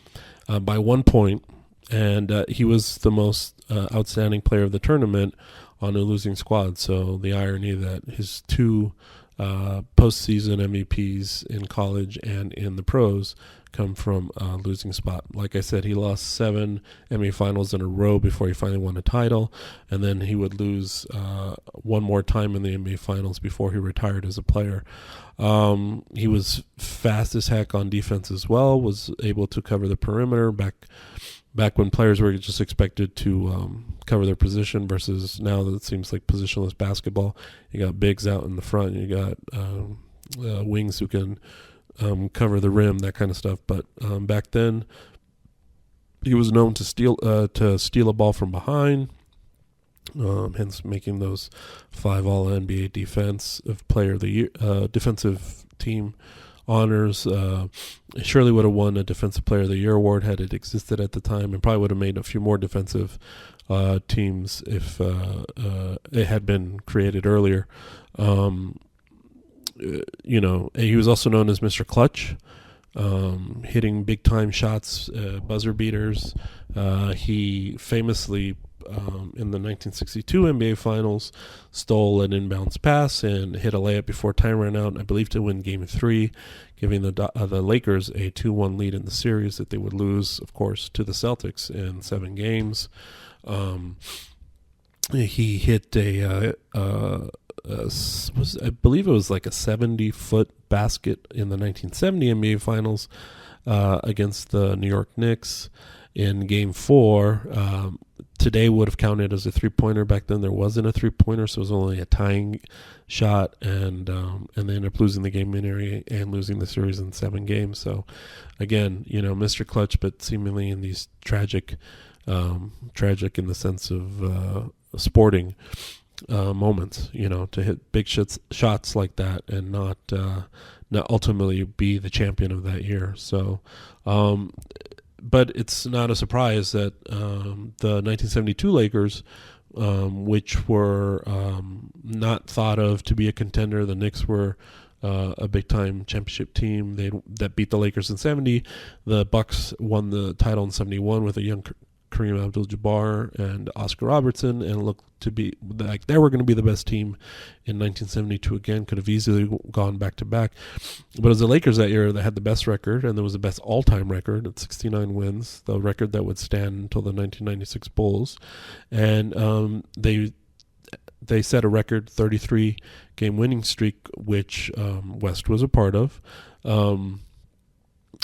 by 1 point. And he was the most outstanding player of the tournament on a losing squad. So the irony that his two postseason MVPs in college and in the pros come from a losing spot. Like I said, he lost 7 NBA finals in a row before he finally won a title, and then he would lose one more time in the NBA finals before he retired as a player. He was fast as heck on defense as well, was able to cover the perimeter back when players were just expected to cover their position versus now that it seems like positionless basketball. You got bigs out in the front, you got wings who can cover the rim, that kind of stuff. But back then, he was known to steal a ball from behind, hence making those 5 All-NBA Defensive Player of the Year, defensive team honors. Surely would have won a Defensive Player of the Year award had it existed at the time, and probably would have made a few more defensive teams if it had been created earlier. He was also known as Mr. Clutch, hitting big-time shots, buzzer beaters. He famously, in the 1962 NBA Finals, stole an inbounds pass and hit a layup before time ran out, I believe to win Game 3, giving the Lakers a 2-1 lead in the series that they would lose, of course, to the Celtics in 7 games. He hit I believe it was like a 70-foot basket in the 1970 NBA Finals against the New York Knicks in Game 4. Today would have counted as a three-pointer. Back then there wasn't a three-pointer, so it was only a tying shot, and they ended up losing the game winner and losing the series in 7 games. So, again, Mr. Clutch, but seemingly in these tragic in the sense of sporting moments, to hit big shots like that and not ultimately be the champion of that year. So, but it's not a surprise that the 1972 Lakers, which were not thought of to be a contender, the Knicks were a big-time championship team that beat the Lakers in 70. The Bucks won the title in 71 with a young Kareem Abdul-Jabbar and Oscar Robertson, and looked to be like they were going to be the best team in 1972 again. Could have easily gone back-to-back. But it was the Lakers that year that had the best record, and there was the best all-time record at 69 wins, the record that would stand until the 1996 Bulls. And they set a record 33-game winning streak, which West was a part of.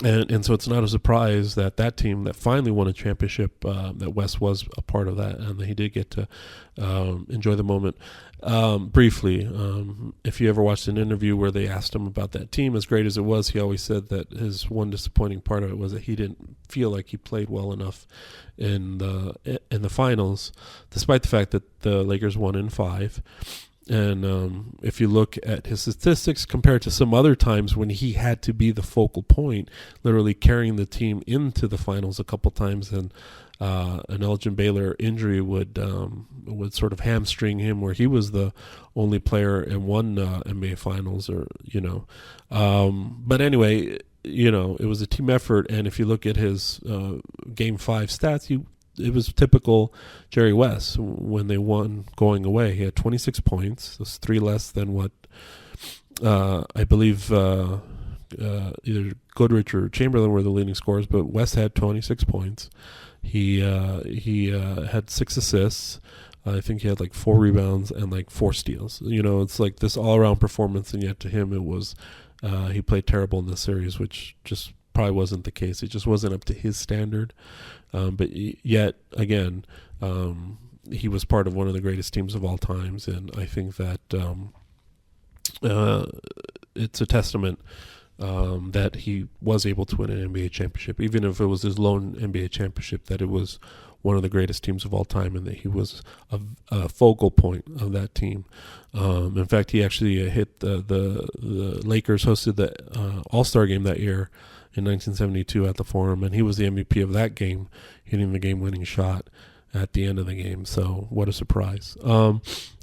And so it's not a surprise that team that finally won a championship, that West was a part of that, and that he did get to enjoy the moment. Briefly, if you ever watched an interview where they asked him about that team, as great as it was, he always said that his one disappointing part of it was that he didn't feel like he played well enough in the finals, despite the fact that the Lakers won in 5. And if you look at his statistics compared to some other times when he had to be the focal point, literally carrying the team into the finals a couple times, and an Elgin Baylor injury would sort of hamstring him, where he was the only player in one NBA Finals, but anyway, it was a team effort. And if you look at his Game 5 stats, it was typical Jerry West when they won going away. He had 26 points. That's 3 less than what I believe either Goodrich or Chamberlain were the leading scorers, but West had 26 points. He had 6 assists. I think he had like 4 rebounds and like 4 steals. It's like this all-around performance, and yet to him it was he played terrible in this series, which just probably wasn't the case. It just wasn't up to his standard. But yet again, he was part of one of the greatest teams of all times, and I think that it's a testament that he was able to win an NBA championship, even if it was his lone NBA championship, that it was one of the greatest teams of all time, and that he was a focal point of that team. In fact, he actually hit the Lakers hosted the All-Star game that year in 1972 at the Forum, and he was the MVP of that game, hitting the game-winning shot at the end of the game. So what a surprise.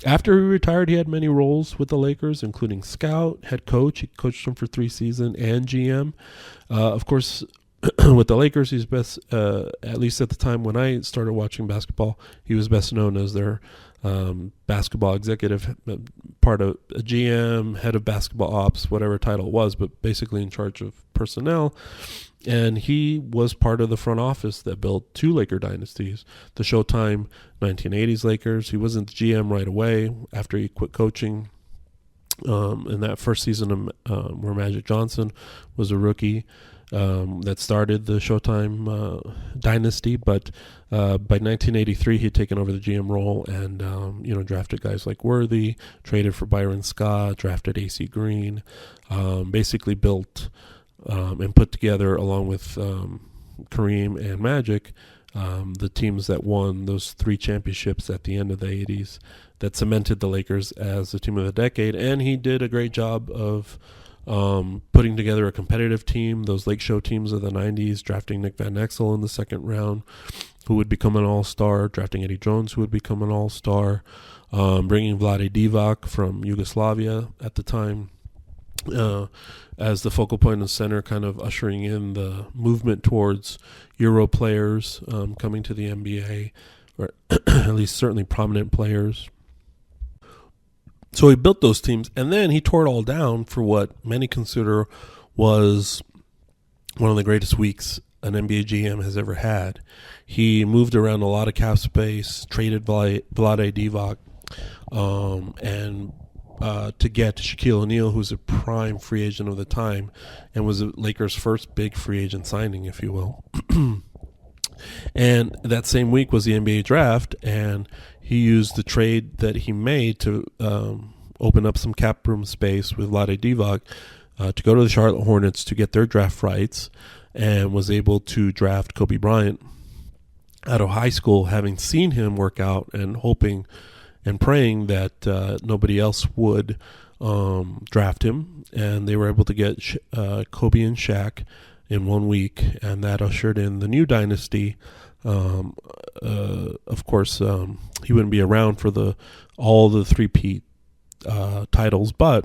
After he retired, he had many roles with the Lakers, including scout, head coach. He coached them for 3 seasons, and GM. Of course, with the Lakers, he's best, at least at the time when I started watching basketball, he was best known as their basketball executive, part of a GM, head of basketball ops, whatever title it was, but basically in charge of personnel. And he was part of the front office that built 2 Laker dynasties, the Showtime 1980s Lakers. He wasn't the GM right away after he quit coaching. In that first season where Magic Johnson was a rookie, that started the Showtime dynasty, but by 1983 he had taken over the GM role and drafted guys like Worthy, traded for Byron Scott, drafted AC Green, basically built and put together, along with Kareem and Magic, the teams that won those 3 championships at the end of the 80s that cemented the Lakers as the team of the decade. And he did a great job of putting together a competitive team, those Lake Show teams of the 90s, drafting Nick Van Exel in the 2nd round, who would become an all-star, drafting Eddie Jones, who would become an all-star, bringing Vlade Divac from Yugoslavia at the time as the focal point and center, kind of ushering in the movement towards Euro players coming to the NBA, or at least certainly prominent players. So he built those teams, and then he tore it all down for what many consider was one of the greatest weeks an NBA GM has ever had. He moved around a lot of cap space, traded Vlade Divac, and to get Shaquille O'Neal, who's a prime free agent of the time, and was the Lakers' first big free agent signing, if you will. And that same week was the NBA draft, and he used the trade that he made to open up some cap room space with Vlade Divac to go to the Charlotte Hornets to get their draft rights, and was able to draft Kobe Bryant out of high school, having seen him work out and hoping and praying that nobody else would draft him. And they were able to get Kobe and Shaq in 1 week, and that ushered in the new dynasty. Of course, he wouldn't be around for all the three-peat titles, but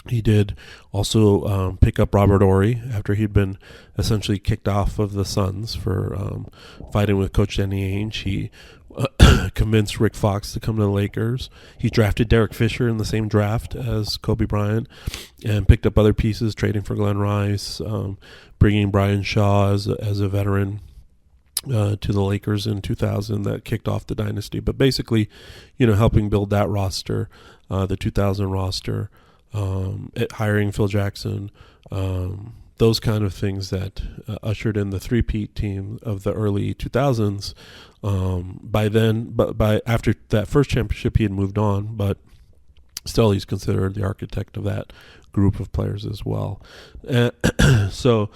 he did also pick up Robert Horry after he'd been essentially kicked off of the Suns for fighting with Coach Danny Ainge. He convinced Rick Fox to come to the Lakers. He drafted Derek Fisher in the same draft as Kobe Bryant, and picked up other pieces, trading for Glenn Rice, bringing Brian Shaw as a veteran to the Lakers in 2000 that kicked off the dynasty. But basically, helping build that roster, the 2000 roster, hiring Phil Jackson, those kind of things that ushered in the three-peat team of the early 2000s. After that first championship, he had moved on, but still he's considered the architect of that group of players as well. So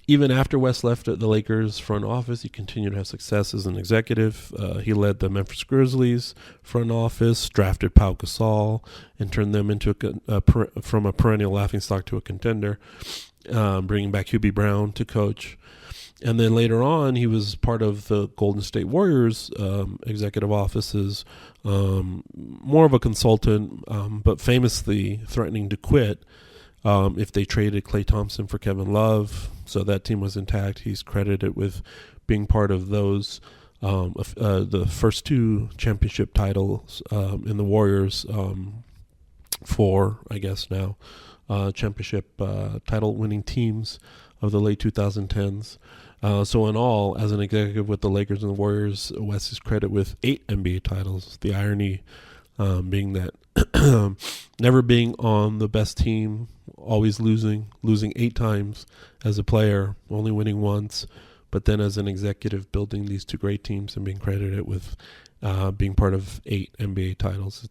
even after West left the Lakers front office, he continued to have success as an executive. He led the Memphis Grizzlies front office, drafted Pau Gasol, and turned them into from a perennial laughingstock to a contender, bringing back Hubie Brown to coach. And then later on, he was part of the Golden State Warriors executive offices, more of a consultant, but famously threatening to quit if they traded Klay Thompson for Kevin Love. So that team was intact. He's credited with being part of those, the first 2 championship titles in the Warriors 4, I guess now, championship title-winning teams of the late 2010s. So in all, as an executive with the Lakers and the Warriors, West is credited with 8 NBA titles. The irony being that never being on the best team, always losing 8 times as a player, only winning once, but then as an executive building these 2 great teams and being credited with being part of 8 NBA titles.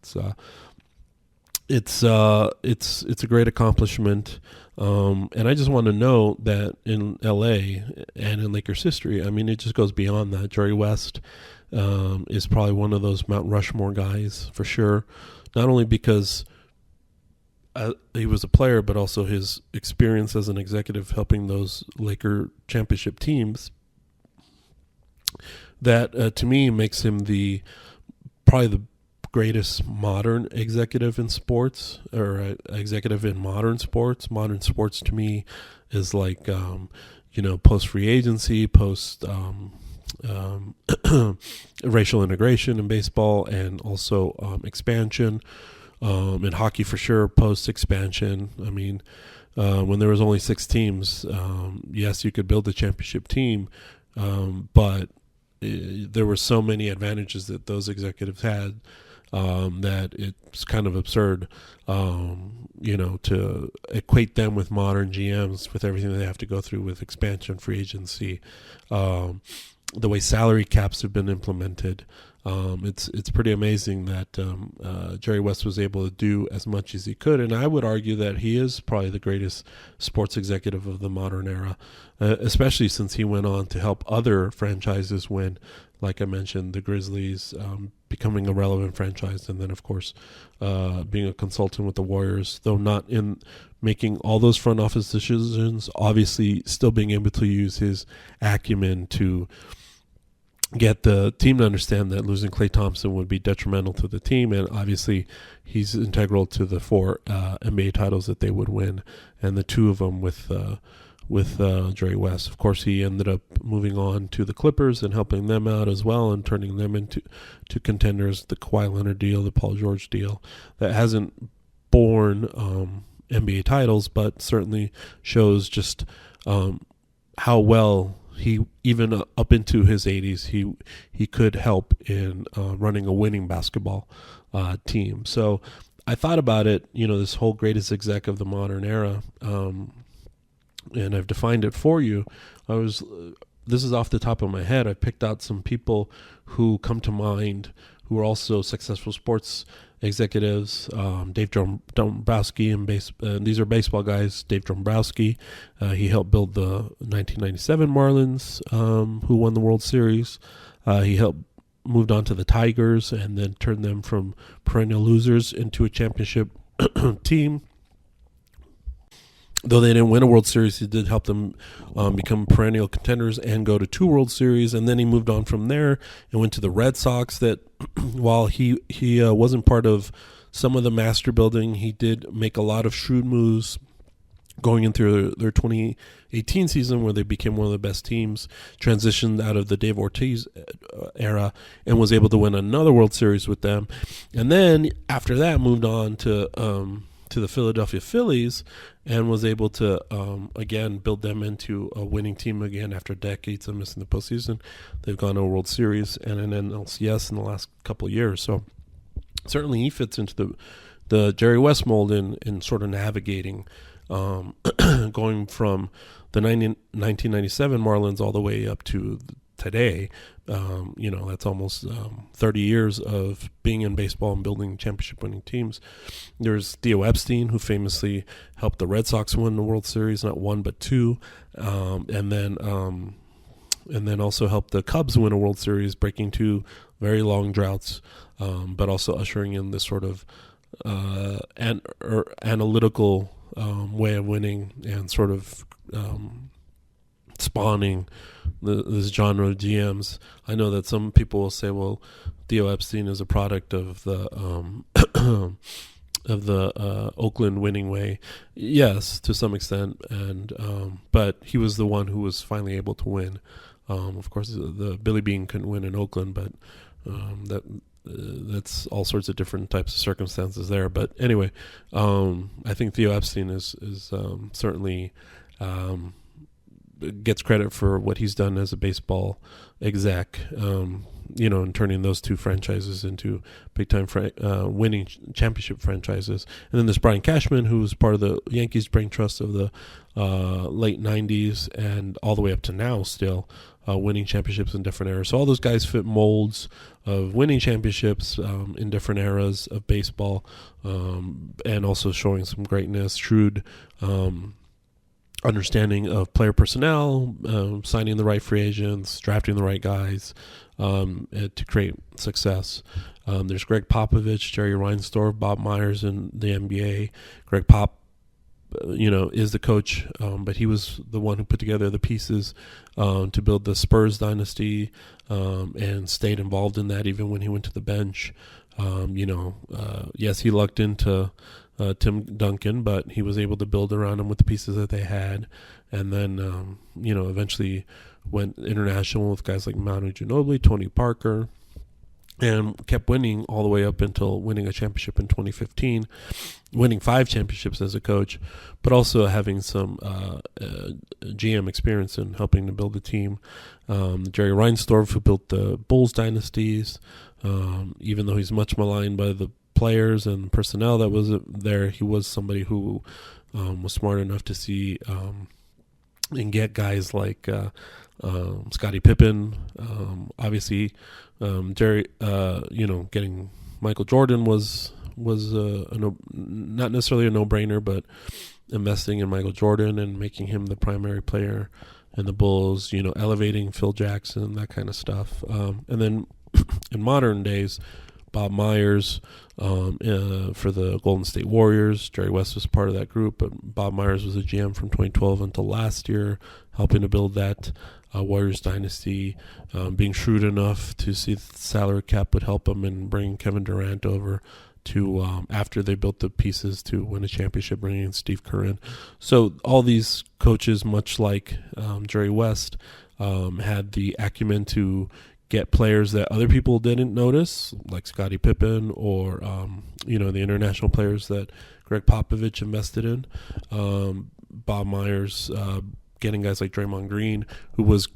It's a great accomplishment, and I just want to note that in LA and in Lakers history, I mean, it just goes beyond that. Jerry West is probably one of those Mount Rushmore guys for sure, not only because he was a player, but also his experience as an executive helping those Laker championship teams. That to me makes him probably the greatest modern executive in sports, or executive in modern sports. Modern sports to me is like, post free agency, post racial integration in baseball, and also expansion. In hockey for sure, post expansion. I mean, when there was only 6 teams, yes, you could build a championship team, but there were so many advantages that those executives had that it's kind of absurd, to equate them with modern GMs with everything they have to go through with expansion, free agency, the way salary caps have been implemented. It's pretty amazing that Jerry West was able to do as much as he could, and I would argue that he is probably the greatest sports executive of the modern era, especially since he went on to help other franchises win, like I mentioned, the Grizzlies becoming a relevant franchise, and then of course being a consultant with the Warriors, though not in making all those front office decisions, obviously still being able to use his acumen to get the team to understand that losing Klay Thompson would be detrimental to the team, and obviously he's integral to the 4 NBA titles that they would win, and the 2 of them with Jerry West. Of course, he ended up moving on to the Clippers and helping them out as well, and turning them into contenders. The Kawhi Leonard deal, the Paul George deal, that hasn't borne NBA titles, but certainly shows just how well he, even up into his 80s, he could help in running a winning basketball team. So I thought about it, this whole greatest exec of the modern era, and I've defined it for you. This is off the top of my head. I picked out some people who come to mind who are also successful sports executives. Dave Dombrowski, and these are baseball guys. Dave Dombrowski, he helped build the 1997 Marlins, who won the World Series. He helped moved on to the Tigers and then turned them from perennial losers into a championship team. Though they didn't win a World Series, he did help them become perennial contenders and go to 2 World Series. And then he moved on from there and went to the Red Sox. That while he wasn't part of some of the master building, he did make a lot of shrewd moves going into their 2018 season, where they became one of the best teams, transitioned out of the Dave Ortiz era, and was able to win another World Series with them. And then after that, moved on to the Philadelphia Phillies, and was able to again build them into a winning team again after decades of missing the postseason. They've gone to a World Series and an NLCS in the last couple of years. So certainly he fits into the Jerry West mold in sort of navigating, going from the 1997 Marlins all the way up to today. That's almost 30 years of being in baseball and building championship winning teams. There's Theo Epstein, who famously helped the Red Sox win the World Series, not 1 but 2, and then also helped the Cubs win a World Series, breaking 2 very long droughts, but also ushering in this sort of analytical way of winning, and sort of spawning this genre of GMs. I know that some people will say, well, Theo Epstein is a product of the Oakland winning way. Yes, to some extent, and but he was the one who was finally able to win. Of course, the Billy Bean couldn't win in Oakland, but that's all sorts of different types of circumstances there. But anyway, I think Theo Epstein is certainly gets credit for what he's done as a baseball exec, in turning those two franchises into big-time winning championship franchises. And then there's Brian Cashman, who was part of the Yankees Brain Trust of the late 90s and all the way up to now still, winning championships in different eras. So all those guys fit molds of winning championships in different eras of baseball, and also showing some greatness, shrewd understanding of player personnel, signing the right free agents, drafting the right guys to create success. There's Greg Popovich, Jerry Reinsdorf, Bob Myers in the NBA. Greg Pop, is the coach, but he was the one who put together the pieces to build the Spurs dynasty, and stayed involved in that even when he went to the bench. Yes, he lucked into Tim Duncan, but he was able to build around him with the pieces that they had, and then eventually went international with guys like Manu Ginobili, Tony Parker, and kept winning all the way up until winning a championship in 2015, winning 5 championships as a coach, but also having some GM experience in helping to build the team. Jerry Reinsdorf, who built the Bulls dynasties, even though he's much maligned by the players and personnel that was there, he was somebody who was smart enough to see and get guys like Scottie Pippen. Obviously, Jerry, getting Michael Jordan was not necessarily a no-brainer, but investing in Michael Jordan and making him the primary player in the Bulls, elevating Phil Jackson, that kind of stuff. And then in modern days, Bob Myers for the Golden State Warriors. Jerry West was part of that group, but Bob Myers was a GM from 2012 until last year, helping to build that Warriors dynasty, being shrewd enough to see that the salary cap would help him and bring Kevin Durant over to after they built the pieces to win a championship, bringing in Steve Kerr in. So all these coaches, much like Jerry West, had the acumen to get players that other people didn't notice, like Scottie Pippen, or the international players that Greg Popovich invested in. Bob Myers getting guys like Draymond Green, who was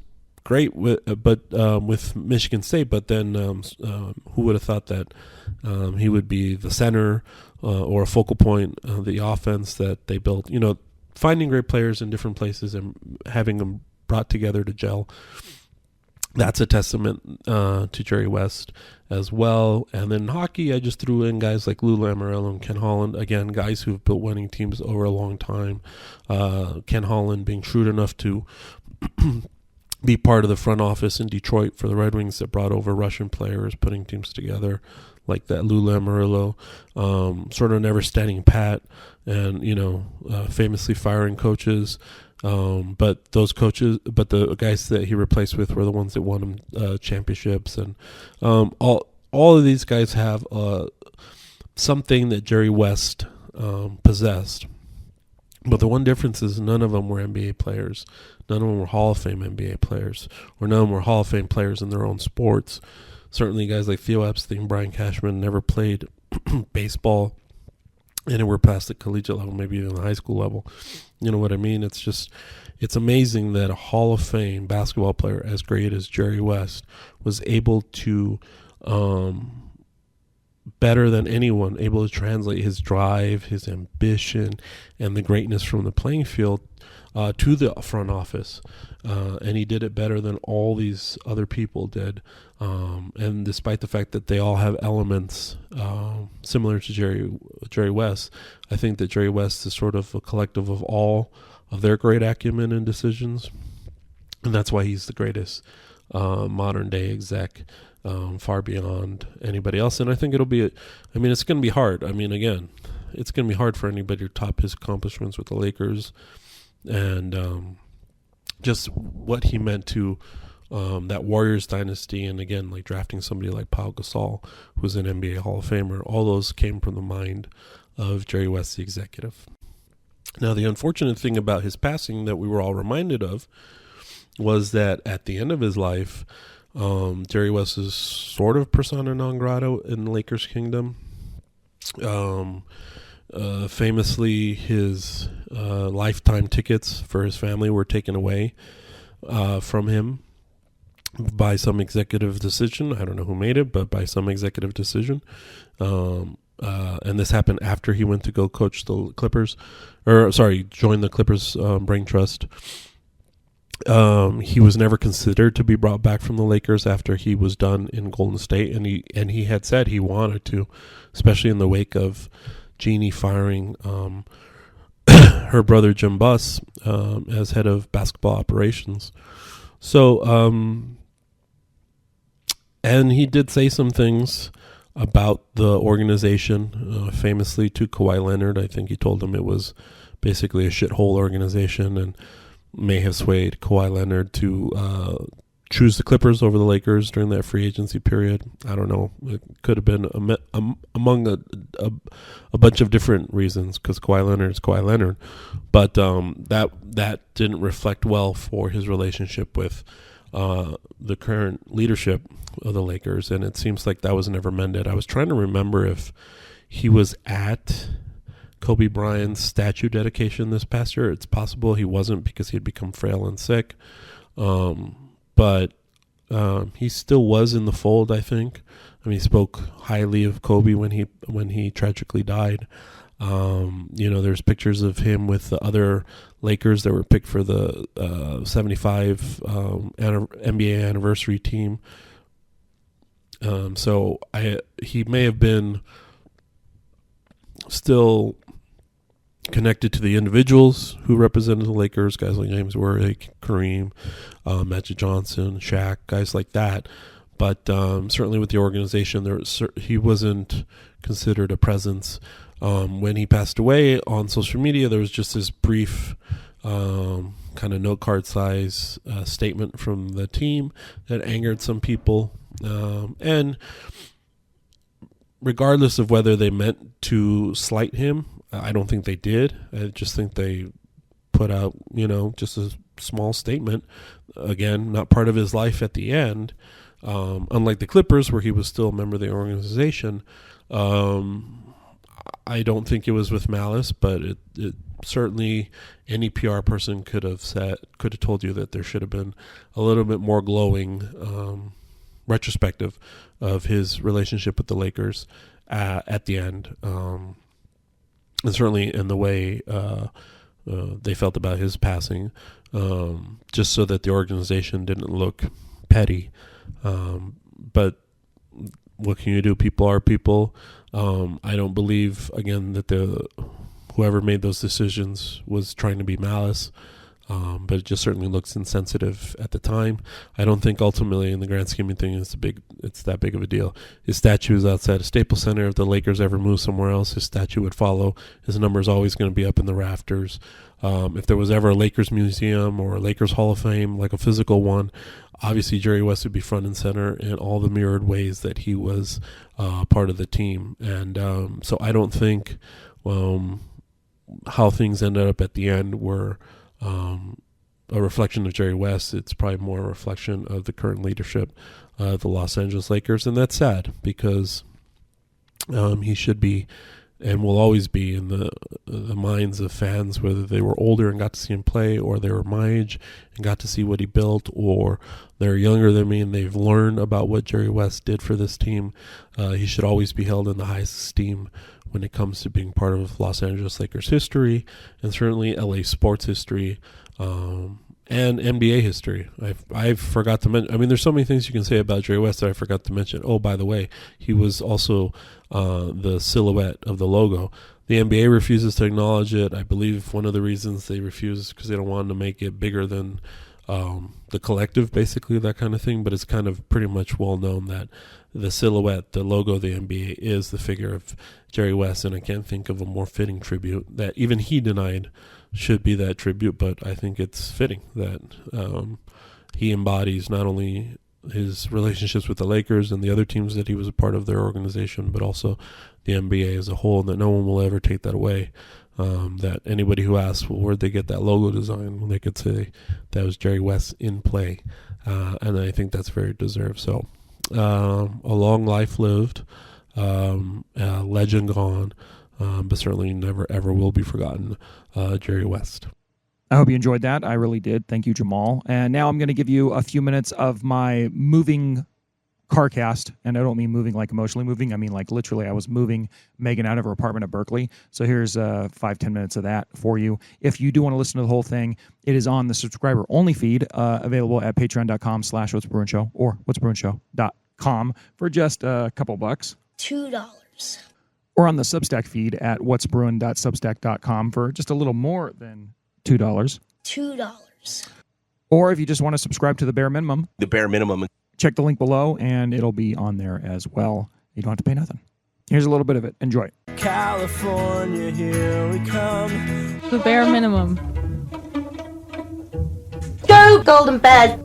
great with Michigan State, but then who would have thought that he would be the center or a focal point of the offense that they built. Finding great players in different places and having them brought together to gel. That's a testament to Jerry West as well. And then hockey, I just threw in guys like Lou Lamoriello and Ken Holland. Again, guys who've built winning teams over a long time. Ken Holland being shrewd enough to be part of the front office in Detroit for the Red Wings that brought over Russian players, putting teams together like that. Lou Lamoriello, sort of never standing pat and, famously firing coaches. But the guys that he replaced with were the ones that won him championships, and all of these guys have something that Jerry West possessed. But the one difference is none of them were NBA players, none of them were Hall of Fame NBA players, or none of them were Hall of Fame players in their own sports. Certainly, guys like Theo Epstein, Brian Cashman never played baseball anywhere past the collegiate level, maybe even the high school level. You know what I mean? It's amazing that a Hall of Fame basketball player as great as Jerry West was able to, better than anyone, able to translate his drive, his ambition, and the greatness from the playing field to the front office. And he did it better than all these other people did. And despite the fact that they all have elements similar to Jerry West, I think that Jerry West is sort of a collective of all of their great acumen and decisions. And that's why he's the greatest modern day exec, far beyond anybody else. And I think it's going to be hard. Again, it's going to be hard for anybody to top his accomplishments with the Lakers and just what he meant to that Warriors dynasty. And again, like drafting somebody like Pau Gasol, who's an NBA Hall of Famer, all those came from the mind of Jerry West, the executive. Now, the unfortunate thing about his passing that we were all reminded of was that at the end of his life, Jerry West is sort of persona non grata in the Lakers kingdom. Famously, his lifetime tickets for his family were taken away from him by some executive decision. I don't know who made it, but by some executive decision. And this happened after he went to go coach the Clippers, join the Clippers brain trust. He was never considered to be brought back from the Lakers after he was done in Golden State, and he had said he wanted to, especially in the wake of Jeannie firing her brother Jim Buss as head of basketball operations. So, and he did say some things about the organization, famously to Kawhi Leonard. I think he told him it was basically a shithole organization, and may have swayed Kawhi Leonard to choose the Clippers over the Lakers during that free agency period. I don't know. It could have been among a bunch of different reasons, because Kawhi Leonard is Kawhi Leonard. But that didn't reflect well for his relationship with the current leadership of the Lakers, and it seems like that was never mended. I was trying to remember if he was at Kobe Bryant's statue dedication this past year. It's possible he wasn't, because he had become frail and sick. But he still was in the fold, I think. I mean, he spoke highly of Kobe when he tragically died. There's pictures of him with the other Lakers that were picked for the 75 NBA anniversary team. So he may have been still connected to the individuals who represented the Lakers, guys like James Worthy, Kareem, Magic Johnson, Shaq, guys like that. But certainly with the organization, he wasn't considered a presence. When he passed away, on social media, there was just this brief kind of note card size statement from the team that angered some people. And regardless of whether they meant to slight him, I don't think they did. I just think they put out, just a small statement. Again, not part of his life at the end. Unlike the Clippers, where he was still a member of the organization, I don't think it was with malice, but it certainly any PR person could have told you that there should have been a little bit more glowing retrospective of his relationship with the Lakers at the end. And certainly in the way they felt about his passing, just so that the organization didn't look petty. But what can you do? People are people. I don't believe, again, that whoever made those decisions was trying to be malice. But it just certainly looks insensitive at the time. I don't think ultimately, in the grand scheme of things, it's that big of a deal. His statue is outside of Staples Center. If the Lakers ever move somewhere else, his statue would follow. His number is always going to be up in the rafters. If there was ever a Lakers museum or a Lakers Hall of Fame, like a physical one, obviously Jerry West would be front and center in all the mirrored ways that he was part of the team. And so I don't think how things ended up at the end were a reflection of Jerry West. It's probably more a reflection of the current leadership of the Los Angeles Lakers, and that's sad, because he should be and will always be in the minds of fans, whether they were older and got to see him play, or they were my age and got to see what he built, or they're younger than me and they've learned about what Jerry West did for this team. He should always be held in the highest esteem when it comes to being part of Los Angeles Lakers history, and certainly LA sports history, and NBA history. I forgot to mention, there's so many things you can say about Jerry West that I forgot to mention. Oh, by the way, he was also the silhouette of the logo. The NBA refuses to acknowledge it. I believe one of the reasons they refuse is because they don't want to make it bigger than the collective, basically, that kind of thing. But it's kind of pretty much well known that the silhouette, the logo of the NBA, is the figure of Jerry West, and I can't think of a more fitting tribute that even he denied should be that tribute, but I think it's fitting that he embodies not only his relationships with the Lakers and the other teams that he was a part of their organization, but also the NBA as a whole, and that no one will ever take that away. That anybody who asks, well, where'd they get that logo design, when they could say that was Jerry West in play. And I think that's very deserved. So a long life lived, a legend gone, but certainly never, ever will be forgotten, Jerry West. I hope you enjoyed that. I really did. Thank you, Jamaal. And now I'm going to give you a few minutes of my moving CARCast, and I don't mean moving like emotionally moving. I mean like literally I was moving Megan out of her apartment at Berkeley. So here's 5-10 minutes of that for you. If you do want to listen to the whole thing, it is on the subscriber-only feed, available at patreon.com/whatsbruinshow or whatsbruinshow.com for just a couple bucks. $2. Or on the Substack feed at whatsbruin.substack.com for just a little more than $2. $2. Or if you just want to subscribe to the bare minimum. The bare minimum. Check the link below, and it'll be on there as well. You don't have to pay nothing. Here's a little bit of it. Enjoy. California, here we come. The bare minimum. Go, Golden Bed.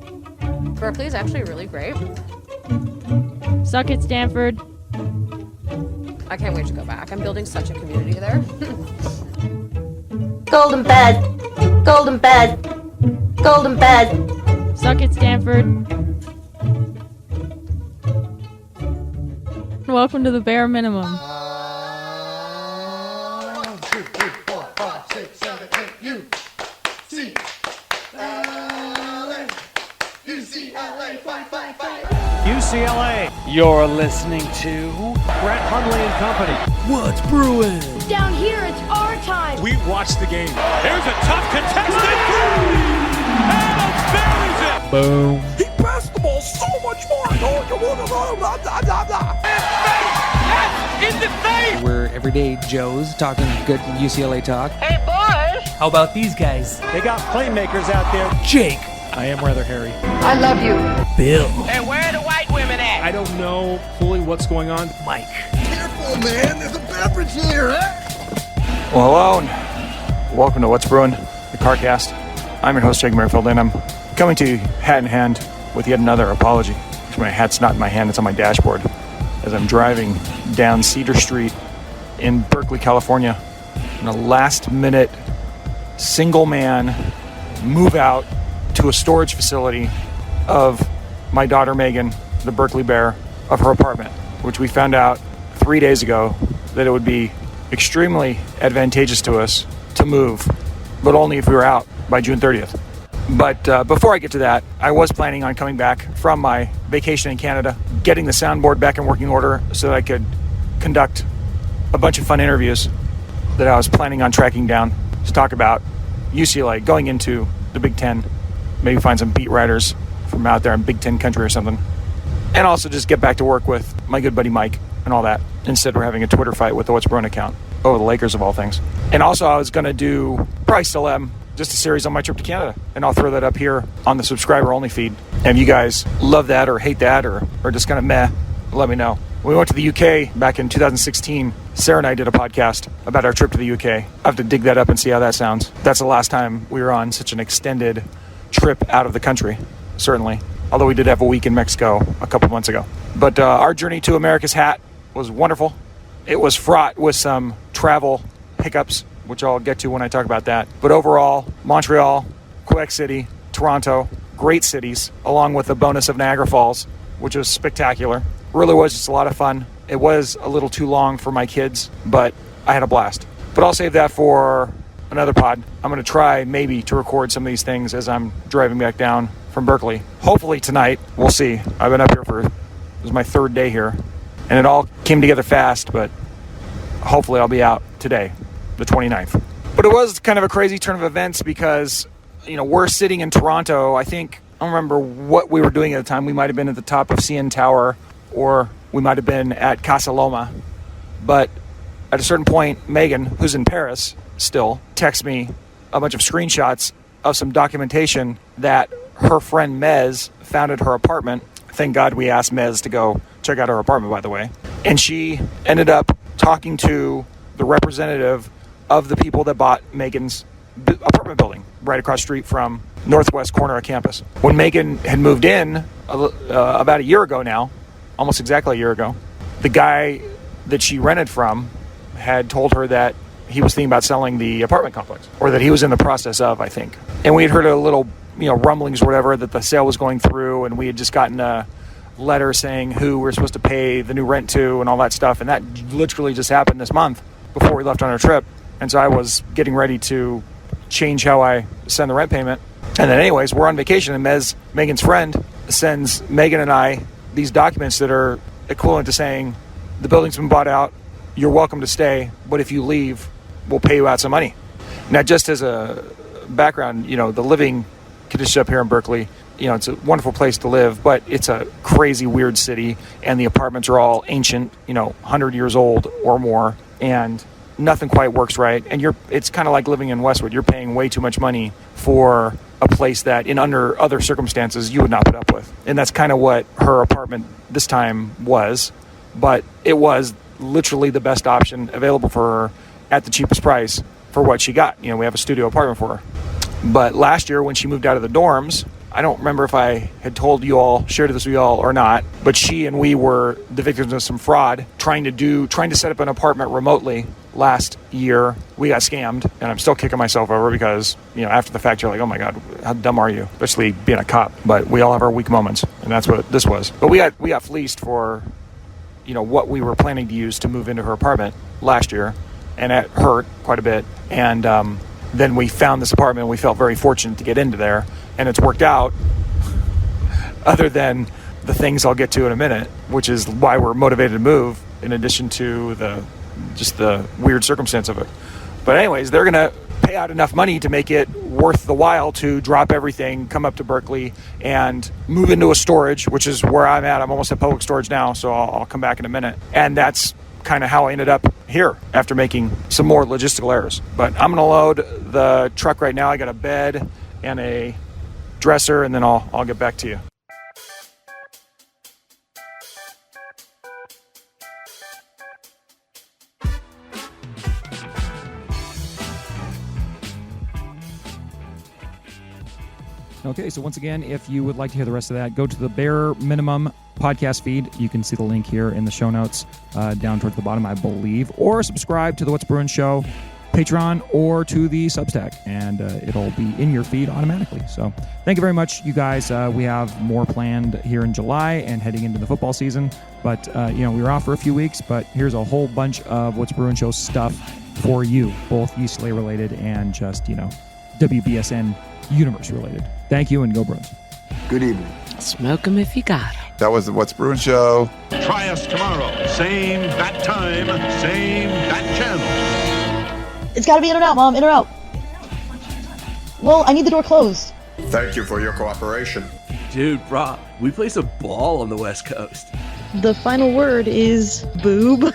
Berkeley is actually really great. Suck it, Stanford. I can't wait to go back. I'm building such a community there. Golden Bed. Golden Bed. Golden Bed. Suck it, Stanford. Welcome to the bare minimum. 1, 2, 3, 4, 5, 6, 7, 8, UCLA, fight, fight, fight. UCLA. You're listening to Brett Hundley and Company. What's brewing? Down here, it's our time. We watched the game. Here's a tough contested three. Adams buries it. Boom. He passed the ball so much more. In the face. We're everyday Joes talking good UCLA talk. Hey, boys. How about these guys? They got playmakers out there. Jake. I am rather hairy. I love you. Bill. And where are the white women at? I don't know fully what's going on. Mike. Careful, man. There's a beverage here, Well, hello, and welcome to What's Brewing, the CARCast. I'm your host, Jake Merrifield, and I'm coming to you hat in hand with yet another apology. My hat's not in my hand, it's on my dashboard, as I'm driving down Cedar Street in Berkeley, California, in a last-minute, single-man move out to a storage facility of my daughter Megan, the Berkeley Bear, of her apartment, which we found out 3 days ago that it would be extremely advantageous to us to move, but only if we were out by June 30th. But before I get to that, I was planning on coming back from my vacation in Canada, getting the soundboard back in working order so that I could conduct a bunch of fun interviews that I was planning on tracking down to talk about UCLA, going into the Big Ten, maybe find some beat writers from out there in Big Ten country or something, and also just get back to work with my good buddy Mike and all that. Instead, we're having a Twitter fight with the What's Bruin account over the Lakers of all things. And also, I was going to do, probably still am, just a series on my trip to Canada, and I'll throw that up here on the subscriber-only feed. And if you guys love that or hate that or just kind of meh, let me know. We went to the UK back in 2016. Sarah and I did a podcast about our trip to the UK. I have to dig that up and see how that sounds. That's the last time we were on such an extended trip out of the country, certainly. Although we did have a week in Mexico a couple months ago. But our journey to America's Hat was wonderful. It was fraught with some travel hiccups, which I'll get to when I talk about that. But overall, Montreal, Quebec City, Toronto, great cities, along with the bonus of Niagara Falls, which was spectacular. Really was just a lot of fun. It was a little too long for my kids, but I had a blast. But I'll save that for another pod. I'm going to try maybe to record some of these things as I'm driving back down from Berkeley. Hopefully tonight. We'll see. I've been up here this is my third day here, and it all came together fast, but hopefully I'll be out today, the 29th. But it was kind of a crazy turn of events because, we're sitting in Toronto. I don't remember what we were doing at the time. We might have been at the top of CN Tower, or we might have been at Casa Loma. But at a certain point, Megan, who's in Paris still, texts me a bunch of screenshots of some documentation that her friend Mez found at her apartment. Thank God we asked Mez to go check out her apartment, by the way. And she ended up talking to the representative of the people that bought Megan's apartment apartment building right across the street from northwest corner of campus. When Megan had moved in about a year ago now, almost exactly a year ago, the guy that she rented from had told her that he was thinking about selling the apartment complex, or that he was in the process of, I think. And we had heard a little, rumblings or whatever that the sale was going through, and we had just gotten a letter saying who we're supposed to pay the new rent to and all that stuff. And that literally just happened this month before we left on our trip. And so I was getting ready to change how I send the rent payment. And then anyways, we're on vacation, and Megan's friend, sends Megan and I these documents that are equivalent to saying the building's been bought out, you're welcome to stay, but if you leave, we'll pay you out some money. Now, just as a background, the living conditions up here in Berkeley, it's a wonderful place to live, but it's a crazy, weird city, and the apartments are all ancient, 100 years old or more, and nothing quite works right. And it's kind of like living in Westwood. You're paying way too much money for a place that under other circumstances you would not put up with. And that's kind of what her apartment this time was, but it was literally the best option available for her at the cheapest price for what she got. We have a studio apartment for her. But last year when she moved out of the dorms, I don't remember if I had shared this with you all or not, but she and we were the victims of some fraud trying to set up an apartment remotely last year. We got scammed, and I'm still kicking myself over because, after the fact, you're like, oh my God, how dumb are you? Especially being a cop. But we all have our weak moments, and that's what this was. But we got fleeced for, what we were planning to use to move into her apartment last year, and it hurt quite a bit. And then we found this apartment, and we felt very fortunate to get into there, and it's worked out, other than the things I'll get to in a minute, which is why we're motivated to move, in addition to the weird circumstance of it. But anyways, they're going to pay out enough money to make it worth the while to drop everything, come up to Berkeley, and move into a storage, which is where I'm at. I'm almost at public storage now, so I'll come back in a minute. And that's kind of how I ended up here after making some more logistical errors. But I'm going to load the truck right now. I got a bed and a dresser, and then I'll get back to you. Okay, so once again, if you would like to hear the rest of that, go to the Bare Minimum podcast feed. You can see the link here in the show notes down towards the bottom, I believe, or subscribe to the What's Bruin Show Patreon or to the Substack, and it'll be in your feed automatically. So thank you very much, you guys. We have more planned here in July and heading into the football season, but we were off for a few weeks, but here's a whole bunch of What's Bruin Show stuff for you, both UCLA related and just, WBSN universe related. Thank you, and go Bruins. Good evening. Smoke 'em if you got 'em. That was the What's Bruin Show. Try us tomorrow. Same bat time, same bat channel. It's gotta be in or out, Mom. In or out. Well, I need the door closed. Thank you for your cooperation. Dude, Rob, we play some ball on the West Coast. The final word is boob.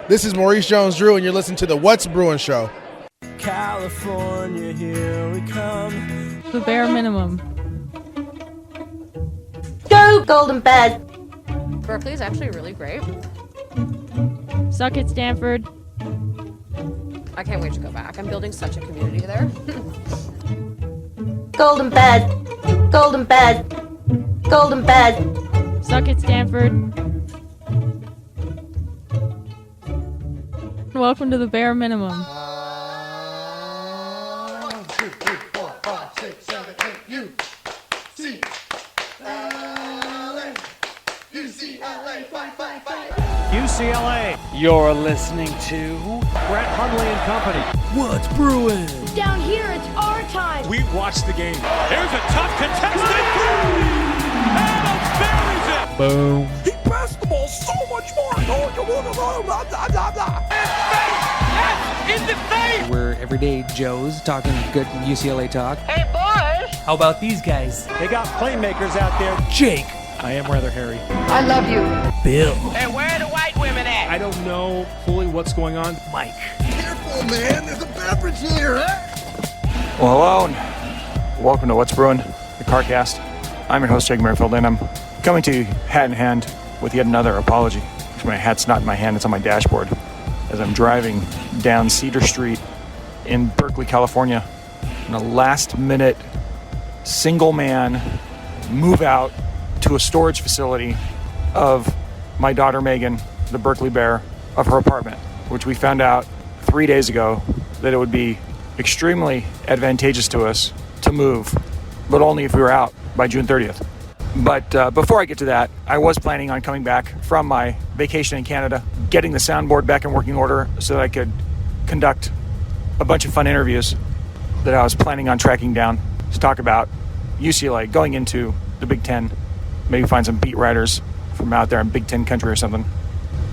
This is Maurice Jones-Drew, and you're listening to the What's Bruin Show. California, here we come. The bare minimum. Go, Golden Bed. Berkeley is actually really great. Suck it, Stanford. I can't wait to go back. I'm building such a community there. Golden Bed. Golden Bed. Golden Bed. Suck it, Stanford. Welcome to the bare minimum. 1, 2, 3, 4, 5, 6, 7, 8, UCLA, fight, fight, fight. UCLA, you're listening to Brett Hundley and Company. What's Bruin? Down here, it's our time. We watched the game. Here's a tough contested three. Adams buries it. Boom. He passed the ball so much more. Oh, you want to run. Blah, blah, blah, blah. It's in the face! We're everyday Joes talking good UCLA talk. Hey, boys! How about these guys? They got playmakers out there. Jake. I am rather hairy. I love you. Bill. Hey, where are the white women at? I don't know fully what's going on. Mike. Careful, man. There's a beverage here, huh? Well, hello, and welcome to What's Bruin, the CARCast. I'm your host, Jake Merrifield, and I'm coming to you hat in hand with yet another apology. My hat's not in my hand, it's on my dashboard. As I'm driving down Cedar Street in Berkeley, California, in a last-minute, single-man move out to a storage facility of my daughter Megan, the Berkeley Bear, of her apartment, which we found out 3 days ago that it would be extremely advantageous to us to move, but only if we were out by June 30th. But before I get to that, I was planning on coming back from my vacation in Canada, getting the soundboard back in working order so that I could conduct a bunch of fun interviews that I was planning on tracking down to talk about UCLA going into the Big Ten, maybe find some beat writers from out there in Big Ten country or something,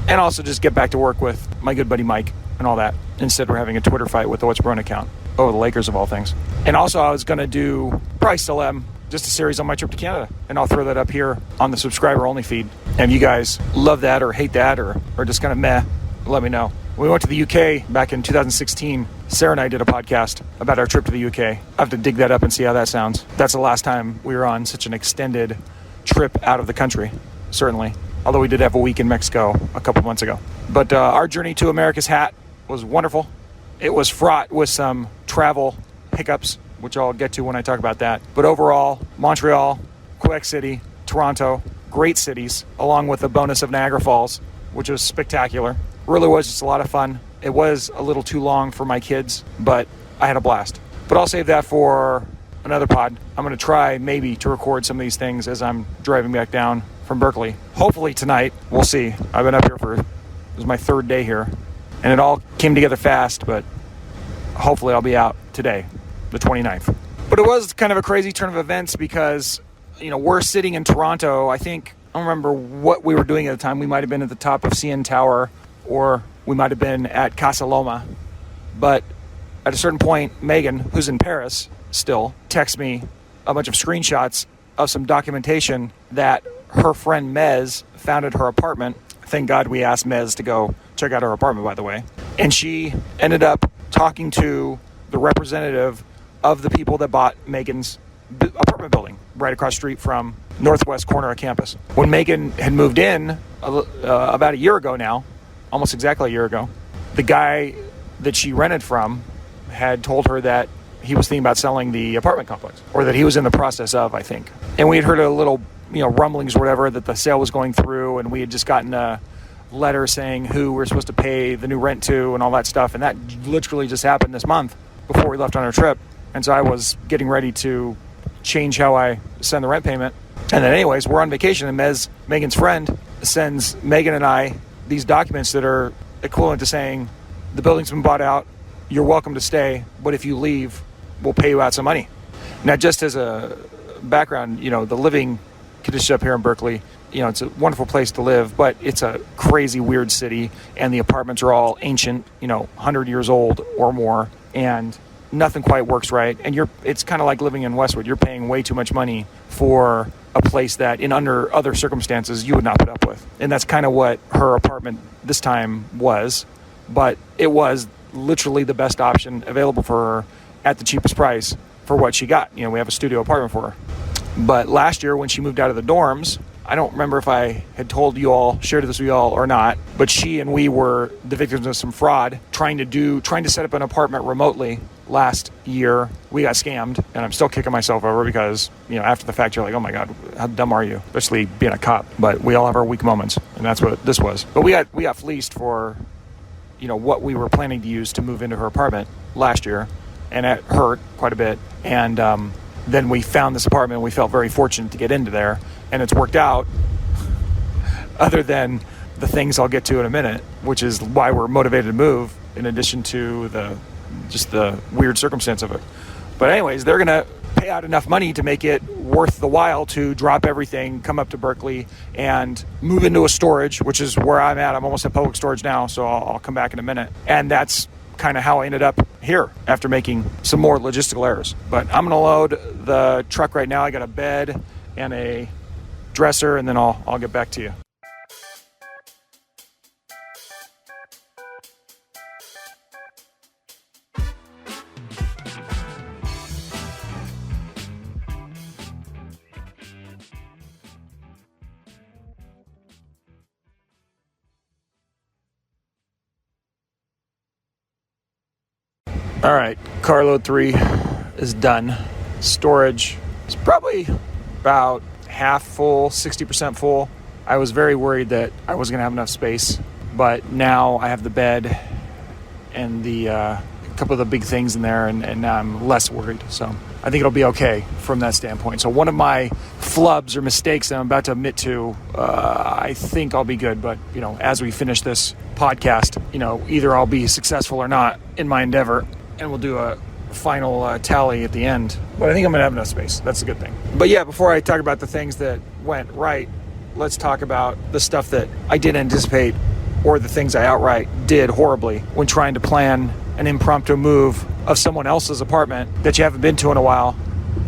and also just get back to work with my good buddy Mike and all that. Instead, we're having a Twitter fight with the What's Bruin account over the Lakers of all things. And also, I was going to do, probably still am, just a series on my trip to Canada, and I'll throw that up here on the subscriber-only feed. And if you guys love that or hate that or just kind of meh, let me know. When we went to the UK back in 2016, Sarah and I did a podcast about our trip to the UK. I have to dig that up and see how that sounds. That's the last time we were on such an extended trip out of the country, certainly. Although we did have a week in Mexico a couple months ago. But our journey to America's Hat was wonderful. It was fraught with some travel hiccups, which I'll get to when I talk about that. But overall, Montreal, Quebec City, Toronto, great cities, along with the bonus of Niagara Falls, which was spectacular. Really was just a lot of fun. It was a little too long for my kids, but I had a blast. But I'll save that for another pod. I'm going to try maybe to record some of these things as I'm driving back down from Berkeley. Hopefully tonight. We'll see. I've been up here this is my third day here, and it all came together fast, but hopefully I'll be out today, the 29th. But it was kind of a crazy turn of events because, we're sitting in Toronto. I don't remember what we were doing at the time. We might have been at the top of CN Tower, or we might have been at Casa Loma. But at a certain point, Megan, who's in Paris still, texts me a bunch of screenshots of some documentation that her friend Mez found at her apartment. Thank God we asked Mez to go check out her apartment, by the way. And she ended up talking to the representative of the people that bought Megan's apartment building right across the street from northwest corner of campus. When Megan had moved in about a year ago now, almost exactly a year ago, the guy that she rented from had told her that he was thinking about selling the apartment complex, or that he was in the process of, I think. And we had heard a little, rumblings or whatever that the sale was going through, and we had just gotten a letter saying who we're supposed to pay the new rent to and all that stuff. And that literally just happened this month before we left on our trip. And so I was getting ready to change how I send the rent payment. And then anyways, we're on vacation, and Megan's friend, sends Megan and I these documents that are equivalent to saying the building's been bought out, you're welcome to stay, but if you leave, we'll pay you out some money. Now, just as a background, the living conditions up here in Berkeley, it's a wonderful place to live, but it's a crazy, weird city, and the apartments are all ancient, 100 years old or more, and nothing quite works right. And it's kind of like living in Westwood. You're paying way too much money for a place that under other circumstances you would not put up with. And that's kind of what her apartment this time was, but it was literally the best option available for her at the cheapest price for what she got. We have a studio apartment for her. But last year when she moved out of the dorms, I don't remember if I had shared this with you all or not, but she and we were the victims of some fraud trying to set up an apartment remotely last year. We got scammed, and I'm still kicking myself over because, after the fact, you're like, oh my God, how dumb are you? Especially being a cop. But we all have our weak moments, and that's what this was. But we got fleeced for, what we were planning to use to move into her apartment last year, and it hurt quite a bit. And then we found this apartment, and we felt very fortunate to get into there. And it's worked out, other than the things I'll get to in a minute, which is why we're motivated to move, in addition to the weird circumstance of it. But anyways, they're going to pay out enough money to make it worth the while to drop everything, come up to Berkeley, and move into a storage, which is where I'm at. I'm almost at public storage now, so I'll come back in a minute. And that's kind of how I ended up here after making some more logistical errors. But I'm going to load the truck right now. I got a bed and a dresser, and then I'll get back to you. All right, carload 3 is done. Storage is probably about half full, 60% full. I was very worried that I wasn't gonna have enough space, but now I have the bed and the couple of the big things in there, and now I'm less worried. So I think it'll be okay from that standpoint. So one of my flubs or mistakes that I'm about to admit to, I think I'll be good. But, as we finish this podcast, either I'll be successful or not in my endeavor, and we'll do a final tally at the end. But I think I'm going to have enough space. That's a good thing. But yeah, before I talk about the things that went right, let's talk about the stuff that I didn't anticipate, or the things I outright did horribly when trying to plan an impromptu move of someone else's apartment that you haven't been to in a while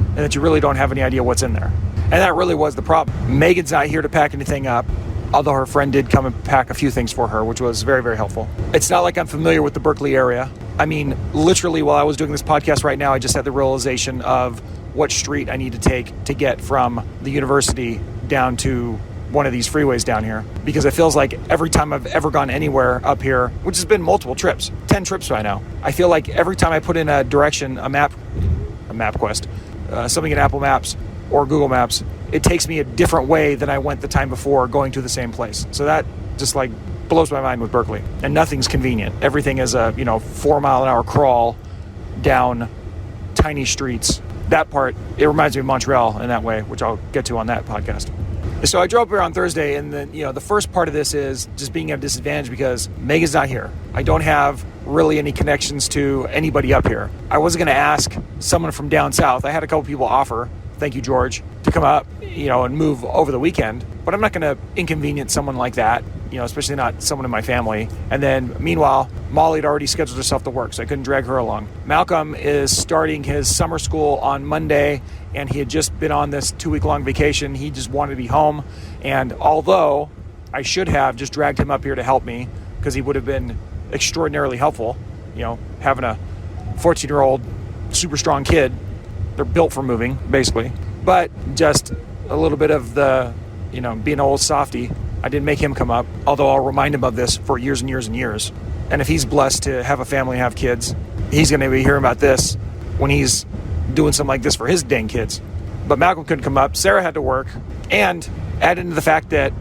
and that you really don't have any idea what's in there. And that really was the problem. Megan's not here to pack anything up, although her friend did come and pack a few things for her, which was very, very helpful. It's not like I'm familiar with the Berkeley area. I mean, literally while I was doing this podcast right now, I just had the realization of what street I need to take to get from the university down to one of these freeways down here, because it feels like every time I've ever gone anywhere up here, which has been multiple trips, 10 trips by now, I feel like every time I put in a direction, a map quest, something in Apple Maps or Google Maps, it takes me a different way than I went the time before going to the same place. So that just blows my mind with Berkeley. And nothing's convenient. Everything is a 4-mile-an-hour crawl down tiny streets. That part, it reminds me of Montreal in that way, which I'll get to on that podcast. So I drove here on Thursday, and then the first part of this is just being at a disadvantage because Megan's not here. I don't have really any connections to anybody up here. I wasn't going to ask someone from down south. I had a couple people offer, thank you George, to come up, and move over the weekend. But I'm not going to inconvenience someone like that, especially not someone in my family. And then meanwhile, Molly had already scheduled herself to work, so I couldn't drag her along. Malcolm is starting his summer school on Monday, and he had just been on this 2-week-long vacation. He just wanted to be home. And although I should have just dragged him up here to help me, because he would have been extraordinarily helpful, having a 14-year-old super strong kid, they're built for moving, basically. But just a little bit of the, being an old softy, I didn't make him come up, although I'll remind him of this for years and years and years. And if he's blessed to have a family and have kids, he's going to be hearing about this when he's doing something like this for his dang kids. But Malcolm couldn't come up. Sarah had to work. And add into the fact that,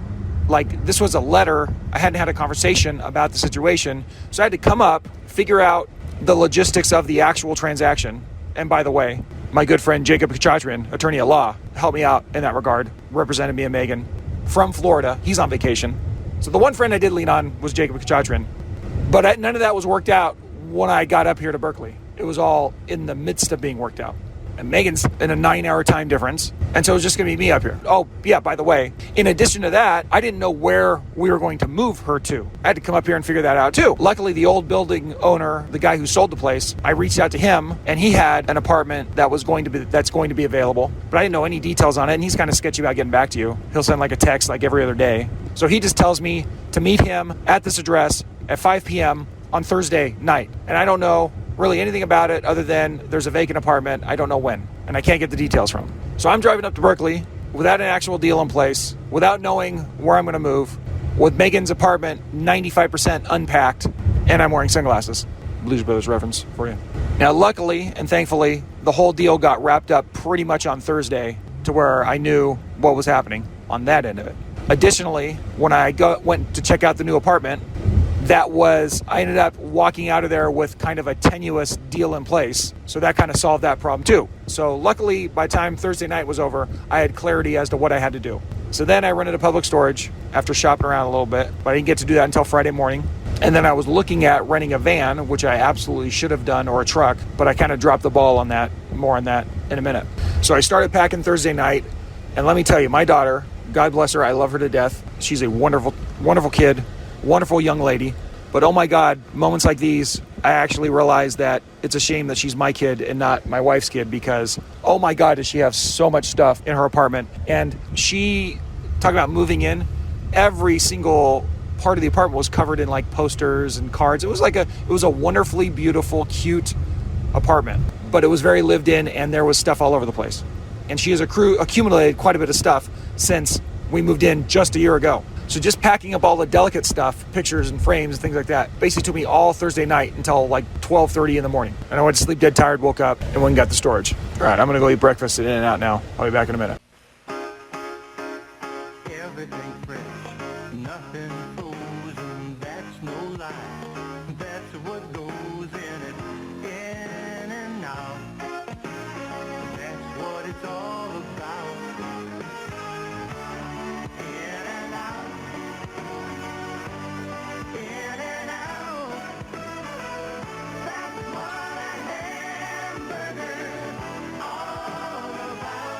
this was a letter. I hadn't had a conversation about the situation. So I had to come up, figure out the logistics of the actual transaction. And by the way, my good friend Jacob Kachadrian, attorney at law, helped me out in that regard, represented me and Megan from Florida. He's on vacation. So the one friend I did lean on was Jacob Kachadrian. But none of that was worked out when I got up here to Berkeley. It was all in the midst of being worked out. And Megan's in a 9-hour time difference. And so it was just going to be me up here. Oh, yeah, by the way, in addition to that, I didn't know where we were going to move her to. I had to come up here and figure that out too. Luckily, the old building owner, the guy who sold the place, I reached out to him, and he had an apartment that's going to be available. But I didn't know any details on it, and he's kind of sketchy about getting back to you. He'll send a text every other day. So he just tells me to meet him at this address at 5 p.m. on Thursday night. And I don't know really anything about it other than there's a vacant apartment. I don't know when, and I can't get the details from him. So I'm driving up to Berkeley without an actual deal in place, without knowing where I'm going to move, with Megan's apartment 95% unpacked, and I'm wearing sunglasses. Blues Brothers reference for you. Now, luckily and thankfully, the whole deal got wrapped up pretty much on Thursday to where I knew what was happening on that end of it. Additionally, when I went to check out the new apartment, I ended up walking out of there with kind of a tenuous deal in place. So that kind of solved that problem too. So luckily, by the time Thursday night was over, I had clarity as to what I had to do. So then I rented a public storage after shopping around a little bit, but I didn't get to do that until Friday morning. And then I was looking at renting a van, which I absolutely should have done, or a truck, but I kind of dropped the ball on that. More on that in a minute. So I started packing Thursday night, and let me tell you, my daughter, God bless her, I love her to death. She's a wonderful, wonderful kid, wonderful young lady. But oh my God, moments like these, I actually realize that it's a shame that she's my kid and not my wife's kid, because oh my God, does she have so much stuff in her apartment. And she, talking about moving in, every single part of the apartment was covered in like posters and cards. It was a wonderfully beautiful, cute apartment, but it was very lived in, and there was stuff all over the place. And she has accumulated quite a bit of stuff since we moved in just a year ago. So just packing up all the delicate stuff, pictures and frames and things like that, basically took me all Thursday night until like 12:30 in the morning. And I went to sleep dead tired, woke up, and went and got the storage. All right, I'm going to go eat breakfast at In-N-Out now. I'll be back in a minute. Everything fresh, nothing frozen, that's no lie. That's what goes in it, in and out. That's what it's all about. In and out, in and out. That's what a hamburger's all about.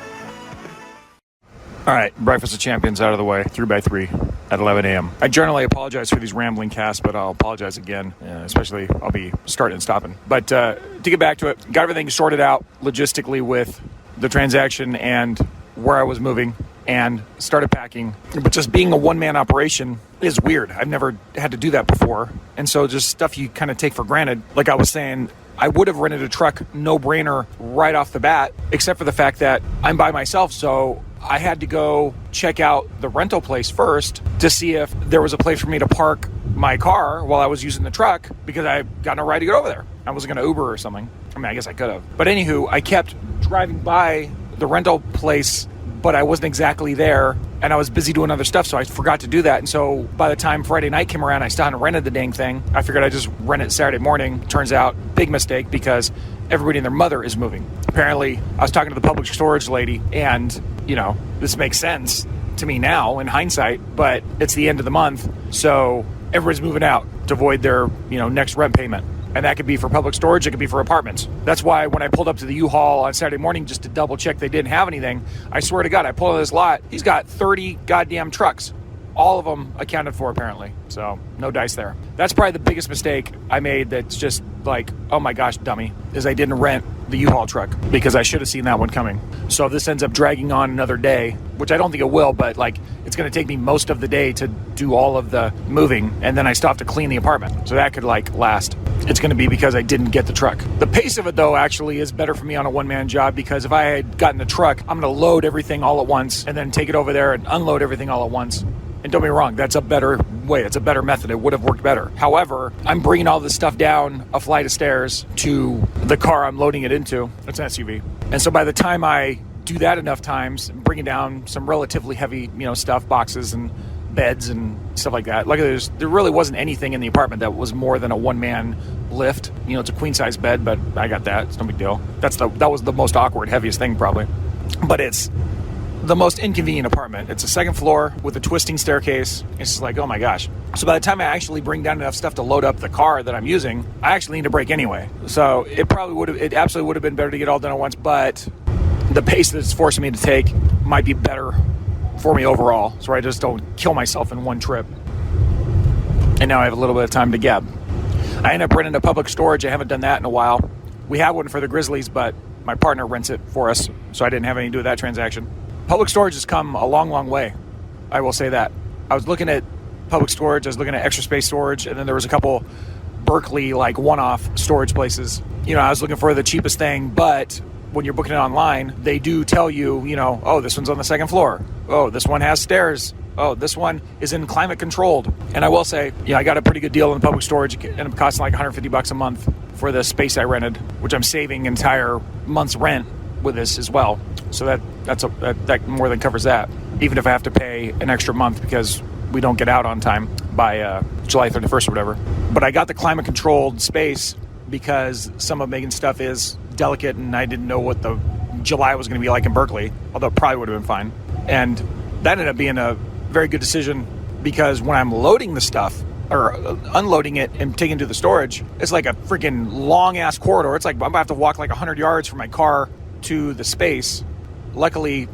All right, breakfast of champions out of the way, 3x3 at 11 a.m. I generally apologize for these rambling casts, but I'll apologize again, especially I'll be starting and stopping. But to get back to it, got everything sorted out logistically with the transaction and where I was moving, and started packing. But just being a one-man operation is weird. I've never had to do that before. And so just stuff you kind of take for granted. Like I was saying, I would have rented a truck, no-brainer, right off the bat, except for the fact that I'm by myself, so I had to go check out the rental place first to see if there was a place for me to park my car while I was using the truck, because I got no ride to get over there. I wasn't going to Uber or something. I mean, I guess I could have. But anywho, I kept driving by the rental place, but I wasn't exactly there, and I was busy doing other stuff, so I forgot to do that. And so by the time Friday night came around, I still hadn't rented the dang thing. I figured I'd just rent it Saturday morning. Turns out, big mistake, because everybody and their mother is moving. Apparently, I was talking to the public storage lady, and, you know, this makes sense to me now in hindsight, but it's the end of the month, so everybody's moving out to avoid their, next rent payment. And that could be for public storage, it could be for apartments. That's why when I pulled up to the U-Haul on Saturday morning just to double check they didn't have anything, I swear to God, I pulled on this lot, he's got 30 goddamn trucks. All of them accounted for, apparently. So, no dice there. That's probably the biggest mistake I made that's just like, oh my gosh, dummy, is I didn't rent the U-Haul truck, because I should have seen that one coming. So if this ends up dragging on another day, which I don't think it will, but like it's going to take me most of the day to do all of the moving, and then I still have to clean the apartment. So that could last. It's going to be because I didn't get the truck. The pace of it, though, actually is better for me on a one-man job, because if I had gotten the truck, I'm going to load everything all at once and then take it over there and unload everything all at once. And don't be wrong, that's a better way. It's a better method. It would have worked better. However, I'm bringing all this stuff down a flight of stairs to the car I'm loading it into. It's an SUV. And so by the time I do that enough times, I'm bringing down some relatively heavy, stuff, boxes and beds and stuff like that. There really wasn't anything in the apartment that was more than a one-man lift. It's a queen-size bed, but I got that. It's no big deal. That was the most awkward, heaviest thing probably. But it's the most inconvenient apartment. It's a second floor with a twisting staircase. It's just like, oh my gosh. So by the time I actually bring down enough stuff to load up the car that I'm using, I actually need a break anyway. So it absolutely would have been better to get all done at once, but the pace that it's forcing me to take might be better for me overall, so I just don't kill myself in one trip. And now I have a little bit of time to gab. I ended up renting a public storage. I haven't done that in a while. We have one for the Grizzlies, but my partner rents it for us, so I didn't have anything to do with that transaction. Public storage has come a long, long way. I will say that. I was looking at public storage, I was looking at extra space storage, and then there was a couple Berkeley, one-off storage places. I was looking for the cheapest thing, but when you're booking it online, they do tell you, oh, this one's on the second floor. Oh, this one has stairs. Oh, this one is in climate controlled. And I will say, I got a pretty good deal in public storage. It ended up costing like $150 a month for the space I rented, which I'm saving entire month's rent with this as well. So that more than covers that, even if I have to pay an extra month because we don't get out on time by July 31st or whatever. But I got the climate controlled space because some of Megan's stuff is delicate, and I didn't know what the July was going to be like in Berkeley, although it probably would have been fine. And that ended up being a very good decision, because when I'm loading the stuff or unloading it and taking it to the storage, it's like a freaking long ass corridor. It's like I'm going to have to walk like 100 yards from my car to the space. Luckily,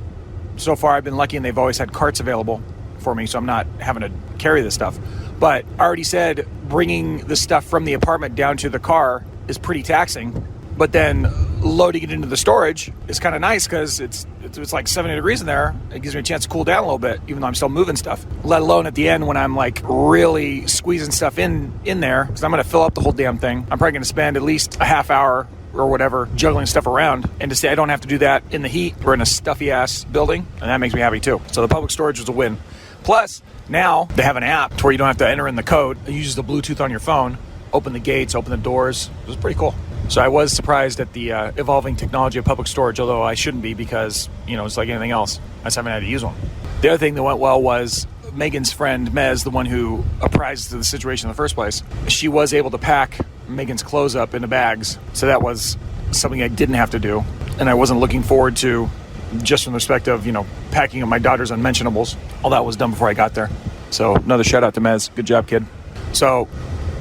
so far I've been lucky, and they've always had carts available for me, so I'm not having to carry this stuff. But I already said bringing the stuff from the apartment down to the car is pretty taxing. But then loading it into the storage is kind of nice because it's like 70 degrees in there. It gives me a chance to cool down a little bit, even though I'm still moving stuff. Let alone at the end when I'm like really squeezing stuff in there, because I'm going to fill up the whole damn thing. I'm probably going to spend at least a half hour or whatever juggling stuff around. And to say I don't have to do that in the heat or in a stuffy ass building, and that makes me happy too. So the public storage was a win. Plus, now they have an app to where you don't have to enter in the code. It uses the Bluetooth on your phone, open the gates, open the doors. It was pretty cool. So I was surprised at the evolving technology of public storage, although I shouldn't be because, it's like anything else. I just haven't had to use one. The other thing that went well was Megan's friend, Mez, the one who apprised of the situation in the first place. She was able to pack Megan's clothes up into bags. So that was something I didn't have to do. And I wasn't looking forward to, just from the respect of, packing up my daughter's unmentionables. All that was done before I got there. So another shout out to Mez. Good job, kid. So,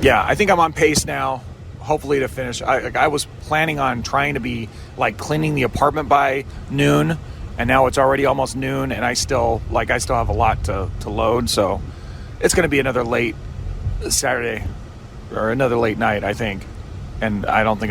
yeah, I think I'm on pace now. Hopefully to finish. I was planning on trying to be like cleaning the apartment by noon, and now it's already almost noon, and I still have a lot to load. So it's going to be another late Saturday or another late night, I think. And I don't know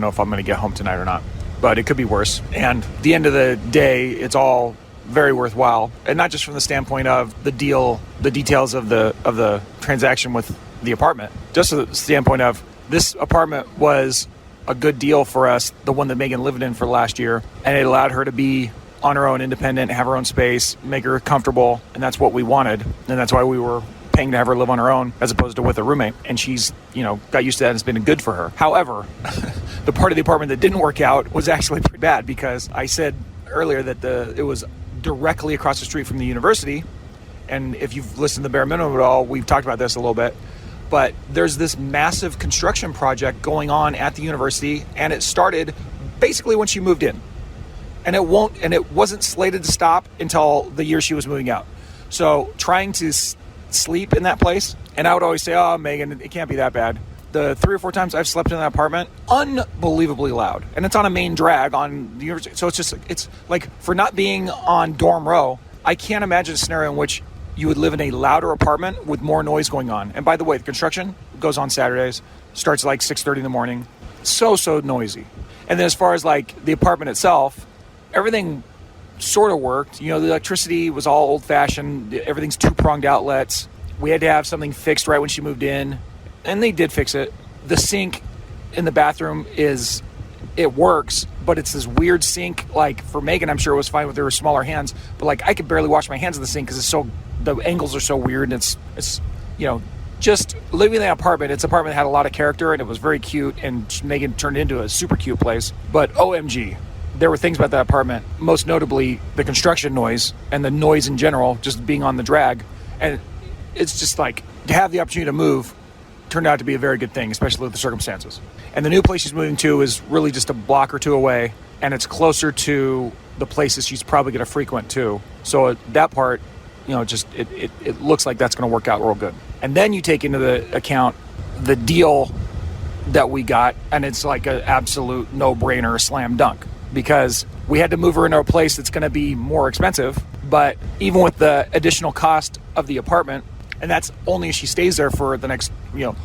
if I'm going to get home tonight or not, but it could be worse. And at the end of the day, it's all very worthwhile, and not just from the standpoint of the details of the transaction with the apartment, just from the standpoint of this apartment was a good deal for us, the one that Megan lived in for last year, and it allowed her to be on her own, independent, have her own space, make her comfortable, and that's what we wanted, and that's why we were paying to have her live on her own as opposed to with a roommate, and she's, got used to that and it's been good for her. However, the part of the apartment that didn't work out was actually pretty bad because I said earlier that it was directly across the street from the university, and if you've listened to the Bare Minimum at all, we've talked about this a little bit. But there's this massive construction project going on at the university, and it started basically when she moved in. And it wasn't slated to stop until the year she was moving out. So trying to sleep in that place, and I would always say, oh, Megan, it can't be that bad. The 3 or 4 times I've slept in that apartment, unbelievably loud. And it's on a main drag on the university. So it's like, for not being on dorm row, I can't imagine a scenario in which you would live in a louder apartment with more noise going on. And by the way, the construction goes on Saturdays, starts like 6:30 in the morning. So noisy. And then as far as like the apartment itself, everything sort of worked. The electricity was all old fashioned. Everything's 2-pronged outlets. We had to have something fixed right when she moved in, and they did fix it. The sink in the bathroom it works, but it's this weird sink. Like for Megan, I'm sure it was fine with her smaller hands, but like I could barely wash my hands in the sink because the angles are so weird, and it's just living in that apartment. It's an apartment that had a lot of character, and it was very cute, and Megan turned it into a super cute place. But OMG, there were things about that apartment, most notably the construction noise and the noise in general, just being on the drag. And it's just like, to have the opportunity to move turned out to be a very good thing, especially with the circumstances. And the new place she's moving to is really just a block or two away, and it's closer to the places she's probably going to frequent too. So that part, it looks like that's going to work out real good. And then you take into the account the deal that we got, and it's like an absolute no-brainer, slam dunk, because we had to move her into a place that's going to be more expensive, but even with the additional cost of the apartment, and that's only if she stays there for the next,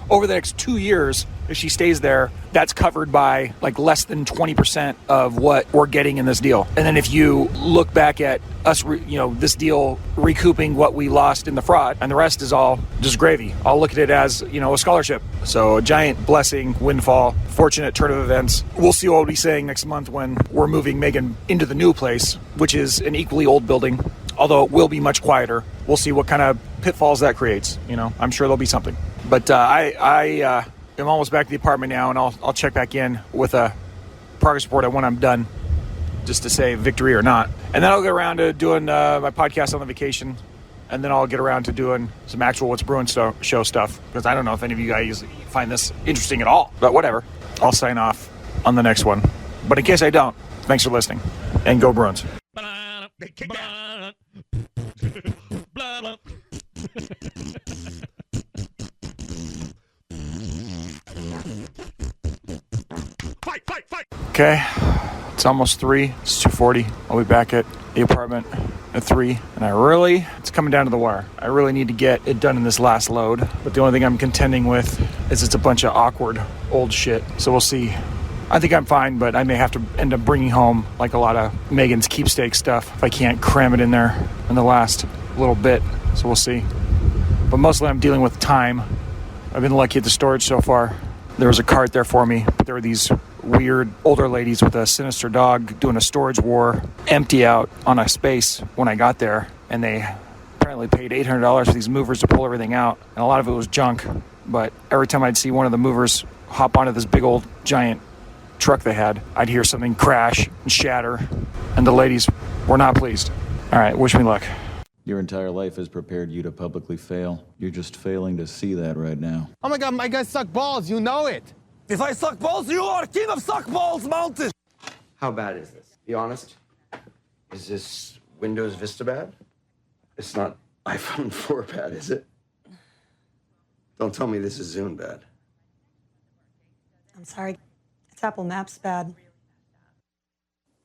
over the next 2 years, if she stays there, that's covered by like less than 20% of what we're getting in this deal. And then if you look back at us, this deal recouping what we lost in the fraud, and the rest is all just gravy. I'll look at it as, a scholarship. So a giant blessing, windfall, fortunate turn of events. We'll see what we'll be saying next month when we're moving Megan into the new place, which is an equally old building, although it will be much quieter. We'll see what kind of pitfalls that creates. I'm sure there'll be something. But I am almost back to the apartment now, and I'll check back in with a progress report when I'm done, just to say victory or not. And then I'll get around to doing my podcast on the vacation, and then I'll get around to doing some actual What's Bruin show stuff, because I don't know if any of you guys find this interesting at all. But whatever. I'll sign off on the next one. But in case I don't, thanks for listening, and go Bruins. Fight. Okay, it's almost 3. It's 2:40. I'll be back at the apartment at 3, and it's coming down to the wire. I really need to get it done in this last load, but the only thing I'm contending with is it's a bunch of awkward old shit, so we'll see. I think I'm fine, but I may have to end up bringing home like a lot of Megan's keepsake stuff if I can't cram it in there in the last little bit, so we'll see. But mostly I'm dealing with time. I've been lucky at the storage so far. There was a cart there for me, but there were these weird older ladies with a sinister dog doing a storage war, empty out on a space when I got there, and they apparently paid $800 for these movers to pull everything out, and a lot of it was junk. But every time I'd see one of the movers hop onto this big old giant truck they had, I'd hear something crash and shatter, and the ladies were not pleased. All right, wish me luck. Your entire life has prepared you to publicly fail. You're just failing to see that right now. Oh my God, my guys suck balls, you know it. If I suck balls, you are king of suck balls mountain. How bad is this? Be honest. Is this Windows Vista bad? It's not iPhone 4 bad, is it? Don't tell me this is Zune bad. I'm sorry. It's Apple Maps bad.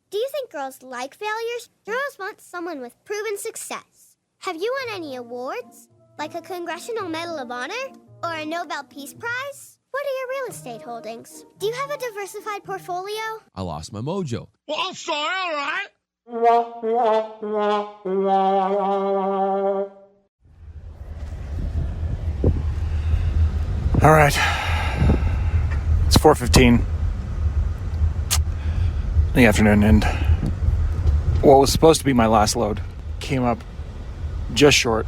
Do you think girls like failures? Girls want someone with proven success. Have you won any awards? Like a Congressional Medal of Honor? Or a Nobel Peace Prize? What are your real estate holdings? Do you have a diversified portfolio? I lost my mojo. Well, I'm sorry, all right. All right. It's 4:15 in the afternoon, and what was supposed to be my last load came up just short.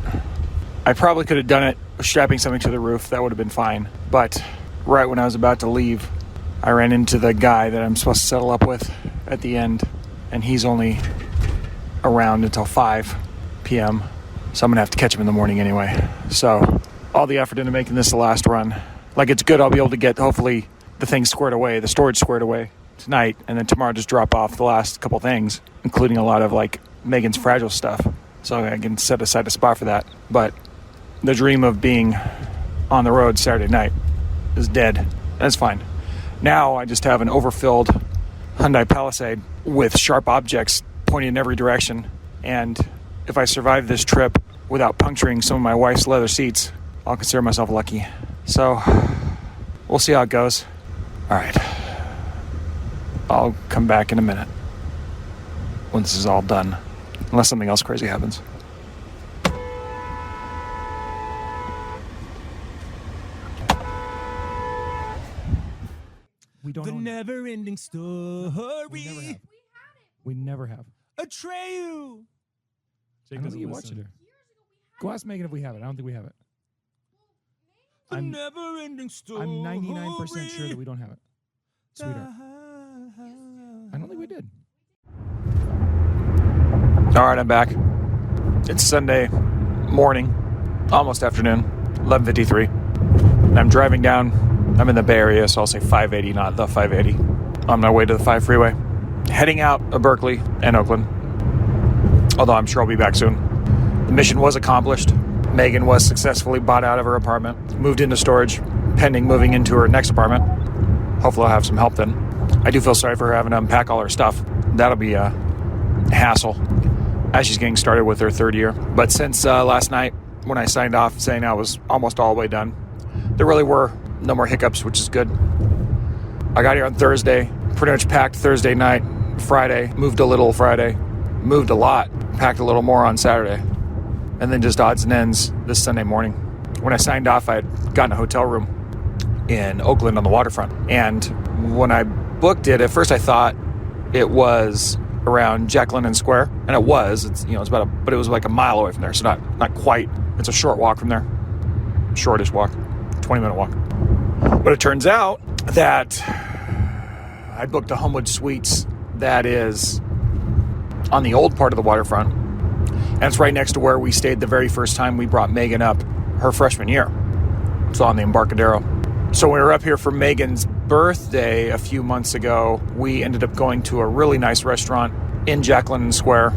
I probably could have done it strapping something to the roof. That would have been fine. But right when I was about to leave, I ran into the guy that I'm supposed to settle up with at the end, and he's only around until 5 p.m. So I'm going to have to catch him in the morning anyway. So all the effort into making this the last run. Like, it's good I'll be able to get, hopefully, the thing squared away, the storage squared away tonight, and then tomorrow just drop off the last couple things, including a lot of, like, Megan's fragile stuff. So I can set aside a spot for that. But the dream of being on the road Saturday night is dead. That's fine. Now I just have an overfilled Hyundai Palisade with sharp objects pointing in every direction. And if I survive this trip without puncturing some of my wife's leather seats, I'll consider myself lucky. So we'll see how it goes. All right. I'll come back in a minute when this is all done, unless something else crazy happens. We don't. The never-ending story. We never have. Atreyu. I don't think you watched it. Go ask Megan if we have it. I don't think we have it. The never-ending story. I'm 99% sure that we don't have it. Sweetheart. I don't think we did. All right, I'm back. It's Sunday morning, almost afternoon, 11:53. And I'm driving down. I'm in the Bay Area, so I'll say 580, not the 580. On my way to the 5 freeway. Heading out of Berkeley and Oakland. Although I'm sure I'll be back soon. The mission was accomplished. Megan was successfully bought out of her apartment, moved into storage, pending moving into her next apartment. Hopefully I'll have some help then. I do feel sorry for her having to unpack all her stuff. That'll be a hassle as she's getting started with her third year. But since last night, when I signed off saying I was almost all the way done, there really were no more hiccups, which is good. I got here on Thursday, pretty much packed Thursday night, Friday, moved a little Friday, moved a lot, packed a little more on Saturday, and then just odds and ends this Sunday morning. When I signed off, I had gotten a hotel room in Oakland on the waterfront. And when I booked it, at first I thought it was around Jack London Square, and it was. It's but it was like a mile away from there, so not quite. It's a short walk from there, shortish walk, 20-minute walk. But it turns out that I booked a Homewood Suites that is on the old part of the waterfront, and it's right next to where we stayed the very first time we brought Megan up her freshman year. It's on the Embarcadero. So when we were up here for Megan's birthday a few months ago, we ended up going to a really nice restaurant in Jack London Square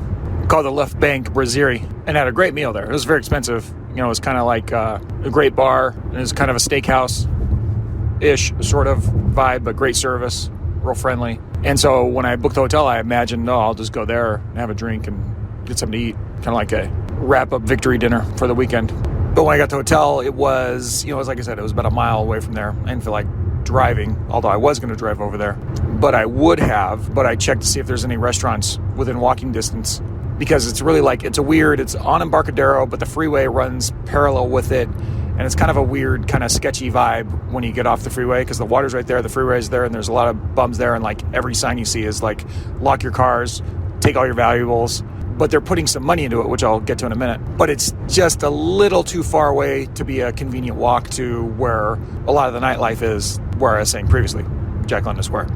called the Left Bank Brasserie, and had a great meal there. It was very expensive. It was kind of like a great bar, and it was kind of a steakhouse-ish sort of vibe, but great service, real friendly. And so when I booked the hotel, I imagined, I'll just go there and have a drink and get something to eat. kind of like a wrap-up victory dinner for the weekend. But when I got to the hotel, it was, it was like I said, it was about a mile away from there. I didn't feel like driving, although I was going to drive over there. But I would have, but I checked to see if there's any restaurants within walking distance, because it's really like, it's on Embarcadero, but the freeway runs parallel with it. And it's kind of a weird, kind of sketchy vibe when you get off the freeway, because the water's right there, the freeway's there, and there's a lot of bums there, and like every sign you see is like, lock your cars, take all your valuables. But they're putting some money into it, which I'll get to in a minute. But it's just a little too far away to be a convenient walk to where a lot of the nightlife is, where I was saying previously, Jack London Square.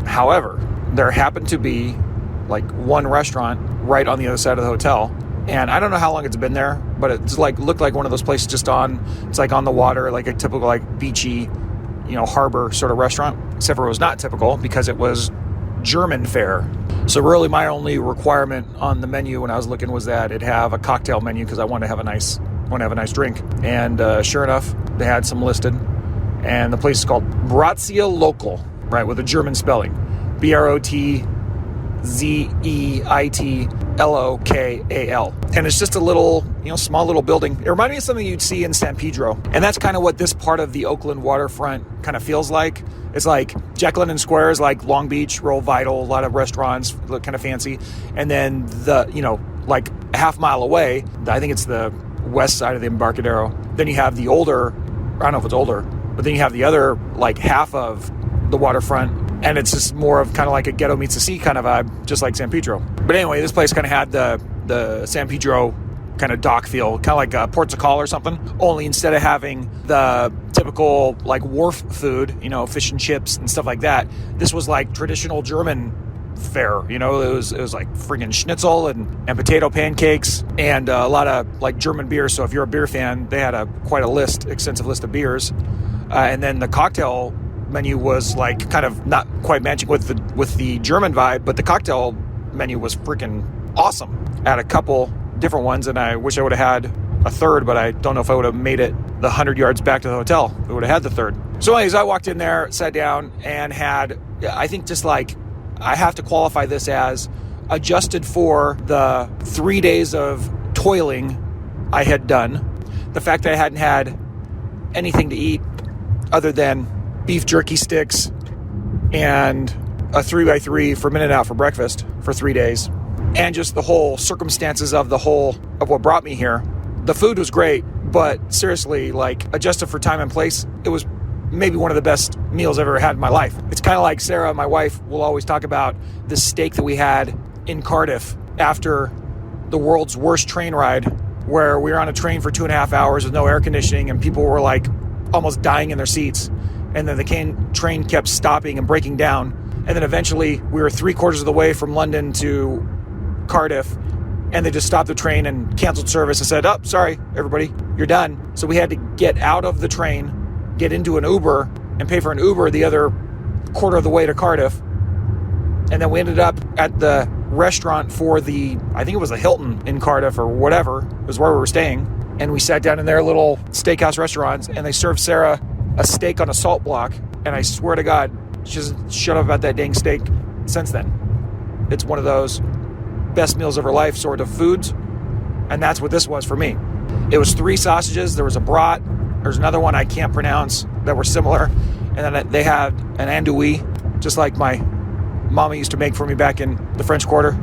However, there happened to be like one restaurant right on the other side of the hotel. And I don't know how long it's been there, but it's like looked like one of those places it's like on the water, like a typical like beachy, harbor sort of restaurant. Except for it was not typical because it was German fare. So really my only requirement on the menu when I was looking was that it have a cocktail menu, because I want to have a nice drink. And sure enough, they had some listed. And the place is called Brazia Local, right, with a German spelling. BROTZEITLOKAL. And it's just a little, small little building. It reminded me of something you'd see in San Pedro. And that's kind of what this part of the Oakland waterfront kind of feels like. It's like Jack London Square is like Long Beach, real vital, a lot of restaurants, look kind of fancy. And then like a half mile away, I think it's the west side of the Embarcadero. Then you have the older, I don't know if it's older, but then you have the other like half of the waterfront. And it's just more of kind of like a ghetto meets the sea kind of vibe, just like San Pedro. But anyway, this place kind of had the San Pedro kind of dock feel, kind of like Ports of Call or something. Only instead of having the typical like wharf food, fish and chips and stuff like that, this was like traditional German fare. It was like friggin' schnitzel and potato pancakes and a lot of like German beers. So if you're a beer fan, they had quite a extensive list of beers. And then the cocktail menu was like kind of not quite matching with the German vibe, but the cocktail menu was freaking awesome. I had a couple different ones, and I wish I would have had a third, but I don't know if I would have made it the 100 yards back to the hotel. I would have had the third. So anyways, I walked in there, sat down, and had, I think just like, I have to qualify this as adjusted for the 3 days of toiling I had done. The fact that I hadn't had anything to eat other than beef jerky sticks and a 3x3 for In-N-Out for breakfast for 3 days. And just the whole circumstances of what brought me here. The food was great, but seriously, like adjusted for time and place, it was maybe one of the best meals I've ever had in my life. It's kind of like Sarah, my wife, will always talk about the steak that we had in Cardiff after the world's worst train ride, where we were on a train for 2.5 hours with no air conditioning and people were like almost dying in their seats. And then the train kept stopping and breaking down. And then eventually we were 3/4 of the way from London to Cardiff, and they just stopped the train and canceled service and said, "Oh, sorry, everybody, you're done." So we had to get out of the train, get into an Uber, and pay for an Uber the other 1/4 of the way to Cardiff. And then we ended up at the restaurant for I think it was the Hilton in Cardiff or whatever, it was where we were staying. And we sat down in their little steakhouse restaurants, and they served Sarah a steak on a salt block. And I swear to God, she hasn't shut up about that dang steak since then. It's one of those best meals of her life sort of foods, and that's what this was for me. It was 3 sausages, there was a brat, there's another one I can't pronounce that were similar, and then they had an andouille, just like my mama used to make for me back in the French Quarter,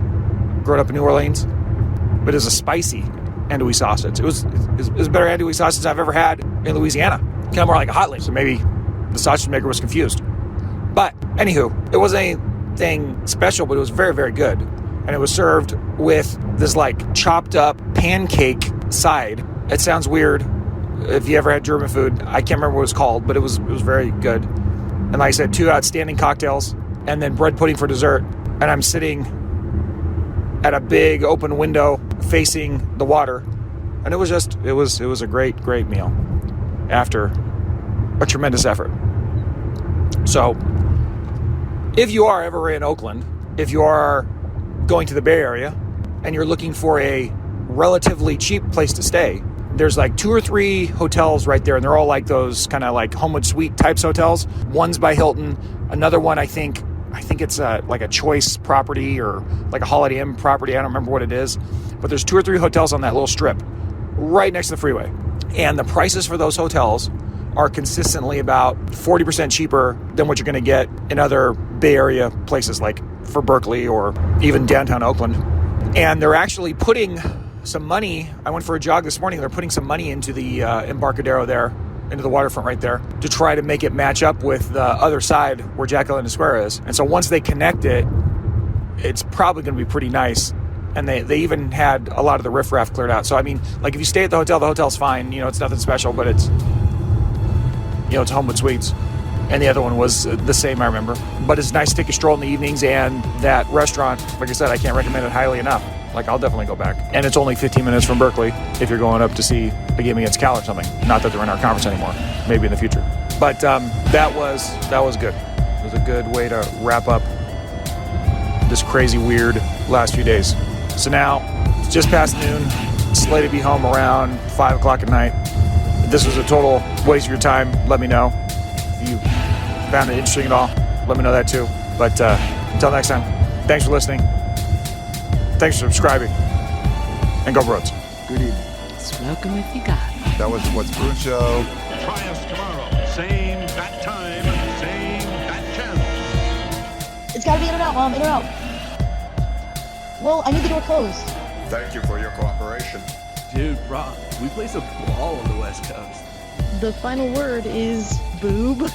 growing up in New Orleans. But it was a spicy andouille sausage. It was better andouille sausage I've ever had in Louisiana. Kind of more like a Hotline, so maybe the sausage maker was confused. But anywho, it wasn't anything special, but it was very, very good. And it was served with this like chopped up pancake side. It sounds weird if you ever had German food. I can't remember what it was called, but it was very good. And like I said, 2 outstanding cocktails and then bread pudding for dessert. And I'm sitting at a big open window facing the water. And it was a great, great meal after a tremendous effort. So if you are ever in Oakland, if you are going to the Bay Area and you're looking for a relatively cheap place to stay, there's like 2 or 3 hotels right there, and they're all like those kind of like Homewood Suite types hotels. One's by Hilton, another one I think I think it's like a Choice property or like a Holiday Inn property. I don't remember what it is. But there's 2 or 3 hotels on that little strip right next to the freeway. And the prices for those hotels are consistently about 40% cheaper than what you're going to get in other Bay Area places like for Berkeley or even downtown Oakland. And they're actually putting some money. I went for a jog this morning. They're putting some money into the Embarcadero there, into the waterfront right there, to try to make it match up with the other side where Jack London Square is. And so once they connect it, it's probably going to be pretty nice. And they even had a lot of the riffraff cleared out. So, I mean, like if you stay at the hotel's fine. You know, it's nothing special, but it's, you know, it's Homewood Suites. And the other one was the same, I remember. But it's nice to take a stroll in the evenings, and that restaurant, like I said, I can't recommend it highly enough. Like, I'll definitely go back. And it's only 15 minutes from Berkeley if you're going up to see a game against Cal or something. Not that they're in our conference anymore. Maybe in the future. But that was good. It was a good way to wrap up this crazy, weird last few days. So now, it's just past noon. Slated to be home around 5 o'clock at night. If this was a total waste of your time, let me know. If you found it interesting at all, let me know that too. But until next time, thanks for listening. Thanks for subscribing. And go Bruins. Good evening. Smoke 'em if you got 'em. That was the What's Bruin Show. Try us tomorrow. Same bat time, same bat channel. It's gotta be in or out, Mom. In or out. Well, I need the door closed. Thank you for your cooperation. Dude, Rob, we play some ball on the West Coast. The final word is boob.